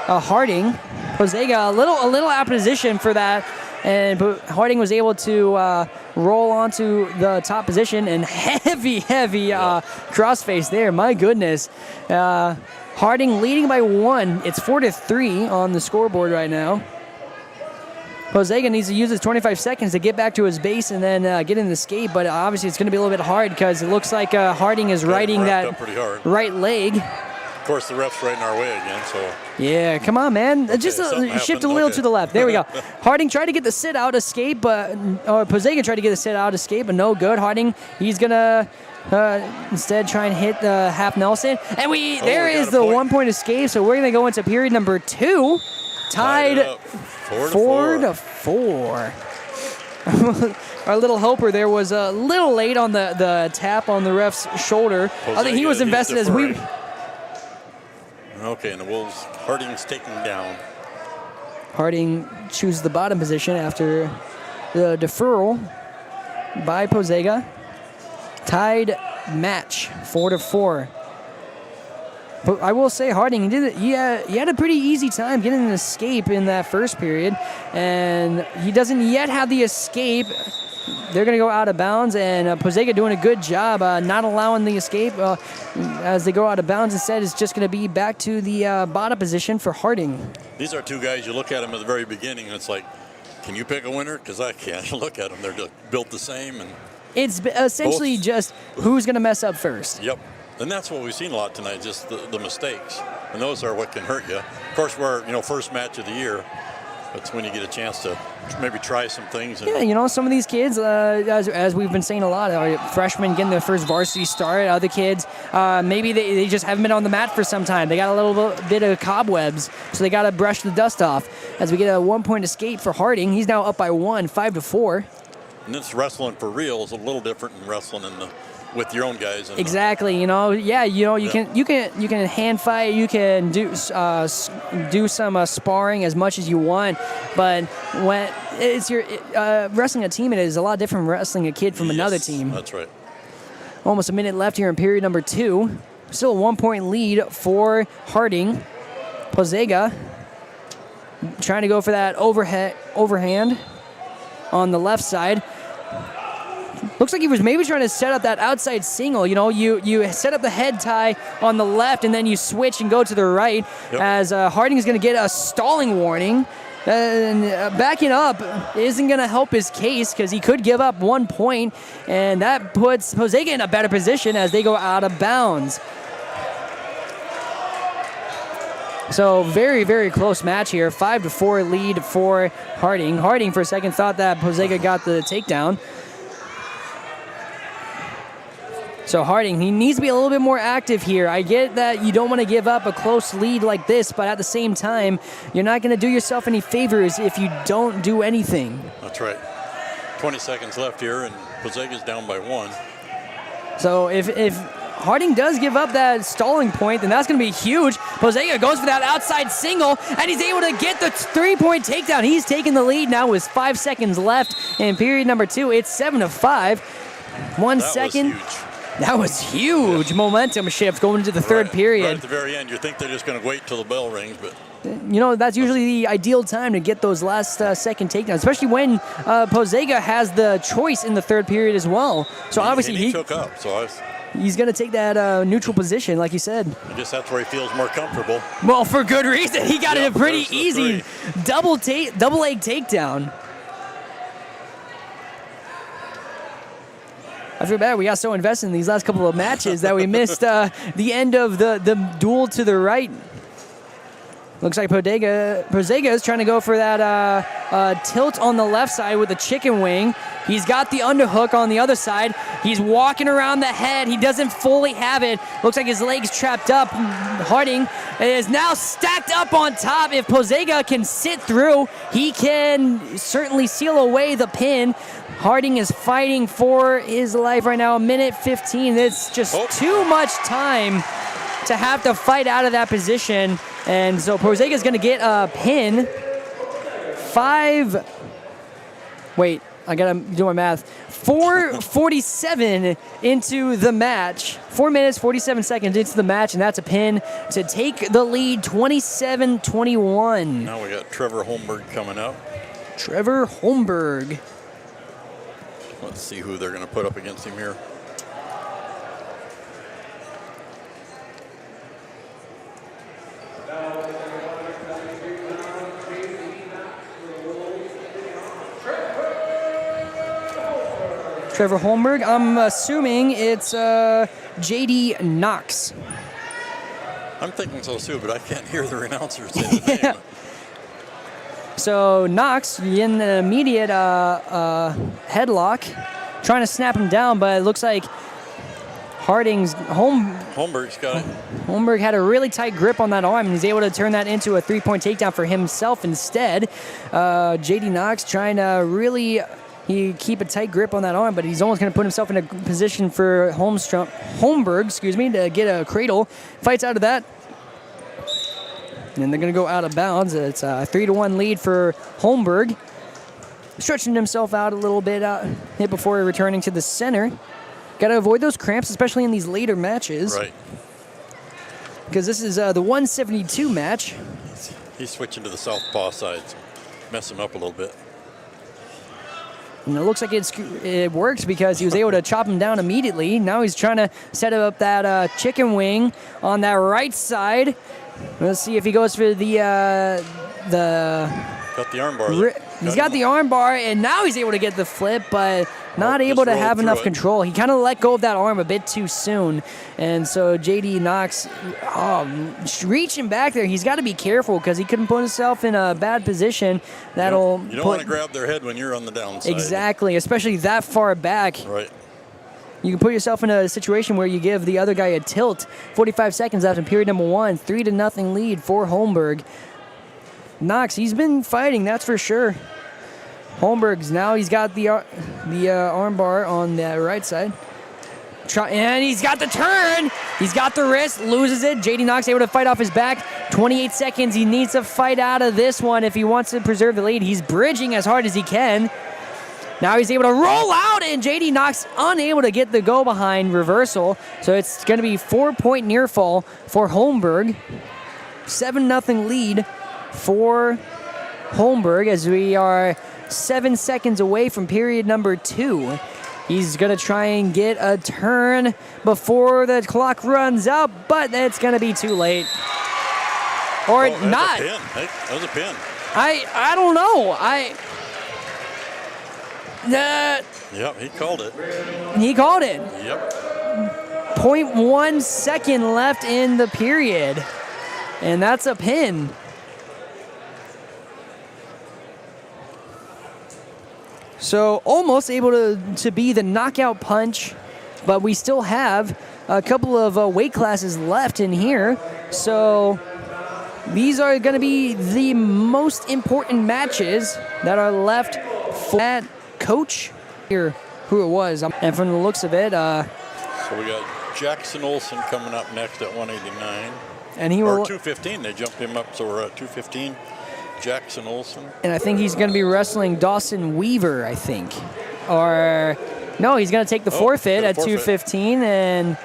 Harding. Posega a little out of position for that, and Harding was able to roll onto the top position, and heavy crossface there. My goodness. Harding leading by 1. It's 4-3 on the scoreboard right now. Posega needs to use his 25 seconds to get back to his base and then get in the escape, but obviously it's going to be a little bit hard because it looks like Harding is riding that right leg. Of course, the ref's right in our way again, so... Yeah, come on, man. Just shift a little to the left. There we go. Harding tried to get the sit-out escape, or Posega tried to get the sit-out escape, but no good. Harding, he's going to instead try and hit the half Nelson. And there is the 1-point escape, so we're going to go into period number 2. Tied 4-4. Our little helper there was a little late on the tap on the ref's shoulder. I think he was invested as we... Okay, and the Wolves, Harding's taken down. Harding chooses the bottom position after the deferral by Posega. Tied match, 4-4. But I will say Harding, he had a pretty easy time getting an escape in that first period, and he doesn't yet have the escape. They're going to go out of bounds, and Posega doing a good job not allowing the escape as they go out of bounds. Instead, it's just going to be back to the bottom position for Harding. These are two guys, you look at them at the very beginning, and it's like, can you pick a winner? Because I can't. Look at them. They're just built the same. And it's essentially just who's going to mess up first. Yep. And that's what we've seen a lot tonight, just the mistakes. And those are what can hurt you. Of course, we're, first match of the year. That's when you get a chance to maybe try some things. Yeah, some of these kids, as we've been saying a lot, freshmen getting their first varsity start. Other kids, maybe they just haven't been on the mat for some time. They got a little bit of cobwebs, so they got to brush the dust off. As we get a 1-point escape for Harding, he's now up by 1, 5-4. And this wrestling for real is a little different than wrestling with your own guys. Exactly. You can hand fight, you can do some sparring as much as you want, but when it's your wrestling a team, it is a lot different from wrestling a kid from another team. That's right. Almost a minute left here in period number 2. Still a 1-point lead for Harding. Posega trying to go for that overhand on the left side. Looks like he was maybe trying to set up that outside single. You set up the head tie on the left, and then you switch and go to the right. Yep. As Harding is going to get a stalling warning. And backing up isn't going to help his case because he could give up 1 point, and that puts Posega in a better position as they go out of bounds. So very, very close match here. 5-4 lead for Harding. Harding for a second thought that Posega got the takedown. So Harding, he needs to be a little bit more active here. I get that you don't want to give up a close lead like this, but at the same time, you're not going to do yourself any favors if you don't do anything. That's right. 20 seconds left here, and Posega's down by 1. So if Harding does give up that stalling point, then that's going to be huge. Posega goes for that outside single, and he's able to get the 3-point takedown. He's taking the lead now with 5 seconds left in period number 2. It's 7-5. 1 second. Was huge. That was huge momentum shift going into the third period. Right at the very end, you think they're just going to wait till the bell rings, but... That's usually the ideal time to get those last second takedowns, especially when Posega has the choice in the third period as well. So obviously he took up, so he's going to take that neutral position, like you said. I guess that's where he feels more comfortable. Well, for good reason. He got a pretty easy double leg takedown. I feel bad. We got so invested in these last couple of matches that we missed the end of the duel to the right. Looks like Posega is trying to go for that tilt on the left side with the chicken wing. He's got the underhook on the other side. He's walking around the head. He doesn't fully have it. Looks like his leg's trapped up. Harding is now stacked up on top. If Posega can sit through, he can certainly seal away the pin. Harding is fighting for his life right now. 1:15. It's just too much time to have to fight out of that position. And so Posega is going to get a pin. I got to do my math. 4:47 into the match. 4 minutes, 47 seconds into the match, and that's a pin to take the lead 27-21. Now we got Trevor Holmberg coming up. Trevor Holmberg. Let's see who they're going to put up against him here. Trevor Holmberg. I'm assuming it's JD Knox. I'm thinking so too, but I can't hear the announcers say the name. So Knox in the immediate headlock, trying to snap him down, but it looks like Holmberg's got it. Holmberg had a really tight grip on that arm, and he's able to turn that into a 3-point takedown for himself instead. JD Knox trying to really keep a tight grip on that arm, but he's almost going to put himself in a position for Holmberg, to get a cradle. Fights out of that. And they're going to go out of bounds. It's a 3-1 lead for Holmberg. Stretching himself out a little bit before returning to the center. Got to avoid those cramps, especially in these later matches. Right. Because this is the 172 match. He's switching to the southpaw side, mess him up a little bit. And it looks like it works because he was able to chop him down immediately. Now he's trying to set up that chicken wing on that right side. Let's see if he goes for the got the arm bar. He's got the arm bar, and now he's able to get the flip, but not able to have enough control. He kind of let go of that arm a bit too soon. And so JD Knox reaching back there. He's got to be careful because he couldn't put himself in a bad position. You don't want to grab their head when you're on the downside. Exactly, especially that far back. Right. You can put yourself in a situation where you give the other guy a tilt. 45 seconds left in period number 1. 3-0 lead for Holmberg. Knox, he's been fighting, that's for sure. Holmberg's now he's got the arm bar on the right side. And he's got the turn. He's got the wrist, loses it. JD Knox able to fight off his back. 28 seconds. He needs to fight out of this one if he wants to preserve the lead. He's bridging as hard as he can. Now he's able to roll out, and JD Knox unable to get the go-behind reversal. So it's going to be 4-point near fall for Holmberg. 7-0 lead for Holmberg as we are 7 seconds away from period number 2. He's going to try and get a turn before the clock runs out, but it's going to be too late. Or not. That was a pin. I don't know. Yep, he called it. He called it. Yep. 0.1 second left in the period. And that's a pin. So almost able to be the knockout punch, but we still have a couple of weight classes left in here. So these are going to be the most important matches that are left for that coach here, who it was. And from the looks of it, so we got Jackson Olson coming up next at 189. And he or will 215. They jumped him up, so we're at 215. Jackson Olson. And I think he's going to be wrestling Dawson Weaver, I think. Or no, he's going to take the forfeit at 215, and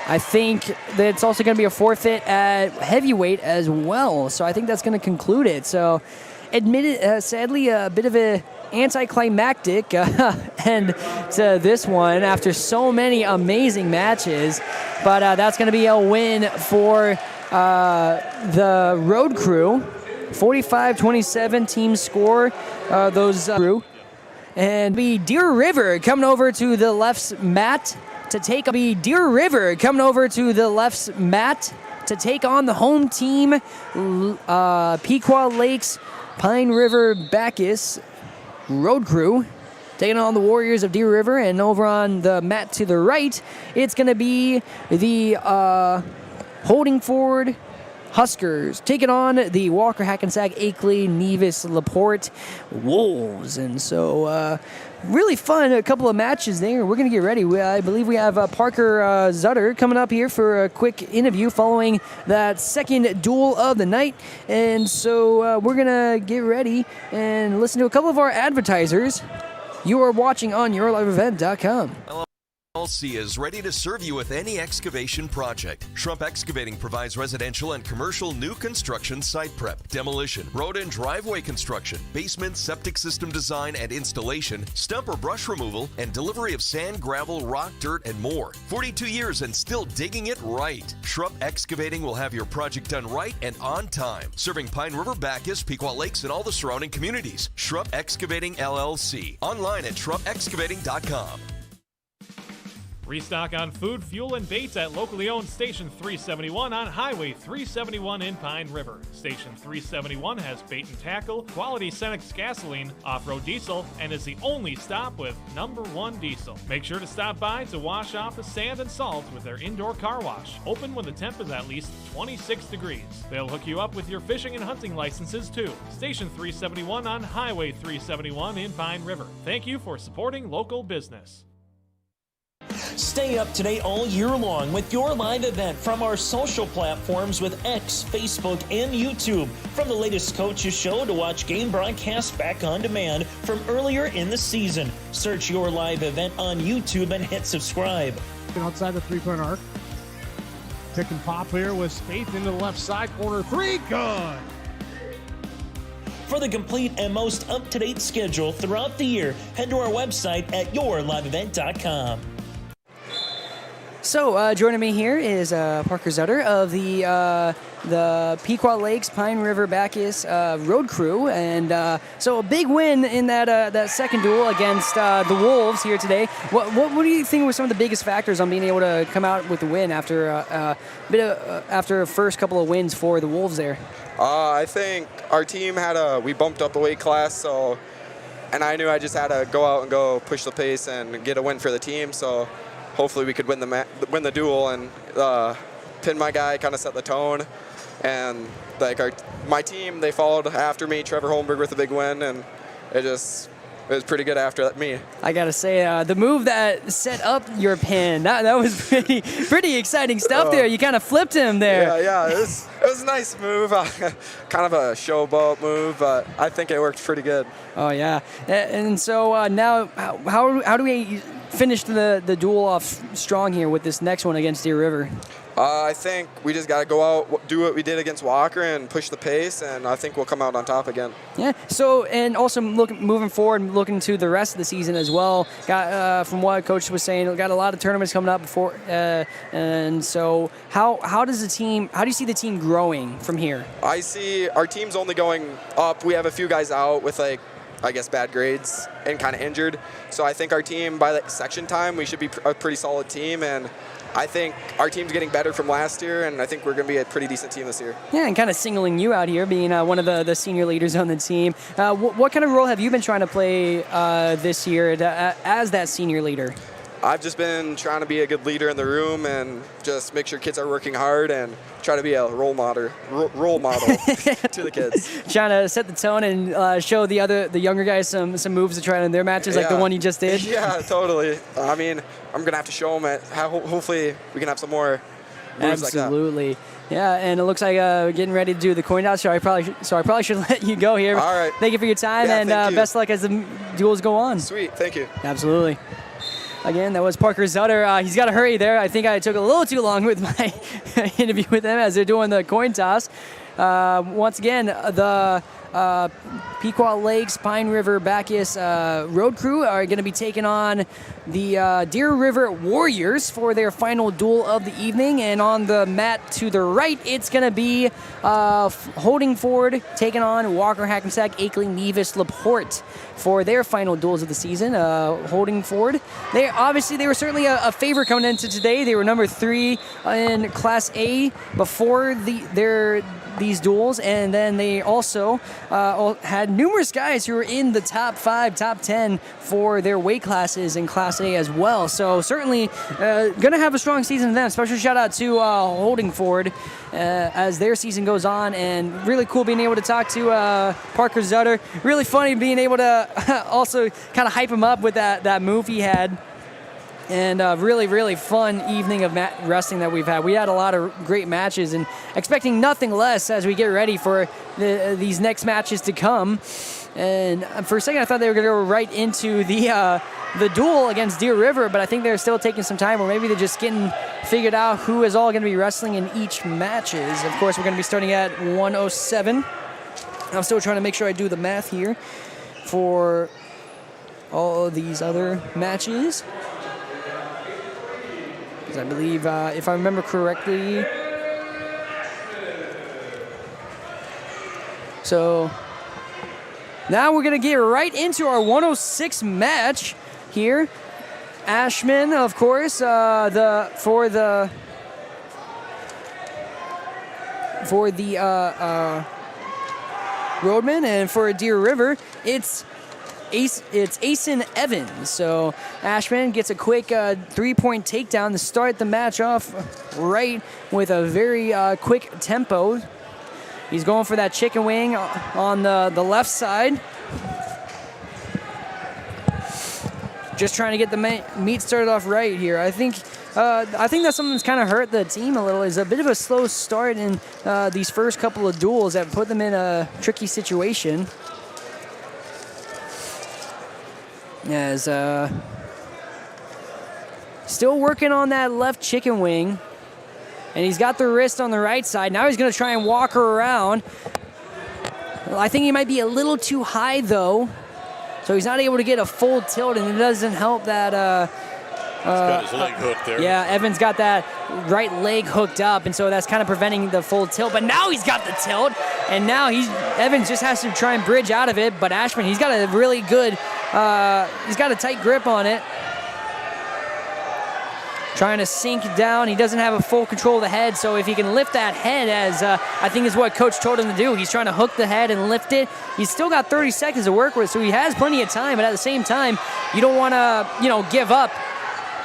I think that it's also going to be a forfeit at heavyweight as well. So I think that's going to conclude it. So sadly, a bit of a anticlimactic end to this one after so many amazing matches. But that's going to be a win for the Roadcrew. 45-27 team score. Crew. And be Deer River coming over to the left's mat to take on the home team, Pequot Lakes, Pine River Bacchus Roadcrew, taking on the Warriors of Deer River. And over on the mat to the right, it's going to be the Holding Ford Huskers taking on the Walker Hackensack Akeley Nevis LaPorte Wolves. And so really fun, a couple of matches there. We're going to get ready. I believe we have Parker Zutter coming up here for a quick interview following that second duel of the night. And so we're going to get ready and listen to a couple of our advertisers. You are watching on yourliveevent.com. LLC is ready to serve you with any excavation project. Shrub Excavating provides residential and commercial new construction site prep, demolition, road and driveway construction, basement septic system design and installation, stump or brush removal, and delivery of sand, gravel, rock, dirt, and more. 42 years and still digging it right. Shrub Excavating will have your project done right and on time. Serving Pine River, Bacchus, Pequot Lakes, and all the surrounding communities. Shrub Excavating LLC. Online at shrubexcavating.com. Restock on food, fuel, and baits at locally owned Station 371 on Highway 371 in Pine River. Station 371 has bait and tackle, quality Cenex gasoline, off-road diesel, and is the only stop with #1 diesel. Make sure to stop by to wash off the sand and salt with their indoor car wash, open when the temp is at least 26 degrees. They'll hook you up with your fishing and hunting licenses too. Station 371 on Highway 371 in Pine River. Thank you for supporting local business. Stay up to date all year long with your live event from our social platforms with X, Facebook, and YouTube. From the latest coaches show to watch game broadcasts back on demand from earlier in the season. Search your live event on YouTube and hit subscribe. Outside the three-point arc. Pick and pop here with Spaeth into the left side corner. 3, good. For the complete and most up-to-date schedule throughout the year, head to our website at yourliveevent.com. So joining me here is Parker Zutter of the Pequot Lakes, Pine River, Bacchus Roadcrew, and so a big win in that second duel against the Wolves here today. What do you think were some of the biggest factors on being able to come out with the win after after a first couple of wins for the Wolves there? I think our team we bumped up a weight class, and I knew I just had to go out and go push the pace and get a win for the team. So hopefully we could win the duel and pin my guy, kind of set the tone. And my team, they followed after me, Trevor Holmberg with a big win, and it was pretty good after me. I gotta say, the move that set up your pin, that was pretty exciting stuff there. You kind of flipped him there. Yeah, it was a nice move, kind of a showboat move, but I think it worked pretty good. Oh yeah, and so now, how do we finish the duel off strong here with this next one against Deer River? I think we just got to go out, do what we did against Walker, and push the pace, and I think we'll come out on top again. Yeah. So, and also moving forward, looking to the rest of the season as well. Got from what Coach was saying, got a lot of tournaments coming up before, and so how do you see the team growing from here? I see our team's only going up. We have a few guys out with bad grades and kind of injured. So I think our team, by section time, we should be a pretty solid team, and I think our team's getting better from last year, and I think we're going to be a pretty decent team this year. Yeah, and kind of singling you out here, being one of the senior leaders on the team. What kind of role have you been trying to play this year as that senior leader? I've just been trying to be a good leader in the room and just make sure kids are working hard and try to be a role model to the kids. Trying to set the tone and show the younger guys some moves to try in their matches, like the one you just did. Yeah, totally. I mean, I'm gonna have to show them hopefully we can have some more moves like that. Absolutely. Yeah, and it looks like getting ready to do the coin toss. So I probably should let you go here. All right. Thank you for your time, and best of luck as the duels go on. Sweet. Thank you. Absolutely. Again, that was Parker Zutter. He's got to hurry there. I think I took a little too long with my interview with him as they're doing the coin toss. Once again, the Pequot Lakes, Pine River, Bacchus Roadcrew are going to be taking on the Deer River Warriors for their final duel of the evening. And on the mat to the right, it's going to be Holding Ford taking on Walker, Hackensack, Akeley, Nevis, LaPorte for their final duels of the season. Holding Ford, they were certainly a favorite coming into today. They were number 3 in Class A before these duels, and then they also had numerous guys who were in the top 5, top 10 for their weight classes in Class A as well. So certainly going to have a strong season for them. Special shout out to Holding Ford as their season goes on, and really cool being able to talk to Parker Zutter. Really funny being able to also kind of hype him up with that move he had. And a really, really fun evening of wrestling that we've had. We had a lot of great matches and expecting nothing less as we get ready for these next matches to come. And for a second, I thought they were going to go right into the duel against Deer River, but I think they're still taking some time, or maybe they're just getting figured out who is all going to be wrestling in each matches. Of course, we're going to be starting at 107. I'm still trying to make sure I do the math here for all of these other matches. Because I believe, if I remember correctly, so now we're going to get right into our 106 match here. Ashman, of course, for the Roadman, and for Deer River, it's Asen Evans. So Ashman gets a quick 3-point takedown to start the match off right with a very quick tempo. He's going for that chicken wing on the left side. Just trying to get the meat started off right here. I think that's something that's kind of hurt the team a little, is a bit of a slow start in these first couple of duels that put them in a tricky situation. As still working on that left chicken wing. And he's got the wrist on the right side. Now he's going to try and walk her around. Well, I think he might be a little too high, though. So he's not able to get a full tilt, and it doesn't help that... he's got his leg hooked there. Yeah, Evans got that right leg hooked up, and so that's kind of preventing the full tilt. But now he's got the tilt, and now Evans just has to try and bridge out of it. But Ashman, he's got a really good... he's got a tight grip on it. Trying to sink down. He doesn't have a full control of the head, so if he can lift that head, as I think is what Coach told him to do, he's trying to hook the head and lift it. He's still got 30 seconds to work with, so he has plenty of time, but at the same time, you don't want to, give up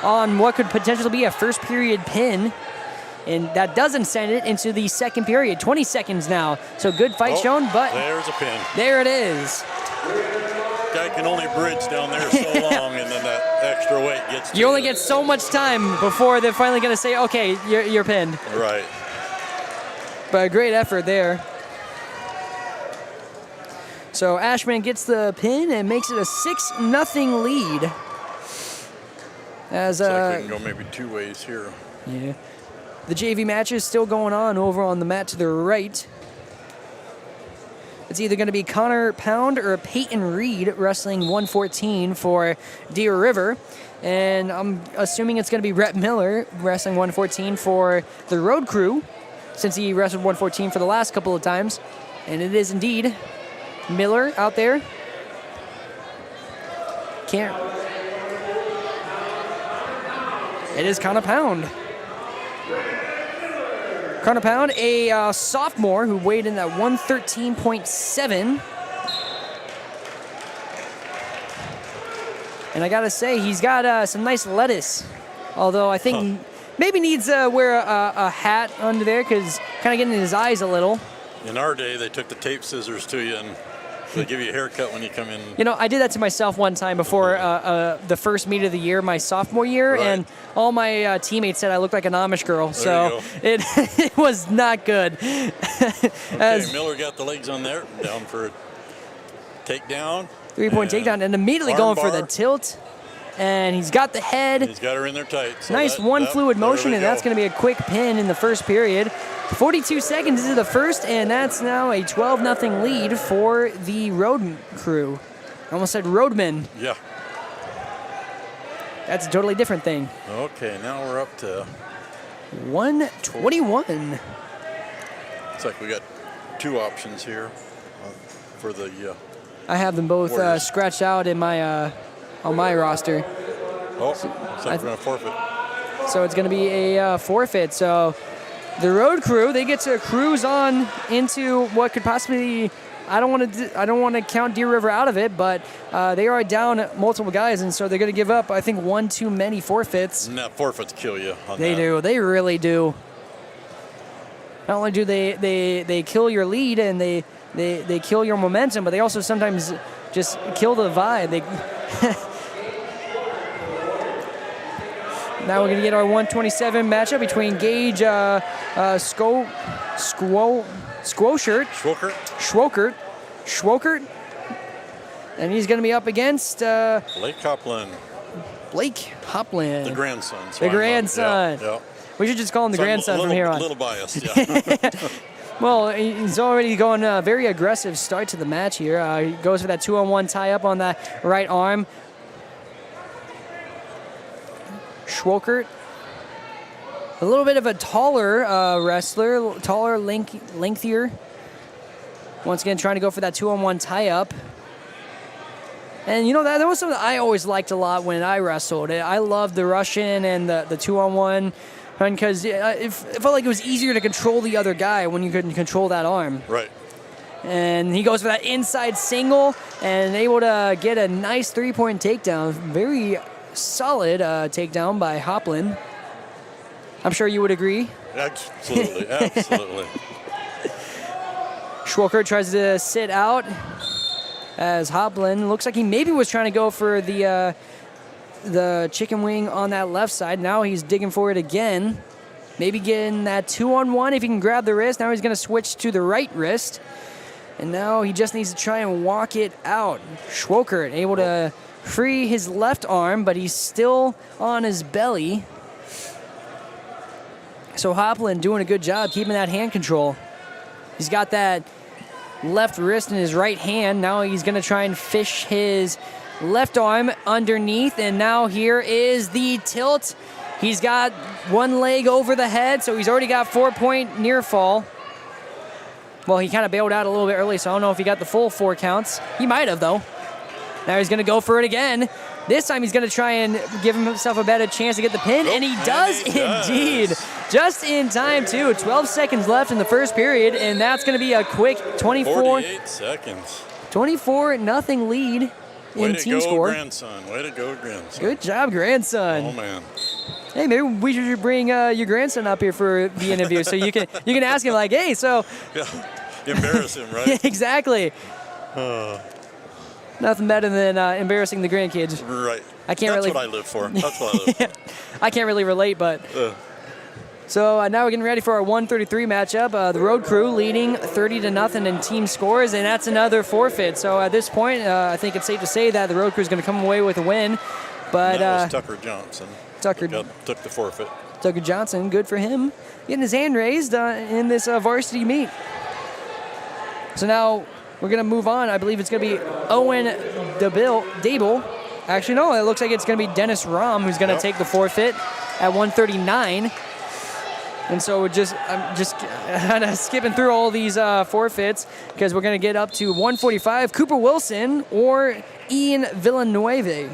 on what could potentially be a first period pin, and that doesn't send it into the second period. 20 seconds now, so good fight shown, but there's a pin. There it is. Guy can only bridge down there so long, and then that extra weight gets to you only get so much time before they're finally going to say, okay, you're pinned. Right. But a great effort there. So Ashman gets the pin and makes it a 6-0 lead. As looks like we can go maybe two ways here. Yeah. The JV match is still going on over on the mat to the right. It's either going to be Connor Pound or Peyton Reed wrestling 114 for Deer River. And I'm assuming it's going to be Rhett Miller wrestling 114 for the Roadcrew, since he wrestled 114 for the last couple of times. And it is indeed Miller out there. It is Connor Pound. Connor Pound, a sophomore who weighed in at 113.7. And I gotta say, he's got some nice lettuce. Although I think maybe needs to wear a hat under there, because kind of getting in his eyes a little. In our day, they took the tape scissors to you and they give you a haircut when you come in. I did that to myself one time before the first meet of the year, my sophomore year, right. And all my teammates said I looked like an Amish girl, so it was not good. Okay, Miller got the legs on there, down for a takedown. 3-point takedown, and immediately going for the tilt. And he's got the head. He's got her in there tight. So nice fluid motion, and that's going to be a quick pin in the first period. 42 seconds into the first, and that's now a 12-0 lead for the Roadcrew. I almost said Roadman. Yeah. That's a totally different thing. Okay, now we're up to 121. Looks like we got two options here for the. I have them both scratched out in my on my roster. Oh, looks like we're going to forfeit. So it's going to be a forfeit. So the Roadcrew, they get to cruise on into what could possibly. I don't want to count Deer River out of it, but they are down multiple guys, and so they're going to give up, I think, one too many forfeits. And that forfeits kill you. They do. They really do. Not only do they kill your lead and they kill your momentum, but they also sometimes just kill the vibe. Now we're going to get our 127 matchup between Gage Schwokert And he's going to be up against Blake Hopland. Blake Hopland. The grandson. The grandson. Yeah. We should just call him the grandson from here on. A little biased, yeah. Well, he's already going a very aggressive start to the match here. He goes for that 2-on-1 tie-up on that right arm. Schwokert, a little bit of a taller wrestler, taller, lengthier. Once again, trying to go for that 2-on-1 tie-up. And you know, that was something that I always liked a lot when I wrestled. I loved the Russian and the 2-on-1, because it felt like it was easier to control the other guy when you couldn't control that arm. Right. And he goes for that inside single and able to get a nice 3-point takedown. Very solid takedown by Hopland. I'm sure you would agree. Absolutely, absolutely. Schwokert tries to sit out as Hopland looks like he maybe was trying to go for the chicken wing on that left side. Now he's digging for it again. Maybe getting that 2-on-1 if he can grab the wrist. Now he's going to switch to the right wrist. And now he just needs to try and walk it out. Schwokert able to free his left arm, but he's still on his belly. So Hopland doing a good job keeping that hand control. He's got that left wrist in his right hand. Now he's going to try and fish his left arm underneath. And now here is the tilt. He's got one leg over the head, so he's already got 4-point near fall. Well, he kind of bailed out a little bit early, so I don't know if he got the full 4 counts. He might have, though. Now he's going to go for it again. This time he's going to try and give himself a better chance to get the pin, and he does indeed. Just in time, too. 12 seconds left in the first period, and that's going to be a quick 48 seconds. 24-0 lead in team score. Way to go, grandson. Good job, grandson. Oh, man. Hey, maybe we should bring your grandson up here for the interview so you can ask him, like, hey, so. Yeah, embarrass him, right? Exactly. Nothing better than embarrassing the grandkids. Right. I can't That's really. what I live for. That's what I live for. I can't really relate, but. So now we're getting ready for our 133 matchup. The Roadcrew leading 30-0 in team scores, and that's another forfeit. So at this point, I think it's safe to say that the Roadcrew is going to come away with a win. But that was Tucker Johnson. Took the forfeit. Tucker Johnson, good for him, getting his hand raised in this varsity meet. So now we're going to move on. I believe it's going to be Owen Dable. Actually, no, it looks like it's going to be Dennis Rahm who's going to take the forfeit at 139. And so I'm just kind of skipping through all these forfeits because we're going to get up to 145. Cooper Wilson or Ian Villanueva.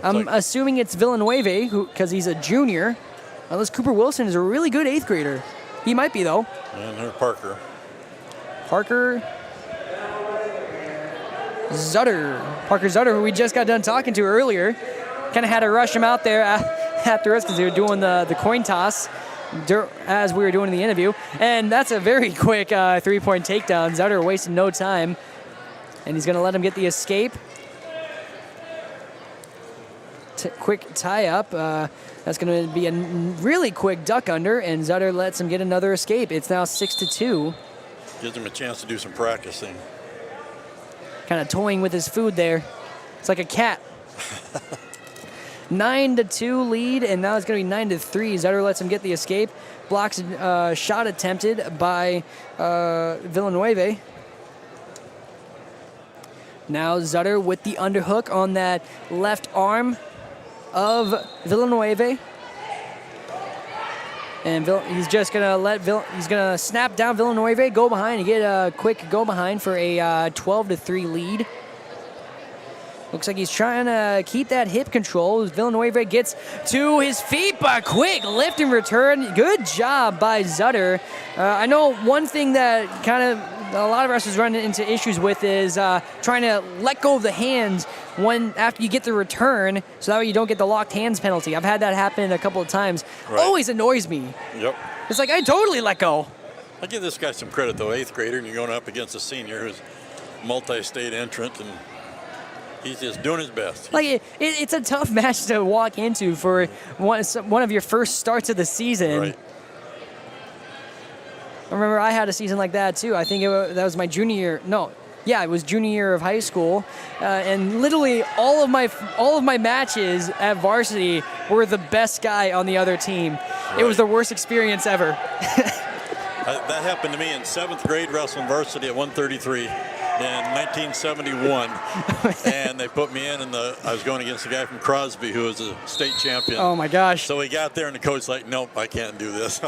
I'm assuming it's Villanueva because he's a junior. Unless Cooper Wilson is a really good 8th grader. He might be, though. And there's Parker. Parker Zutter, who we just got done talking to earlier. Kind of had to rush him out there after us because they were doing the coin toss as we were doing the interview. And that's a very quick 3-point takedown. Zutter wasted no time. And he's going to let him get the escape. Quick tie-up. That's going to be a really quick duck under, and Zutter lets him get another escape. It's now 6-2. Gives him a chance to do some practicing. Kind of toying with his food there. It's like a cat. 9-2 lead, and now it's going to be 9-3. Zutter lets him get the escape. Blocks a shot attempted by Villanueva. Now Zutter with the underhook on that left arm of Villanueva. And he's just going to snap down Villanueva, go behind, and get a quick go behind for a 12-3 lead. Looks like he's trying to keep that hip control. Villanueva gets to his feet, but quick lift and return. Good job by Zutter. I know one thing that kind of a lot of wrestlers run into issues with is trying to let go of the hands after you get the return, so that way you don't get the locked hands penalty. I've had that happen a couple of times. Right. Always annoys me. Yep. It's like, I totally let go. I give this guy some credit, though. 8th grader, and you're going up against a senior who's multi-state entrant, and he's just doing his best. Like it's a tough match to walk into for one of your first starts of the season. Right. remember I had a season like that too. I think that was my junior year. No, yeah, it was junior year of high school, and literally all of my matches at varsity were the best guy on the other team. Right. It was the worst experience ever. That happened to me in 7th grade wrestling varsity at 133 in 1971, and they put me in, and I was going against a guy from Crosby who was a state champion. Oh my gosh! So we got there, and the coach like, nope, I can't do this.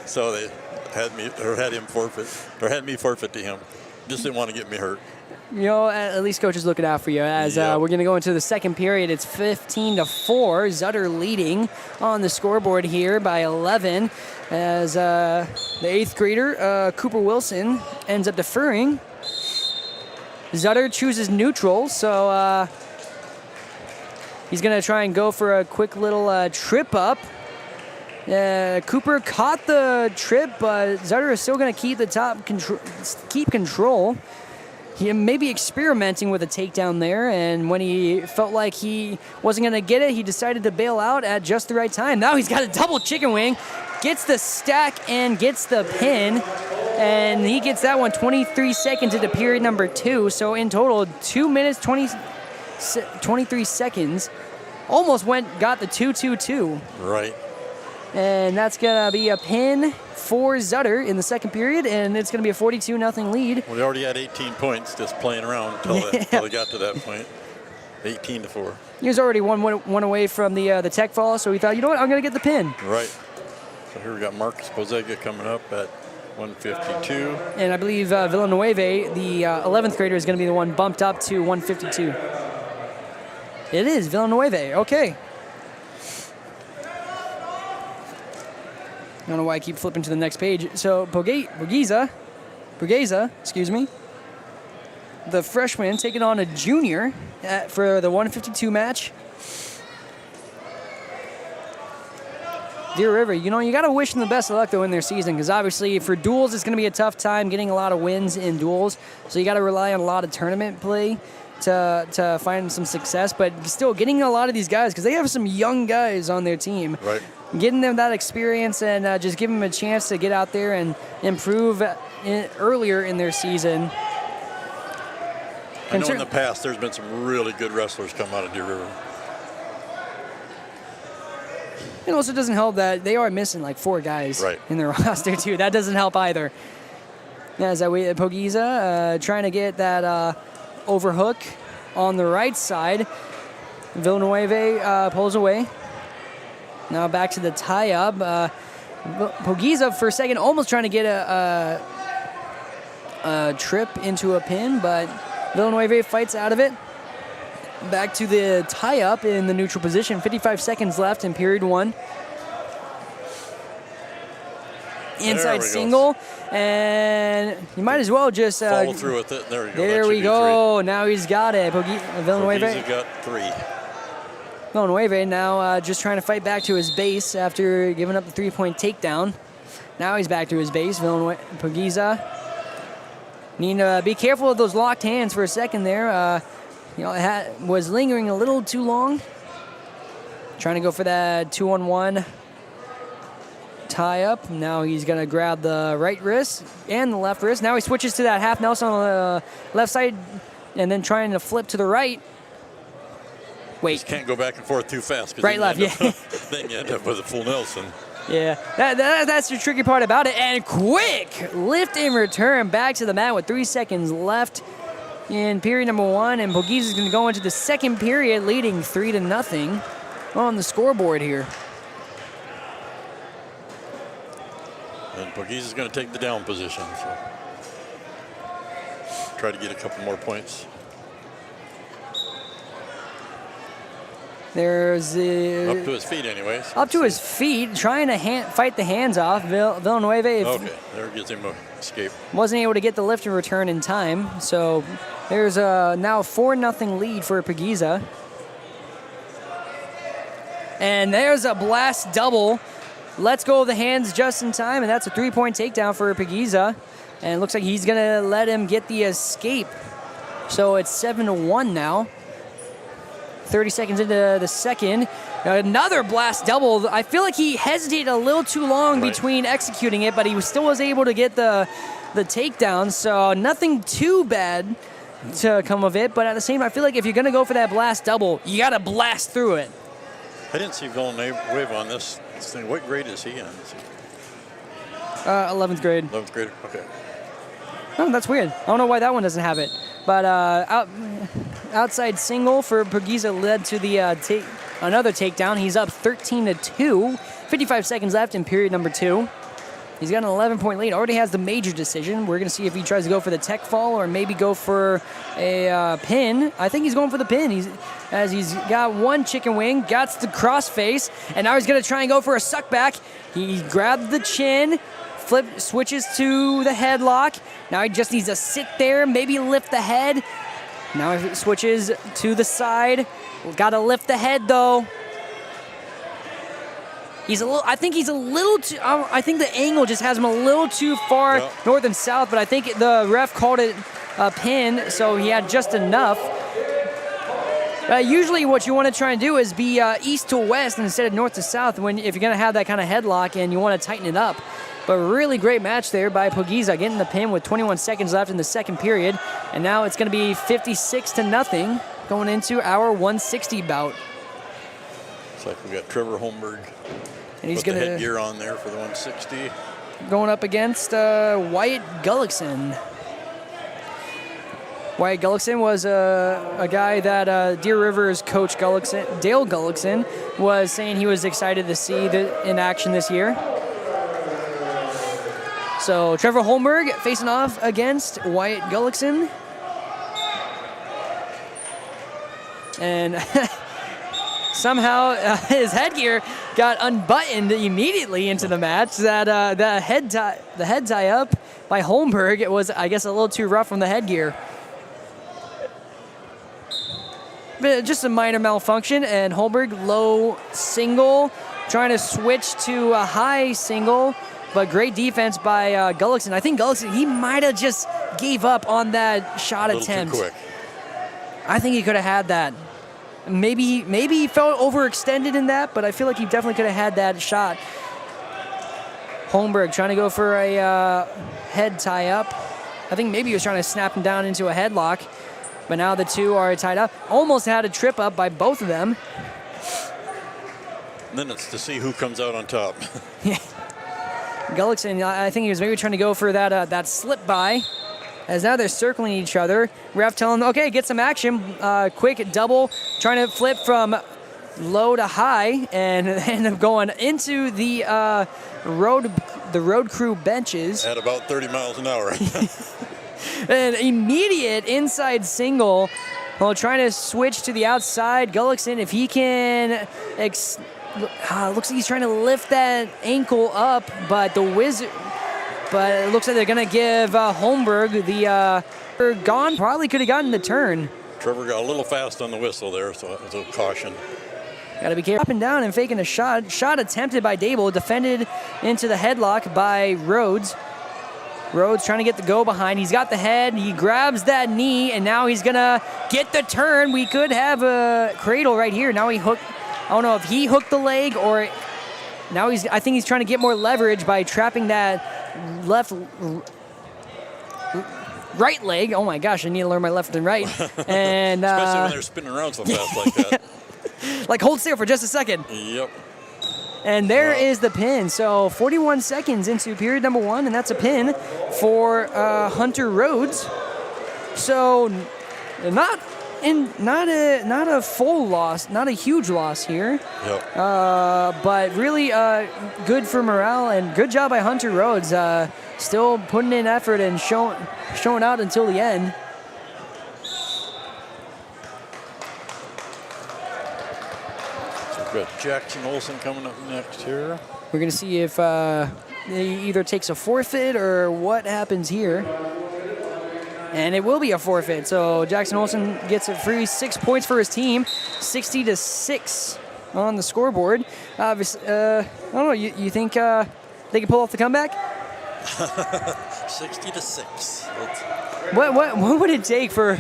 So they had me forfeit to him. Just didn't want to get me hurt. You know, at least coach is looking out for you. As we're going to go into the second period, it's 15-4. Zutter leading on the scoreboard here by 11. As the 8th grader Cooper Wilson ends up deferring. Zutter chooses neutral, so he's going to try and go for a quick little trip up. Cooper caught the trip, but Zutter is still going to keep control. He may be experimenting with a takedown there, and when he felt like he wasn't going to get it, he decided to bail out at just the right time. Now he's got a double chicken wing, gets the stack and gets the pin, and he gets that one 23 seconds into period number 2. So in total, 2 minutes, 23 seconds. Almost got the 2-2-2. Right. And that's going to be a pin for Zutter in the second period, and it's going to be a 42-0 lead. Well, they already had 18 points just playing around until they got to that point. 18-4. He was already one away from the tech fall, so he thought, you know what, I'm going to get the pin. Right. So here we got Marcus Pozega coming up at 152. And I believe Villanueva, the 11th grader, is going to be the one bumped up to 152. It is Villanueva. Okay. I don't know why I keep flipping to the next page. So Borghese, excuse me, the freshman taking on a junior for the 152 match. Deer River, you know, you got to wish them the best of luck, though, in their season, because obviously for duels, it's going to be a tough time getting a lot of wins in duels. So you got to rely on a lot of tournament play to find some success, but still getting a lot of these guys, because they have some young guys on their team. Right. Getting them that experience and just giving them a chance to get out there and improve earlier in their season. I know in the past there's been some really good wrestlers come out of Deer River. It also doesn't help that they are missing like 4 guys in their roster too. That doesn't help either. As Pogiza trying to get that overhook on the right side. Villanueva pulls away. Now back to the tie-up. Pogiza for a second almost trying to get a trip into a pin, but Villanueva fights out of it. Back to the tie-up in the neutral position. 55 seconds left in period 1. Inside single, and you might as well just follow through with it. There you go. There we go. Now he's got it. Villanueva got 3. Villanueva now just trying to fight back to his base after giving up the 3-point takedown. Now he's back to his base. Pogiza. Need to be careful of those locked hands for a second there. It was lingering a little too long. Trying to go for that 2-on-1 tie up. Now he's going to grab the right wrist and the left wrist. Now he switches to that half Nelson on the left side and then trying to flip to the right. Wait. Just can't go back and forth too fast. Right, left, yeah. Then you end up with a full Nelson. Yeah, that's the tricky part about it. And quick lift and return back to the mat with 3 seconds left in period number 1. And Pogiza is going to go into the second period leading 3-0 on the scoreboard here. And Pogiza is going to take the down position. So try to get a couple more points. There's up to his feet, anyways. Up to his feet, trying to fight the hands off. Villanueva. Okay, there gives him an escape. Wasn't able to get the lift and return in time. So there's a now 4-0 lead for Pogiza. And there's a blast double. Lets go of the hands just in time, and that's a 3-point takedown for Pogiza. And it looks like he's going to let him get the escape. So it's 7-1 now. 30 seconds into the second. Another blast double. I feel like he hesitated a little too long between executing it, but he still was able to get the takedown, so nothing too bad to come of it. But at the same time, I feel like if you're going to go for that blast double, you got to blast through it. I didn't see Villanueva on this thing. What grade is he in? 11th grade. 11th grade, okay. Oh, that's weird. I don't know why that one doesn't have it. But outside single for Pugiza led to the another takedown. He's up 13-2. 55 seconds left in period number 2. He's got an 11-point lead. Already has the major decision. We're going to see if he tries to go for the tech fall or maybe go for a pin. I think he's going for the pin. He's got one chicken wing, got the crossface, and now he's going to try and go for a suck back. He grabbed the chin, switches to the headlock. Now he just needs to sit there, maybe lift the head. Now he switches to the side. Got to lift the head though. I think he's a little too. I think the angle just has him a little too far north and south. But I think the ref called it a pin, so he had just enough. Usually, what you want to try and do is be east to west instead of north to south. If you're going to have that kind of headlock and you want to tighten it up. But really great match there by Pugiza, getting the pin with 21 seconds left in the second period. And now it's going to be 56-0 going into our 160 bout. Looks like we got Trevor Holmberg. And he's going to headgear on there for the 160. Going up against Wyatt Gullickson. Wyatt Gullickson was a guy that Deer River's coach Dale Gullickson was saying he was excited to see in action this year. So Trevor Holmberg facing off against Wyatt Gullickson. And somehow his headgear got unbuttoned immediately into the match. The head tie up by Holmberg, it was, I guess, a little too rough on the headgear. But just a minor malfunction, and Holmberg low single, trying to switch to a high single, but great defense by Gullickson. I think Gullickson, he might have just gave up on that shot attempt. Too quick. I think he could have had that. Maybe he felt overextended in that, but I feel like he definitely could have had that shot. Holmberg trying to go for a head tie up. I think maybe he was trying to snap him down into a headlock, but now the two are tied up. Almost had a trip up by both of them. And then it's to see who comes out on top. Gullickson, I think he was maybe trying to go for that slip by. As now they're circling each other. Ref telling them, okay, get some action. Quick double, trying to flip from low to high, and end up going into the Roadcrew benches. At about 30 miles an hour. An immediate inside single. Well, trying to switch to the outside. Gullickson, if he can... looks like he's trying to lift that ankle up, but the Wizard... But it looks like they're going to give Holmberg the gone. Probably could have gotten the turn. Trevor got a little fast on the whistle there, so it was a caution. Got to be careful. Up and down and faking a shot. Shot attempted by Dable, defended into the headlock by Rhodes. Rhodes trying to get the go behind. He's got the head. He grabs that knee, and now he's going to get the turn. We could have a cradle right here. Now he hooked. I don't know if he hooked the leg or now I think he's trying to get more leverage by trapping that right leg. Oh my gosh, I need to learn my left and right. And especially when they're spinning around so fast like that. Like hold still for just a second. Yep. And there is the pin. So 41 seconds into period number 1, and that's a pin for Hunter Rhodes. So not a full loss, not a huge loss here. Yep. But really good for morale, and good job by Hunter Rhodes. Still putting in effort and showing out until the end. So we've got Jackson Olsen coming up next here. We're going to see if he either takes a forfeit or what happens here. And it will be a forfeit. So Jackson Olsen gets a free 6 points for his team, 60-6 on the scoreboard. Obviously, I don't know. You think they can pull off the comeback? 60-6. What would it take for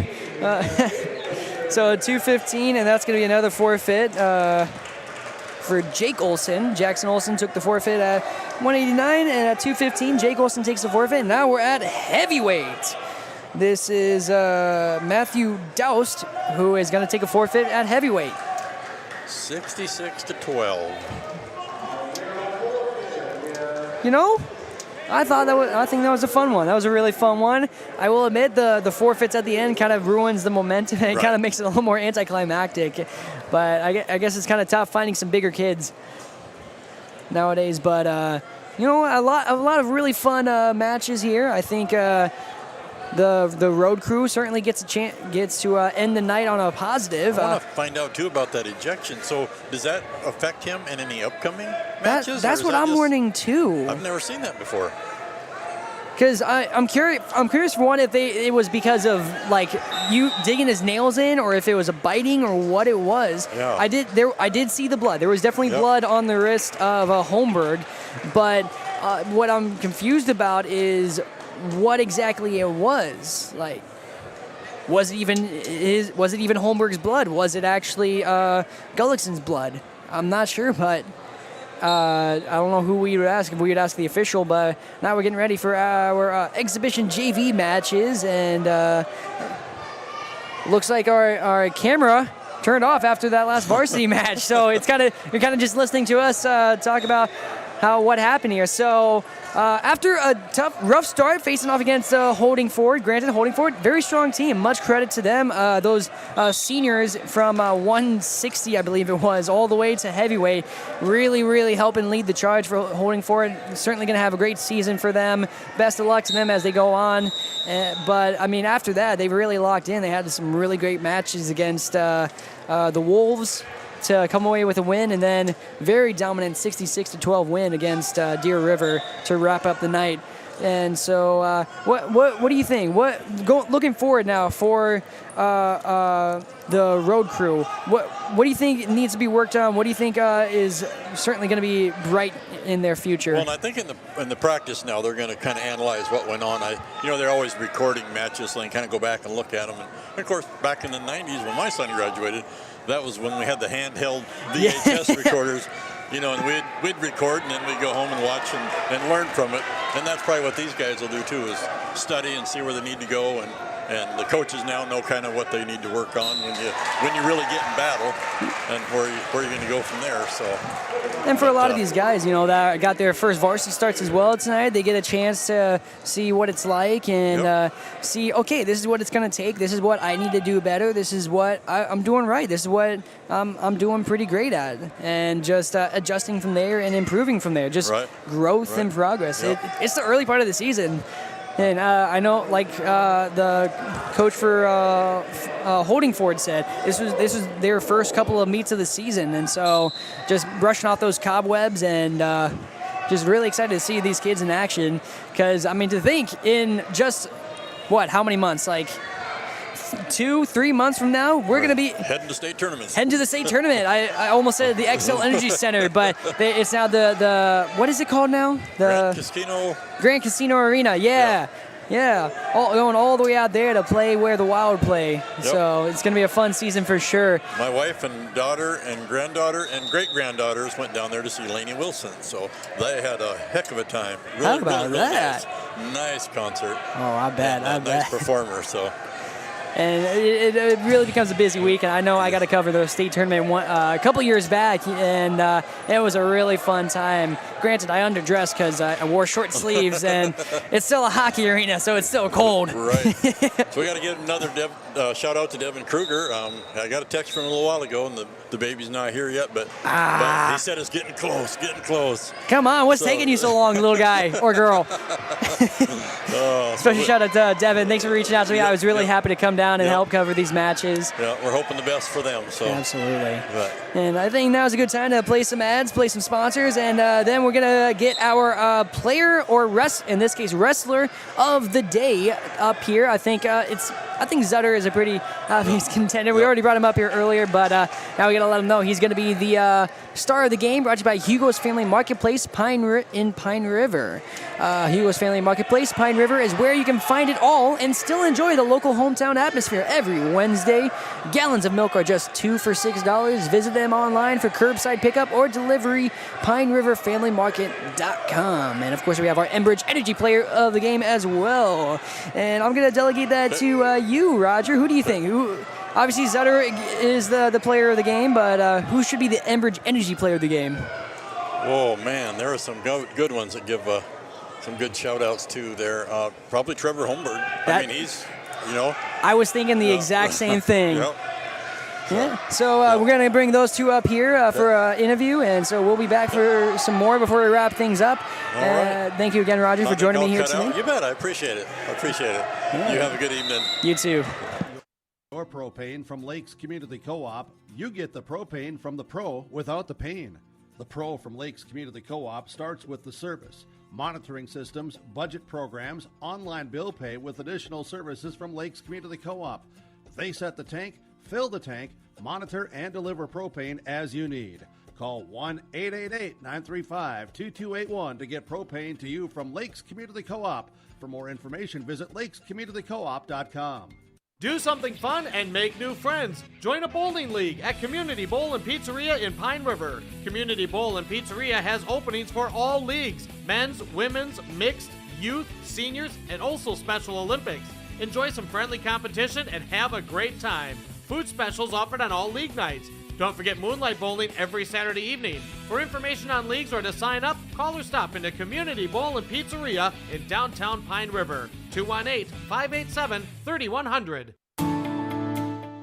So 2:15, and that's going to be another forfeit for Jake Olson. Jackson Olson took the forfeit at 189, and at 2:15, Jake Olson takes the forfeit. And now we're at heavyweight. This is Matthew Doust, who is going to take a forfeit at heavyweight. 66-12. You know, I think that was a fun one. That was a really fun one. I will admit the forfeits at the end kind of ruins the momentum. It kind of makes it a little more anticlimactic. But I guess it's kind of tough finding some bigger kids nowadays. But you know, a lot of really fun matches here. I think the road crew certainly gets to end the night on a positive. I want to find out too about that ejection. So does that affect him in any upcoming matches? That's what I'm wondering too. I've never seen that before. Because I'm curious for one if it was because of like you digging his nails in, or if it was a biting, or what it was. Yeah. I did see the blood. There was definitely blood on the wrist of Holmberg, but what I'm confused about is what exactly it was. Like, was it even Holmberg's blood? Was it actually Gullickson's blood? I'm not sure, but. I don't know who we would ask. If we would ask the official, but now we're getting ready for our exhibition JV matches, and looks like our camera turned off after that last varsity match. So you're kind of just listening to us talk about what happened here. So after a rough start facing off against Holding Ford, granted Holding Ford, very strong team. Much credit to them. Those seniors from 160, I believe it was, all the way to heavyweight, really helping lead the charge for Holding Ford. Certainly going to have a great season for them. Best of luck to them as they go on. But I mean, after that, they really locked in. They had some really great matches against the Wolves to come away with a win, and then very dominant 66-12 win against Deer River to wrap up the night. And so, what do you think? Looking forward now for the road crew? What do you think needs to be worked on? What do you think is certainly going to be bright in their future? Well, and I think in the practice now they're going to kind of analyze what went on. They're always recording matches, so they kind of go back and look at them. And of course, back in the 90s when my son graduated, that was when we had the handheld VHS recorders, and we'd record, and then we'd go home and watch and learn from it. And that's probably what these guys will do too, is study and see where they need to go. And the coaches now know kind of what they need to work on when you really get in battle, and where you're going to go from there. So. And for a lot of these guys, that got their first varsity starts as well tonight, they get a chance to see what it's like and see, okay, this is what it's going to take. This is what I need to do better. This is what I'm doing right. This is what I'm doing pretty great at. And just adjusting from there and improving from there. Just growth and progress. Yep. It's the early part of the season. And I know, like the coach for Holding Ford said, this was their first couple of meets of the season, and so just brushing off those cobwebs and just really excited to see these kids in action. Because I mean, to think in just how many months, like 2-3 months from now, we're going to be heading to state tournaments. Heading to the state tournament. I almost said the Excel Energy Center, but it's now the what is it called now? The Grand Casino Arena. Yeah. Going all the way out there to play where the Wild play. Yep. So it's going to be a fun season for sure. My wife and daughter and granddaughter and great-granddaughters went down there to see Lainey Wilson, so they had a heck of a time. Really, How about really that? Nice concert. Oh, I bet. Nice performer, so. And it really becomes a busy week, and I know I got to cover the state tournament a couple years back, and it was a really fun time. Granted, I underdressed because I wore short sleeves, and it's still a hockey arena, so it's still cold. Right. So we got to give another shout out to Devin Kruger. I got a text from him a little while ago, and the baby's not here yet, but he said it's getting close. Come on, what's taking you so long, little guy or girl? Special shout out to Devin. Thanks for reaching out to me. I was really happy to come down and help cover these matches. Yeah, we're hoping the best for them. So absolutely. And I think now's a good time to play some ads, play some sponsors, and then we're gonna get our player or in this case wrestler of the day up here. I think it's I think Zutter is a pretty obvious contender. We already brought him up here earlier, but now we got to let him know he's going to be the star of the game, brought to you by Hugo's Family Marketplace in Pine River. Hugo's Family Marketplace, Pine River, is where you can find it all and still enjoy the local hometown atmosphere every Wednesday. Gallons of milk are just $2 for $6. Visit them online for curbside pickup or delivery, PineRiverFamilyMarket.com. And of course, we have our Enbridge Energy Player of the game as well. And I'm going to delegate that to you, Roger. Who do you think? Obviously, Zutter is the player of the game, but who should be the Enbridge Energy Player of the game? Oh, man, there are some good ones that give some good shout-outs, too, there. Probably Trevor Holmberg. I mean, he's, I was thinking the exact same thing. Yep. Yeah, so we're going to bring those two up here for an interview, and so we'll be back for some more before we wrap things up. All right. Thank you again, Roger, for joining me here today. You bet. I appreciate it. Yeah. You have a good evening. You too. Your propane from Lakes Community Co-op. You get the propane from the pro without the pain. The pro from Lakes Community Co-op starts with the service, monitoring systems, budget programs, online bill pay with additional services from Lakes Community Co-op. They set the tank, fill the tank, monitor and deliver propane as you need. Call 1-888-935-2281 to get propane to you from Lakes Community Co-op. For more information, visit lakescommunitycoop.com. Do something fun and make new friends. Join a bowling league at Community Bowl and Pizzeria in Pine River. Community Bowl and Pizzeria has openings for all leagues: men's, women's, mixed, youth, seniors, and also Special Olympics. Enjoy some friendly competition and have a great time. Food specials offered on all league nights. Don't forget Moonlight Bowling every Saturday evening. For information on leagues or to sign up, call or stop into Community Bowl and Pizzeria in downtown Pine River. 218-587-3100.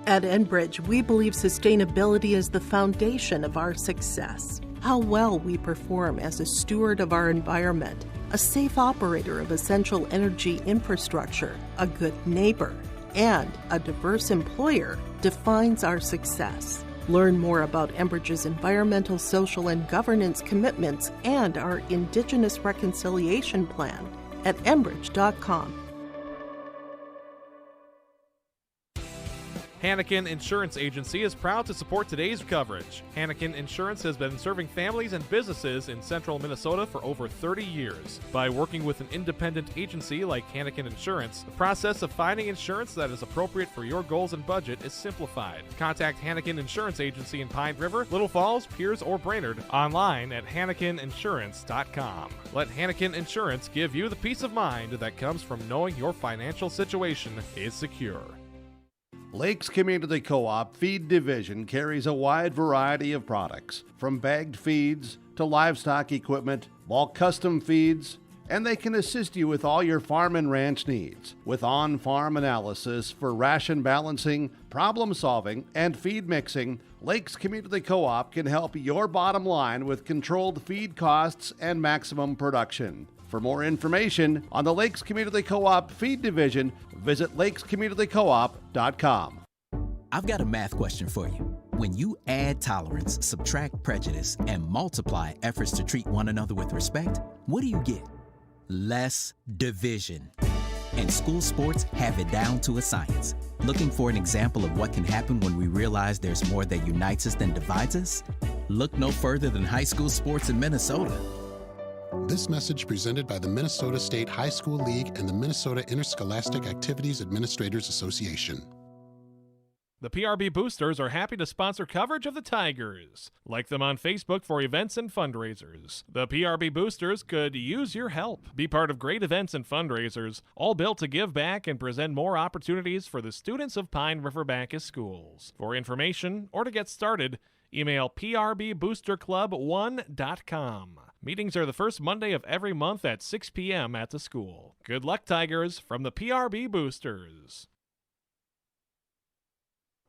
At Enbridge, we believe sustainability is the foundation of our success. How well we perform as a steward of our environment, a safe operator of essential energy infrastructure, a good neighbor, and a diverse employer defines our success. Learn more about Enbridge's environmental, social, and governance commitments and our Indigenous Reconciliation Plan at Enbridge.com. Hannikin Insurance Agency is proud to support today's coverage. Hannikin Insurance has been serving families and businesses in central Minnesota for over 30 years. By working with an independent agency like Hannikin Insurance, the process of finding insurance that is appropriate for your goals and budget is simplified. Contact Hannikin Insurance Agency in Pine River, Little Falls, Piers, or Brainerd online at HannikinInsurance.com. Let Hannikin Insurance give you the peace of mind that comes from knowing your financial situation is secure. Lakes Community Co-op Feed Division carries a wide variety of products, from bagged feeds to livestock equipment, bulk custom feeds, and they can assist you with all your farm and ranch needs with on-farm analysis for ration balancing, problem solving, and feed mixing. Lakes Community Co-op can help your bottom line with controlled feed costs and maximum production. For more information on the Lakes Community Co-op Feed Division, visit lakescommunitycoop.com. I've got a math question for you. When you add tolerance, subtract prejudice, and multiply efforts to treat one another with respect, what do you get? Less division. And school sports have it down to a science. Looking for an example of what can happen when we realize there's more that unites us than divides us? Look no further than high school sports in Minnesota. This message presented by the Minnesota State High School League and the Minnesota Interscholastic Activities Administrators Association. The PRB Boosters are happy to sponsor coverage of the Tigers. Like them on Facebook for events and fundraisers. The PRB Boosters could use your help. Be part of great events and fundraisers, all built to give back and present more opportunities for the students of Pine River Backus schools. For information or to get started, email prboosterclub1.com. Meetings are the first Monday of every month at 6 p.m. at the school. Good luck, Tigers, from the PRB Boosters.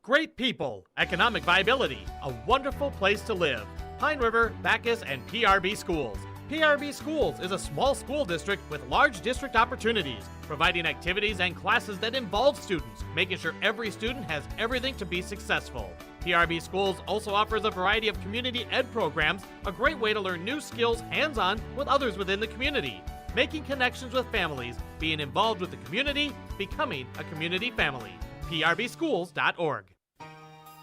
Great people, economic viability, a wonderful place to live. Pine River, Backus, and PRB Schools. PRB Schools is a small school district with large district opportunities, providing activities and classes that involve students, making sure every student has everything to be successful. PRB Schools also offers a variety of community ed programs, a great way to learn new skills hands-on with others within the community. making connections with families, being involved with the community, becoming a community family. prbschools.org.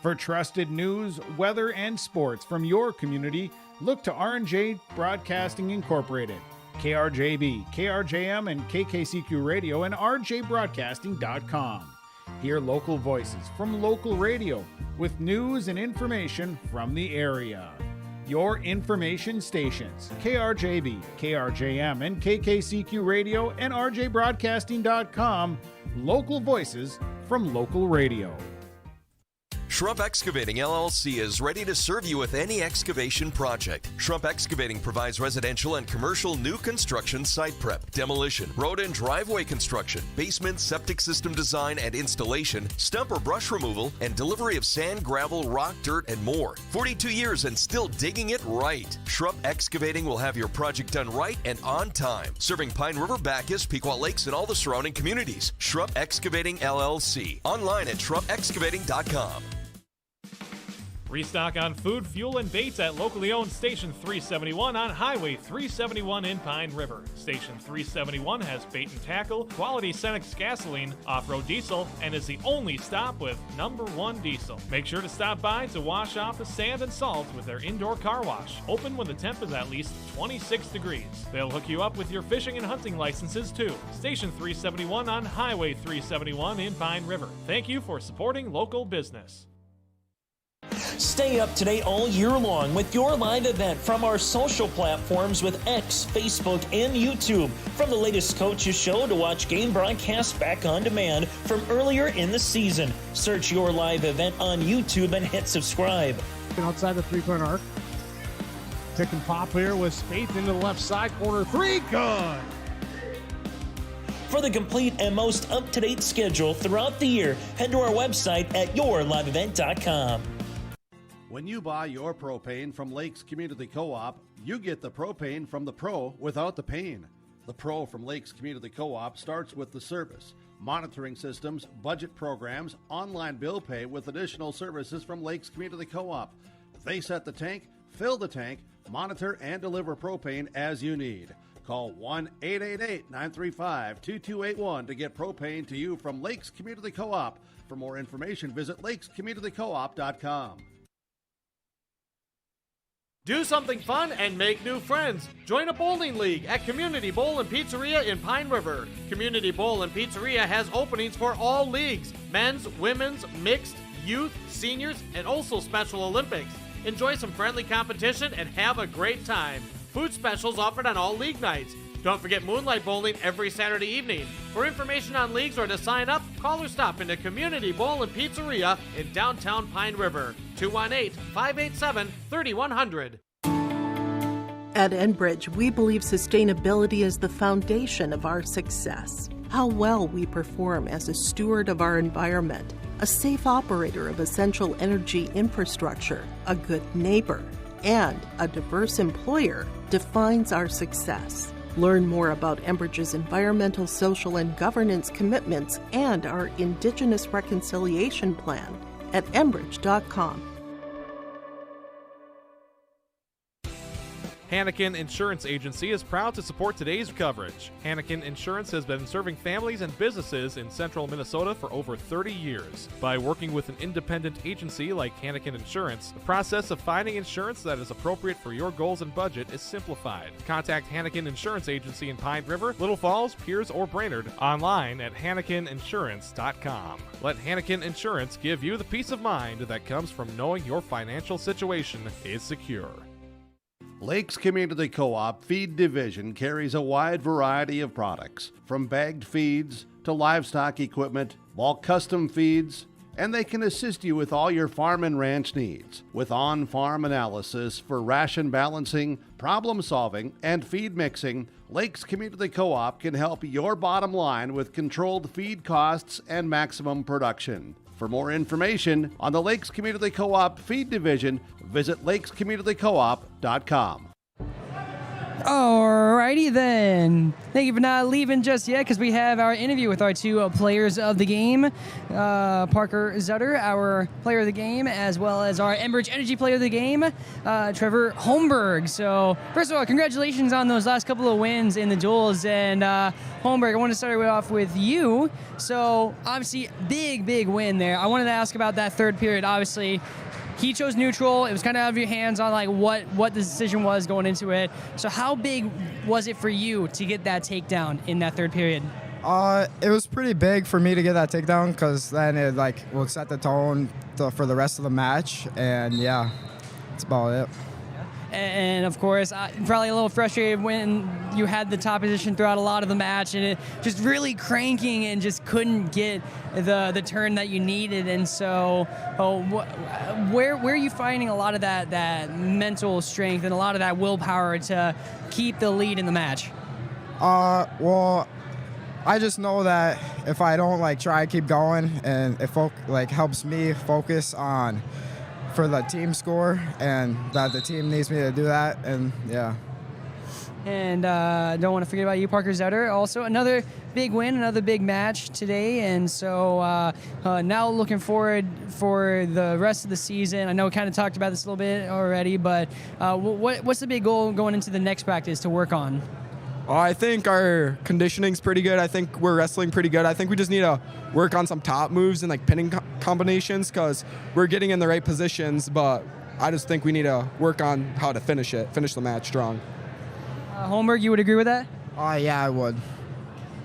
For trusted news, weather, and sports from your community, look to R&J Broadcasting Incorporated. KRJB, KRJM, and KKCQ Radio and rjbroadcasting.com. Hear local voices from local radio with news and information from the area. Your information stations, KRJB, KRJM, and KKCQ Radio and rjbroadcasting.com. Local voices from local radio. Shrub Excavating LLC is ready to serve you with any excavation project. Shrub Excavating provides residential and commercial new construction site prep, demolition, road and driveway construction, basement septic system design and installation, stump or brush removal, and delivery of sand, gravel, rock, dirt, and more. 42 years and still digging it right. Shrub Excavating will have your project done right and on time. Serving Pine River, Bacchus, Pequot Lakes, and all the surrounding communities. Shrub Excavating LLC. Online at shrubexcavating.com. Restock on food, fuel, and baits at locally owned Station 371 on Highway 371 in Pine River. Station 371 has bait and tackle, quality Cenex gasoline, off-road diesel, and is the only stop with #1 diesel. Make sure to stop by to wash off the sand and salt with their indoor car wash, open when the temp is at least 26 degrees. They'll hook you up with your fishing and hunting licenses too. Station 371 on Highway 371 in Pine River. Thank you for supporting local business. Stay up to date all year long with your live event from our social platforms with X, Facebook, and YouTube. From the latest coaches show to watch game broadcasts back on demand from earlier in the season. Search your live event on YouTube and hit subscribe. Outside the three-point arc. Pick and pop here with Spaeth into the left side corner. Three, good! For the complete and most up-to-date schedule throughout the year, head to our website at yourliveevent.com. When you buy your propane from Lakes Community Co-op, you get the propane from the pro without the pain. The pro from Lakes Community Co-op starts with the service, monitoring systems, budget programs, online bill pay with additional services from Lakes Community Co-op. They set the tank, fill the tank, monitor and deliver propane as you need. Call 1-888-935-2281 to get propane to you from Lakes Community Co-op. For more information, visit lakescommunitycoop.com. Do something fun and make new friends. Join a bowling league at Community Bowl and Pizzeria in Pine River. Community Bowl and Pizzeria has openings for all leagues: men's, women's, mixed, youth, seniors, and also Special Olympics. Enjoy some friendly competition and have a great time. Food specials offered on all league nights. Don't forget Moonlight Bowling every Saturday evening. For information on leagues or to sign up, call or stop into Community Bowl and Pizzeria in downtown Pine River. 218-587-3100. At Enbridge, we believe sustainability is the foundation of our success. How well we perform as a steward of our environment, a safe operator of essential energy infrastructure, a good neighbor, and a diverse employer defines our success. Learn more about Enbridge's environmental, social, and governance commitments and our Indigenous Reconciliation Plan at enbridge.com. Hannikin Insurance Agency is proud to support today's coverage. Hannikin Insurance has been serving families and businesses in central Minnesota for over 30 years. By working with an independent agency like Hannikin Insurance, the process of finding insurance that is appropriate for your goals and budget is simplified. Contact Hannikin Insurance Agency in Pine River, Little Falls, Piers, or Brainerd online at hannikininsurance.com. Let Hannikin Insurance give you the peace of mind that comes from knowing your financial situation is secure. Lakes Community Co-op Feed Division carries a wide variety of products, from bagged feeds to livestock equipment, bulk custom feeds, and they can assist you with all your farm and ranch needs. With on-farm analysis for ration balancing, problem solving, and feed mixing, Lakes Community Co-op can help your bottom line with controlled feed costs and maximum production. For more information on the Lakes Community Co-op Feed Division, visit lakescommunitycoop.com. Alrighty then. Thank you for not leaving just yet, because we have our interview with our two players of the game. Parker Zutter, our player of the game, as well as our Enbridge Energy player of the game, Trevor Holmberg. So, first of all, congratulations on those last couple of wins in the duels. And Holmberg, I want to start off with you. So, obviously, big win there. I wanted to ask about that third period. Obviously, he chose neutral. It was kind of out of your hands on like what the decision was going into it. So how big was it for you to get that takedown in that third period? It was pretty big for me to get that takedown, because then it like will set the tone for the rest of the match. And yeah, that's about it. And of course, probably a little frustrated when you had the top position throughout a lot of the match, and it just really cranking and just couldn't get the turn that you needed. And so, where are you finding a lot of that mental strength and a lot of that willpower to keep the lead in the match? Well, I just know that if I don't like try to keep going, and it helps me focus on for the team score, and that the team needs me to do that, and yeah. And don't want to forget about you, Parker Zutter. Also, another big win, another big match today. And so now looking forward for the rest of the season. I know we kind of talked about this a little bit already, but what's the big goal going into the next practice to work on? I think our conditioning's pretty good. I think we're wrestling pretty good. I think we just need to work on some top moves and like pinning combinations, because we're getting in the right positions, but I just think we need to work on how to finish the match strong. Holmberg, you would agree with that? Yeah, I would.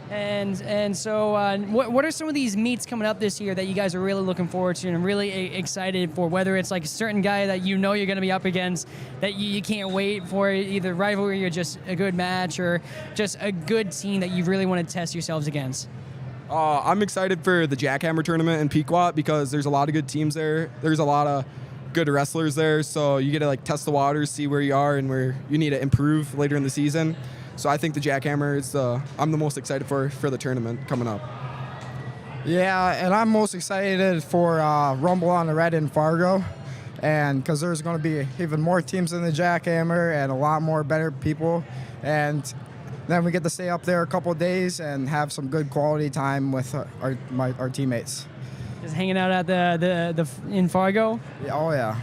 And so what are some of these meets coming up this year that you guys are really looking forward to and really excited for, whether it's like a certain guy that you know you're going to be up against that you can't wait for, either rivalry or just a good match, or just a good team that you really want to test yourselves against? I'm excited for the Jackhammer tournament in Pequot, because there's a lot of good teams there. There's a lot of good wrestlers there, so you get to like test the waters, see where you are and where you need to improve later in the season. So I think the Jackhammer is I'm the most excited for the tournament coming up. Yeah, and I'm most excited for Rumble on the Red in Fargo, and because there's going to be even more teams in the Jackhammer and a lot more better people, and then we get to stay up there a couple of days and have some good quality time with our teammates. Just hanging out at the in Fargo? Yeah, oh yeah.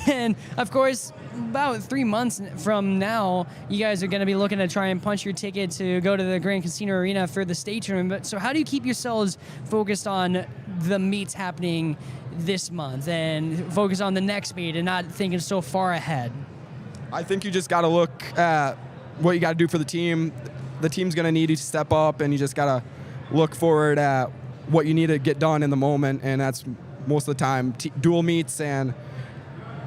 And of course, about 3 months from now, you guys are going to be looking to try and punch your ticket to go to the Grand Casino Arena for the state tournament. So how do you keep yourselves focused on the meets happening this month and focus on the next meet and not thinking so far ahead? I think you just got to look at what you got to do for the team. The team's going to need you to step up, and you just got to look forward at what you need to get done in the moment, and that's most of the time dual meets. And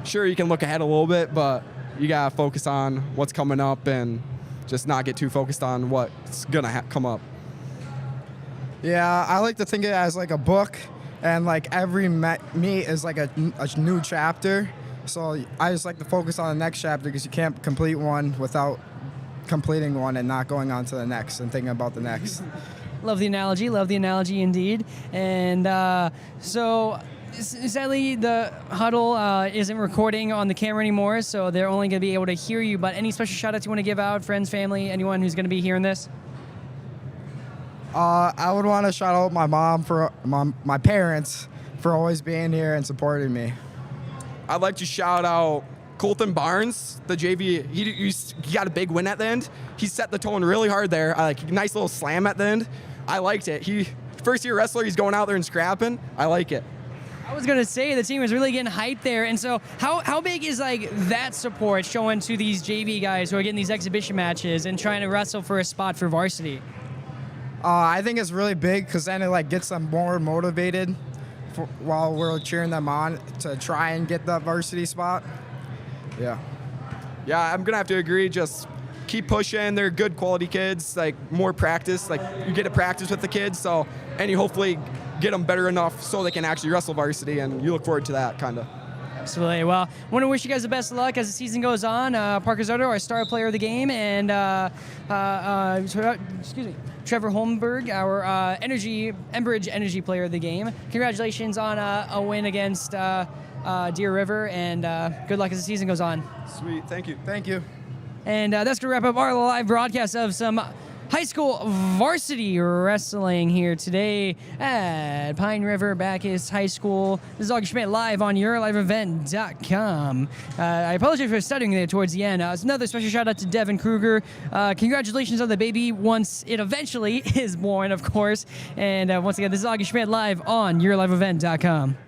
sure, you can look ahead a little bit, but you got to focus on what's coming up and just not get too focused on what's going to come up. Yeah, I like to think of it as like a book, and like every meet is like a new chapter. So I just like to focus on the next chapter, because you can't complete one without completing one and not going on to the next and thinking about the next. Love the analogy indeed. And so sadly, the huddle isn't recording on the camera anymore, so they're only going to be able to hear you. But any special shout outs you want to give out, friends, family, anyone who's going to be hearing this? I would want to shout out my my parents for always being here and supporting me. I'd like to shout out Colton Barnes, the JV. He got a big win at the end. He set the tone really hard there. Nice little slam at the end. I liked it. First year wrestler, he's going out there and scrapping. I like it. I was going to say the team is really getting hyped there. And so how big is like that support showing to these JV guys who are getting these exhibition matches and trying to wrestle for a spot for varsity? I think it's really big, because then it like gets them more motivated while we're cheering them on to try and get the varsity spot. Yeah. Yeah, I'm going to have to agree. Just keep pushing. They're good quality kids, like more practice. Like you get to practice with the kids, and you hopefully get them better enough so they can actually wrestle varsity, and you look forward to that kind of. Absolutely. Well, I want to wish you guys the best of luck as the season goes on. Parker Zutter, our star player of the game, and excuse me. Trevor Holmberg, our Enbridge Energy Player of the game. Congratulations on a win against Deer River, and good luck as the season goes on. Sweet, thank you. Thank you. And that's going to wrap up our live broadcast of some high school varsity wrestling here today at Pine River Bacchus High School. This is Augie Schmidt live on YourLiveEvent.com. I apologize for stuttering there towards the end. Another special shout out to Devin Kruger. Congratulations on the baby once it eventually is born, of course. And once again, this is Augie Schmidt live on YourLiveEvent.com.